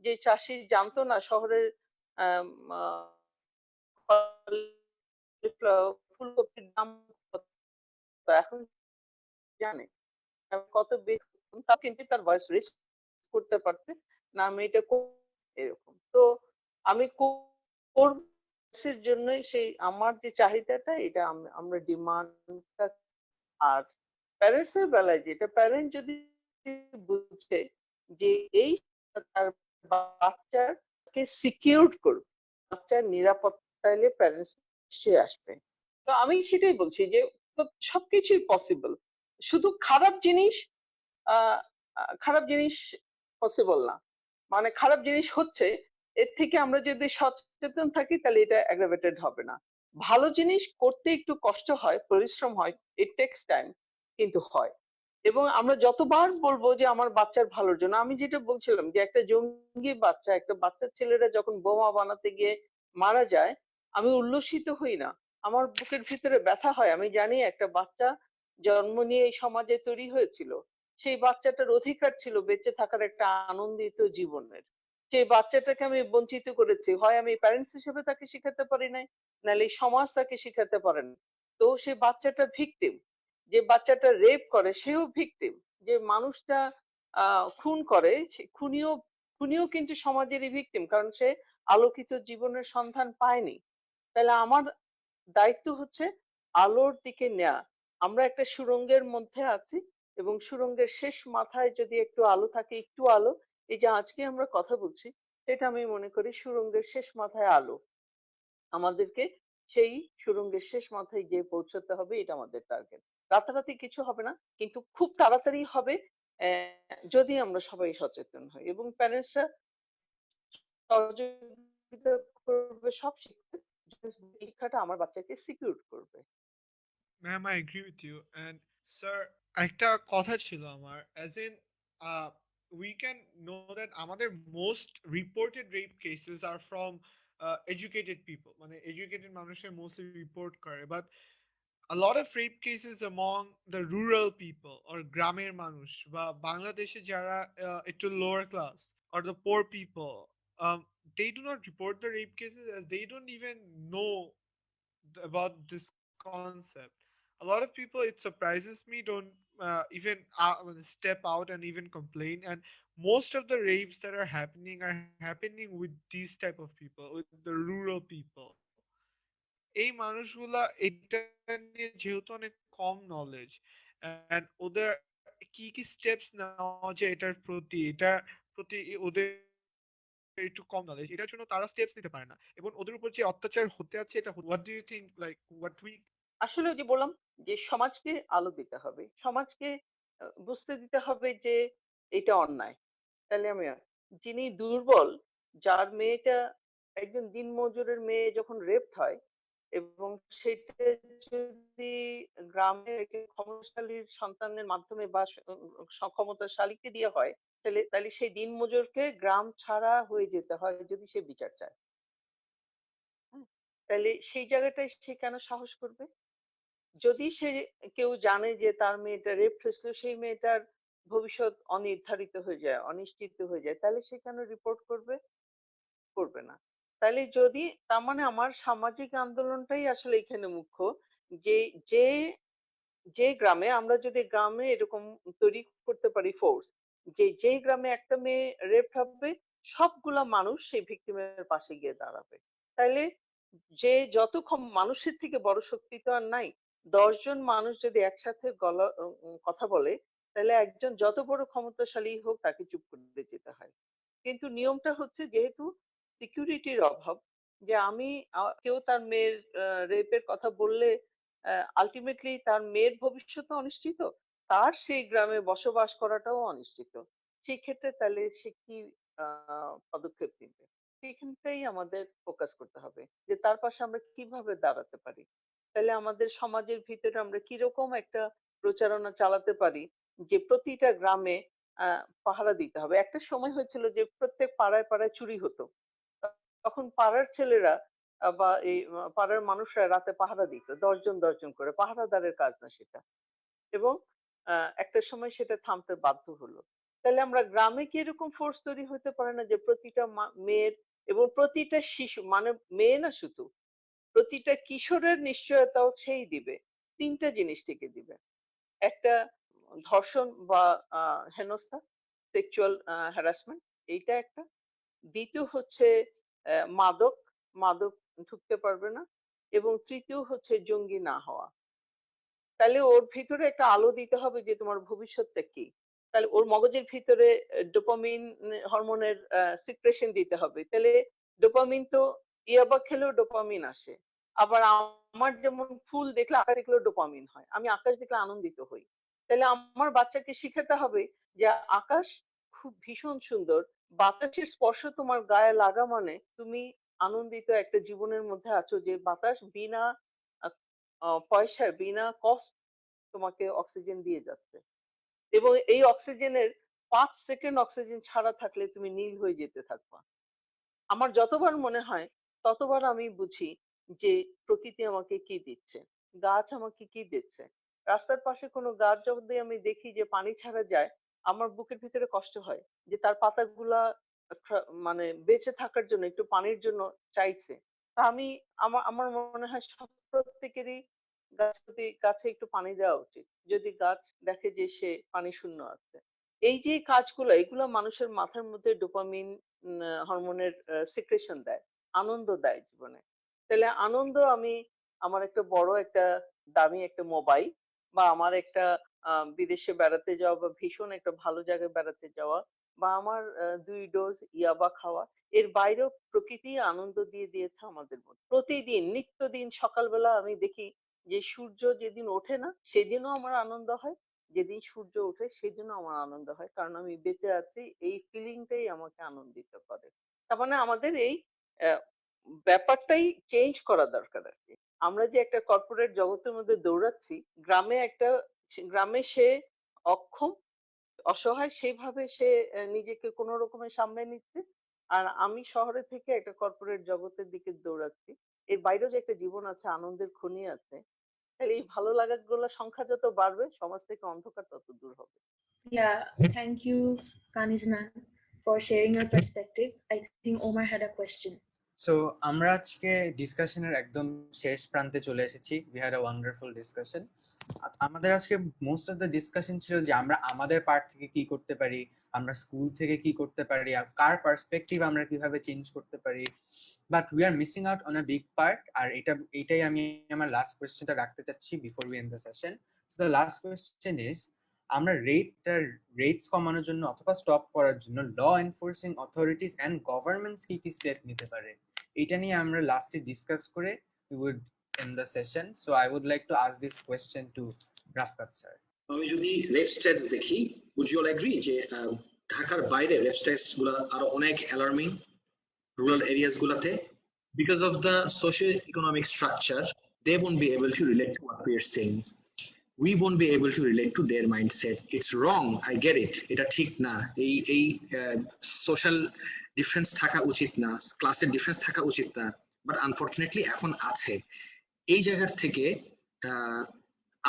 S6: যে চাষি জানতো না শহরের আম, আহ, ফুলকপির দাম কত, এখন জানে কত বেশি, তা কিন্তু তার ভয়েস রেজ করতে পারছে না, আমি এটা এরকম। তো আমি করব এর জন্যই, সেই আমার যে চাহিদাটা, এটা আমরা ডিমান্ডটা। আর প্যারেন্টস এর বেলায় যেটা, প্যারেন্ট যদি বুঝে যে এই তার বাচ্চাকে সিকিউরড করবে, বাচ্চার নিরাপত্তা এলে প্যারেন্টস সে আসবে। তো আমি সেটাই বলছি যে সবকিছুই পসিবল, শুধু খারাপ জিনিস আহ খারাপ জিনিস পসিবল না। মানে খারাপ জিনিস হচ্ছে, এর থেকে আমরা যদি সচেতন থাকি তাহলে এটা অ্যাগ্রাভেটেড হবে না। ভালো জিনিস করতে একটু কষ্ট হয়, পরিশ্রম হয়, ইট টেক্স টাইম, কিন্তু হয়। এবং আমরা যতবার বলবো যে আমার বাচ্চার ভালোর জন্য, আমি যেটা বলছিলাম যে একটা জঙ্গি বাচ্চা, একটা বাচ্চা ছেলেরা যখন বোমা বানাতে গিয়ে মারা যায়, আমি উল্লসিত হই না, আমার বুকের ভিতরে ব্যথা হয়। আমি জানি একটা বাচ্চা জন্ম নিয়ে এই সমাজে তৈরি হয়েছিল, সেই বাচ্চাটার অধিকার ছিল বেঁচে থাকার একটা আনন্দিত জীবনের। সেই বাচ্চাটাকে আমি বঞ্চিত করেছি, হয় আমি প্যারেন্টস হিসেবে তাকে শিখাতে পারি নাই, নাহলে এই সমাজ তাকে শিখাতে পারেন। তো সেই বাচ্চাটা ভিকটিম, যে বাচ্চাটা রেপ করে সেও ভিকটিম, যে মানুষটা খুন করে খুনিও, খুনিও কিন্তু সমাজেরই ভিকটিম, কারণ সে আলোকিত জীবনের সন্ধান পায়নি। তাহলে আমার দায়িত্ব হচ্ছে আলোর দিকে নেয়া। আমরা একটা সুড়ঙ্গের মধ্যে আছি, এবং সুড়ঙ্গের শেষ মাথায় যদি একটু আলো থাকে, একটু আলো, এই যে আজকে আমরা কথা বলছি, সেটা আমি মনে করি সুড়ঙ্গের শেষ মাথায় আলো। আমাদেরকে সেই সুড়ঙ্গের শেষ মাথায় গিয়ে পৌঁছতে হবে, এটা আমাদের টার্গেট। রাতারাতি কিছু হবে না, কিন্তু খুব তাড়াতাড়ি হবে যদি আমরা সবাই সচেতন হই, এবং প্যারেন্টসরা সহযোগিতা করবে সব শিখতে, শিক্ষাটা আমার বাচ্চাকে সিকিউর করবে।
S7: Ma'am, I agree with you. And sir, একটা কথা ছিল আমার, as in, uh, we can know that আমাদের most reported rape cases are from educated people. মানে educated মানুষের mostly report করে, but a lot of rape cases among the rural people or গ্রামের মানুষ বা বাংলাদেশে যারা একটু lower class or the poor people, um, they do not report the rape cases as they don't even know about this concept. A lot of people, it surprises me, don't even step out and even complain. And most of the rapes that are happening with these type of people, with the rural people. এই মানুষগুলা এটা নিয়ে যেহেতু অনেক কম knowledge, and ওদের কি কি steps নেওয়া যায় এটার প্রতি, ওদের একটু কম নলেজ, এটার জন্য তারা স্টেপস নিতে পারে না, এবং ওদের উপর যে অত্যাচার হতে আছে এটা, what do you think, like what we.
S6: আসলে ওই যে বললাম যে সমাজকে আলো দিতে হবে, সমাজকে বুঝতে দিতে হবে যে এটা অন্যায়। তাহলে আমি, যিনি দুর্বল যার মেয়েটা একজন দিনমজুরের মেয়ে যখন রেপড হয় এবং সেটা যদি গ্রামের একজন ক্ষমতাশালীর সন্তানের মাধ্যমে বা ক্ষমতাশালীকে দিয়ে হয়, তাহলে সেই দিনমজুরকে গ্রাম ছাড়া হয়ে যেতে হয় যদি সে বিচার চায়। হ্যাঁ? তাহলে সেই জায়গাটায় সে কেন সাহস করবে? যদি সে কেউ জানে যে তার মেয়েটা রেপ হয়েছিল, সেই মেয়েটার ভবিষ্যৎ অনির্ধারিত হয়ে যায়, অনিশ্চিত হয়ে যায়, তাহলে সে কেন রিপোর্ট করবে? করবে না। তাহলে যদি, তার মানে আমার সামাজিক আন্দোলনটাই আসলে এখানে মুখ্য। যে যে যে গ্রামে, আমরা যদি গ্রামে এরকম তৈরি করতে পারি ফোর্স, যে যেই গ্রামে একটা মেয়ে রেপ হবে, সবগুলা মানুষ সেই ভিকটিমের পাশে গিয়ে দাঁড়াবে। তাইলে যে যত মানুষের থেকে বড় শক্তি তো আর নাই। ১০ জন মানুষ যদি একসাথে কথা বলে, তাহলে একজন যত বড় ক্ষমতাশালী হোক তাকে চুপ করে যেতে হয়। কিন্তু নিয়মটা হচ্ছে, যেহেতু সিকিউরিটির অভাব, যে আমি কেউ তার মেয়ের রেপের কথা বললে আলটিমেটলি তার মেয়ের ভবিষ্যৎ অনিশ্চিত, তার সেই গ্রামে বসবাস করাটাও অনিশ্চিত। সেই ক্ষেত্রে তাহলে সে কি পদক্ষেপ নিবে? সেইখানটাই আমাদের ফোকাস করতে হবে, যে তার পাশে আমরা কিভাবে দাঁড়াতে পারি। তাহলে আমাদের সমাজের ভিতরে আমরা কিরকম একটা প্রচারণা চালাতে পারি যে প্রতিটা গ্রামে পাহারা দিতে হবে। একটা সময় হয়েছিল যে প্রত্যেক পাড়ায় পাড়ায় চুরি হতো। তখন পাড়ার ছেলেরা বা এই পাড়ার মানুষরা রাতে পাহারা দিত, ১০ জন করে। পাহারাদারের কাজ না সেটা। এবং একটা সময় সেটা থামতে বাধ্য হলো। তাহলে আমরা গ্রামে কি এরকম ফোর্স তৈরি হতে পারে না, যে প্রতিটা মেয়ের এবং প্রতিটা শিশু, মানে মেয়ে না শুধু, প্রতিটা কিশোরের নিশ্চয়তাও সেই দিবে। ৩ টা জিনিস থেকে দিবে। একটা ধর্ষণ বা হেনস্থা, সেক্সুয়াল হ্যারাসমেন্ট, এইটা একটা। দ্বিতীয় হচ্ছে মাদক, মাদক ঢুকতে পারবে না। এবং তৃতীয় হচ্ছে জঙ্গি না হওয়া। তাহলে ওর ভিতরে একটা আলো দিতে হবে যে তোমার ভবিষ্যৎটা কি। তাহলে ওর মগজের ভিতরে ডোপামিন হরমোনের সিক্রেশন দিতে হবে। তাহলে ডোপামিন তো, ইয়াবা খেলেও ডোপামিন আসে। আবার আমার যেমন ফুল দেখলে, আকাশ দেখলেও ডোপামিন হয়, আমি আকাশ দেখলে আনন্দিত হই। তাহলে আমার বাচ্চাকে শিখাতে হবে যে আকাশ খুব ভীষণ সুন্দর, বাতাসের স্পর্শ তোমার গায়ে লাগা মানে তুমি আনন্দিত একটা জীবনের মধ্যে আছো, যে বাতাস বিনা পয়সার, বিনা কস্ট তোমাকে অক্সিজেন দিয়ে যাচ্ছে। এবং এই অক্সিজেনের ৫ সেকেন্ড অক্সিজেন ছাড়া থাকলে তুমি নীল হয়ে যেতে থাকবা। আমার যতবার মনে হয় ততবার আমি বুঝি যে প্রকৃতি আমাকে কি দিচ্ছে, গাছ আমাকে কি দিচ্ছে। রাস্তার পাশে কোনো গাছ যদি আমি দেখি যে পানি ছাড়া যায়, আমার বুকের ভিতরে কষ্ট হয় যে তার পাতাগুলা মানে বেঁচে থাকার জন্য একটু পানির জন্য চাইছে। তা আমি, আমার আমার মনে হয় প্রত্যেকেরই গাছে একটু পানি দেওয়া উচিত, যদি গাছ দেখে যে সে পানি শূন্য আছে। এই যে কাজগুলো, এগুলো মানুষের মাথার মধ্যে ডোপামিন হরমোনের সিক্রেশন দেয়, আনন্দ দেয় জীবনে। তাহলে আনন্দ, আমি আমার একটা বড় একটা দামি একটা মোবাইল, বা আমার একটা বিদেশে বেড়াতে যাওয়া, বা ভীষণ একটা ভালো জায়গায় বেড়াতে যাওয়া, বা আমার ২ ডোজ ইয়াবা খাওয়া, এর বাইরেও প্রকৃতি আনন্দ দিয়ে দিয়েছে আমাদের মধ্যে। প্রতিদিন নিত্যদিন সকালবেলা আমি দেখি যে সূর্য যেদিন ওঠে না সেদিনও আমার আনন্দ হয়, যেদিন সূর্য ওঠে সেদিনও আমার আনন্দ হয়, কারণ আমি বেঁচে আছি, এই ফিলিংটাই আমাকে আনন্দিত করে। তার মানে আমাদের এই আহ, ব্যাপারটাই চেঞ্জ করা দরকার আর কি। আমরা যে একটা কর্পোরেট জগতের মধ্যে দৌড়াচ্ছি, গ্রামে সে অক্ষম, অসহায়, সেইভাবে সে নিজেকে কোনো রকমে সামলে নিচ্ছে। আর আমি শহরে থেকে একটা কর্পোরেট জগতের দিকে দৌড়াচ্ছি। এর বাইরেও যে একটা জীবন আছে, আনন্দের খনি আছে। তাহলে এই ভালো লাগাগুলোর সংখ্যা যত বাড়বে, সমাজ থেকে অন্ধকার তত দূর হবে।
S1: Yeah, thank you, Kanis ma'am, for sharing your perspective. I think Omar had a question.
S4: So আমরা আজকে ডিসকাশনের একদম শেষ প্রান্তে চলে এসেছি। We had a wonderful discussion. আমাদের আজকে মোস্ট অফ দ্য ডিসকাশন ছিল যে আমরা আমাদের পার্ট থেকে কি করতে পারি, আমরা স্কুল থেকে কি করতে পারি, আর কার পার্সপেক্টিভ আমরা কিভাবে চেঞ্জ করতে পারি। But we are missing out on a big part. আর এটাই আমি আমার লাস্ট কোয়েশ্চেনটা রাখতে চাচ্ছি before we end the session. So the last question is, আমরা রেটস কমানোর জন্য অথবা স্টপ করার জন্য law enforcing authorities and governments কি কি স্টেপ নিতে পারে, এটা নিয়ে আমরা লাস্টে ডিসকাস করে we would end the session. So I would like to ask this question to Rafkat sir.
S2: আমি যদি রেপ স্ট্যাটস দেখি, would you all agree যে ঢাকার বাইরে রেপ স্ট্যাটস গুলো আরো অনেক অ্যালার্মিং? rural areas গুলাতে, because of the socio-economic structure, they won't be able to relate to what we are saying. We won't be able to relate to their mindset. It's wrong, I get it. এটা ঠিক না, এই social difference থাকা উচিত না, ক্লাসের difference থাকা উচিত না, but unfortunately এখন আছে। এই জায়গার থেকে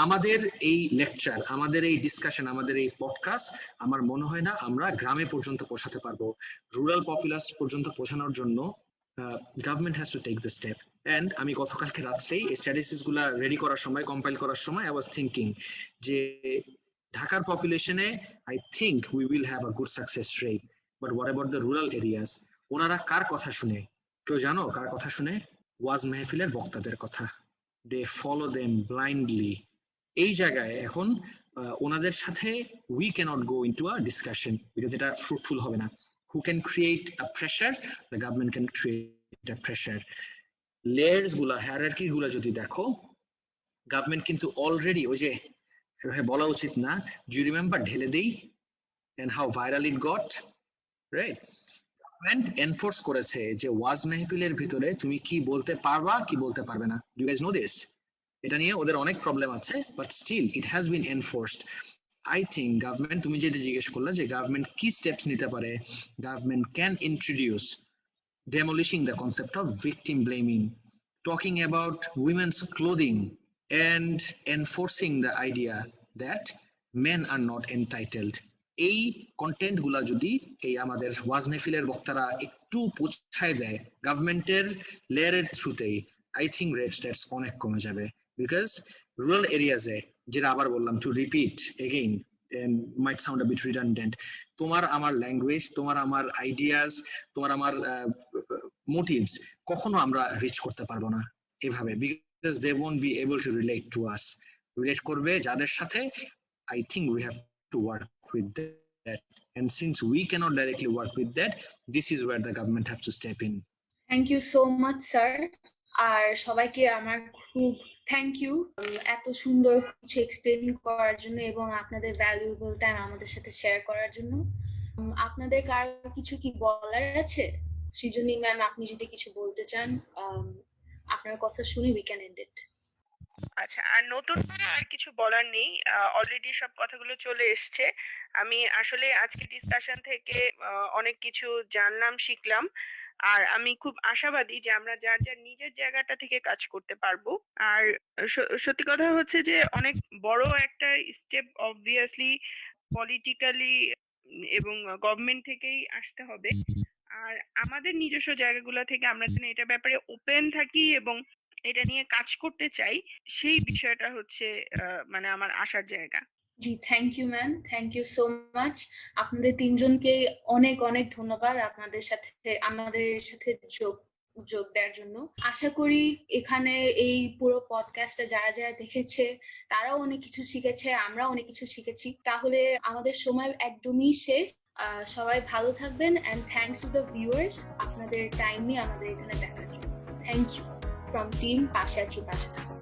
S2: আমাদের এই লেকচার, আমাদের এই ডিসকাশন, আমাদের এই পডকাস্ট আমার মনে হয় না আমরা গ্রামে পর্যন্ত পৌঁছাতে পারবো। রুরাল পপুলাস পর্যন্ত পৌঁছানোর জন্য government has to take the step. And আমি গতকালকে রাত্রেই এই স্ট্যাটিস্টিক্স গুলা রেডি করার সময়, কম্পাইল করার সময় আই ওয়াজ থিঙ্কিং যে ঢাকার পপুলেশনে I think we will have a good success rate, but what about the rural areas? ওনারা কার কথা শুনে? কেউ জানো কার কথা শুনে? ওয়াজ মেহফিলের বক্তাদের কথা। They follow them blindly. এই জায়গায় এখন ওনাদের সাথে we can't go into a discussion, because এটা ফ্রুটফুল হবে না। Who can create a pressure? The government can create a pressure. Layers গুলা, হায়ারার্কি গুলা যদি দেখো, গভর্নমেন্ট কিন্তু অলরেডি ওই যে বলা উচিত না, ডু রিমেম্বার ঢেলে দেই and how viral it got, right? Government enforce করেছে যে ওয়াজ মেহফিলের ভিতরে তুমি কি বলতে পারবা, কি বলতে পারবে না। Do you guys know this? এটা নিয়ে ওদের অনেক প্রবলেম আছে, but still it has been enforced. I think government, তুমি যেটা জিজ্ঞেস করলে যে গভর্নমেন্ট কি স্টেপস নিতে পারে, government can introduce demolishing the concept of victim blaming, talking about women's clothing, and enforcing the idea that men are not entitled. এই content গুলা যদি এই আমাদের ওয়াজ মেহফিলের বক্তারা একটু পৌঁছায় দেয় গভর্নমেন্টের লেয়ারের থ্রুতেই, আই থিঙ্ক রেপ স্ট্যাটস অনেক কমে যাবে। বিকজ রুরাল এরিয়াজে, যেটা আবার বললাম, to repeat again and might sound a bit redundant, তোমার আমার ল্যাঙ্গুয়েজ, তোমার আমার আইডিয়াস, তোমার আমার মোটিভস কখনো আমরা রিচ করতে পারবো না এভাবে, because they won't be able to relate to us. Relate করবে যাদের সাথে, I think we have to work with that, and since we cannot directly work with that, this is where the government have to step in.
S1: Thank you so much, sir. আর সবাইকে আমার খুব thank you এত সুন্দর কিছু explain করার জন্য এবং আপনাদের ভ্যালুয়েবল টাইম আমাদের সাথে শেয়ার করার জন্য। আপনাদের কার কিছু কি বলার আছে? সৃজনী ম্যাম, আপনি যদি কিছু বলতে চান, আপনার কথা শুনে উই ক্যান এন্ড ইট।
S5: আচ্ছা, আর নতুন করে আর কিছু বলার নেই, অলরেডি সব কথাগুলো চলে এসছে। আমি আসলে আজকে ডিসকাশন থেকে অনেক কিছু জানলাম, শিখলাম, আর আমি খুব আশাবাদী যে আমরা যার যার নিজের জায়গাটা থেকে কাজ করতে পারবো। আর সত্যি কথা হচ্ছে যে অনেক বড় একটা স্টেপ অবভিয়াসলি পলিটিক্যালি এবং গভর্নমেন্ট থেকেই আসতে হবে। আর আমাদের নিজস্ব জায়গাগুলো থেকে আমরা যেন এটা ব্যাপারে ওপেন থাকি এবং এটা নিয়ে কাজ করতে চাই, সেই বিষয়টা হচ্ছে মানে আমার আশার জায়গা।
S1: Ji, thank you ma'am, thank you so much. আপনাদের তিনজনকে অনেক অনেক ধন্যবাদ আমাদের সাথে যোগ দেওয়ার জন্য। আশা করি এখানে এই পুরো পডকাস্টটা যারা যারা দেখেছে তারাও অনেক কিছু শিখেছে, আমরা অনেক কিছু শিখেছি। তাহলে আমাদের সময় একদমই শেষ। সবাই ভালো থাকবেন, and thanks to the viewers আপনাদের টাইম নিয়ে আমাদের এখানে দেখার জন্য। থ্যাংক ইউ ফ্রম টিম পাশে আছি পাশে থাকবেন।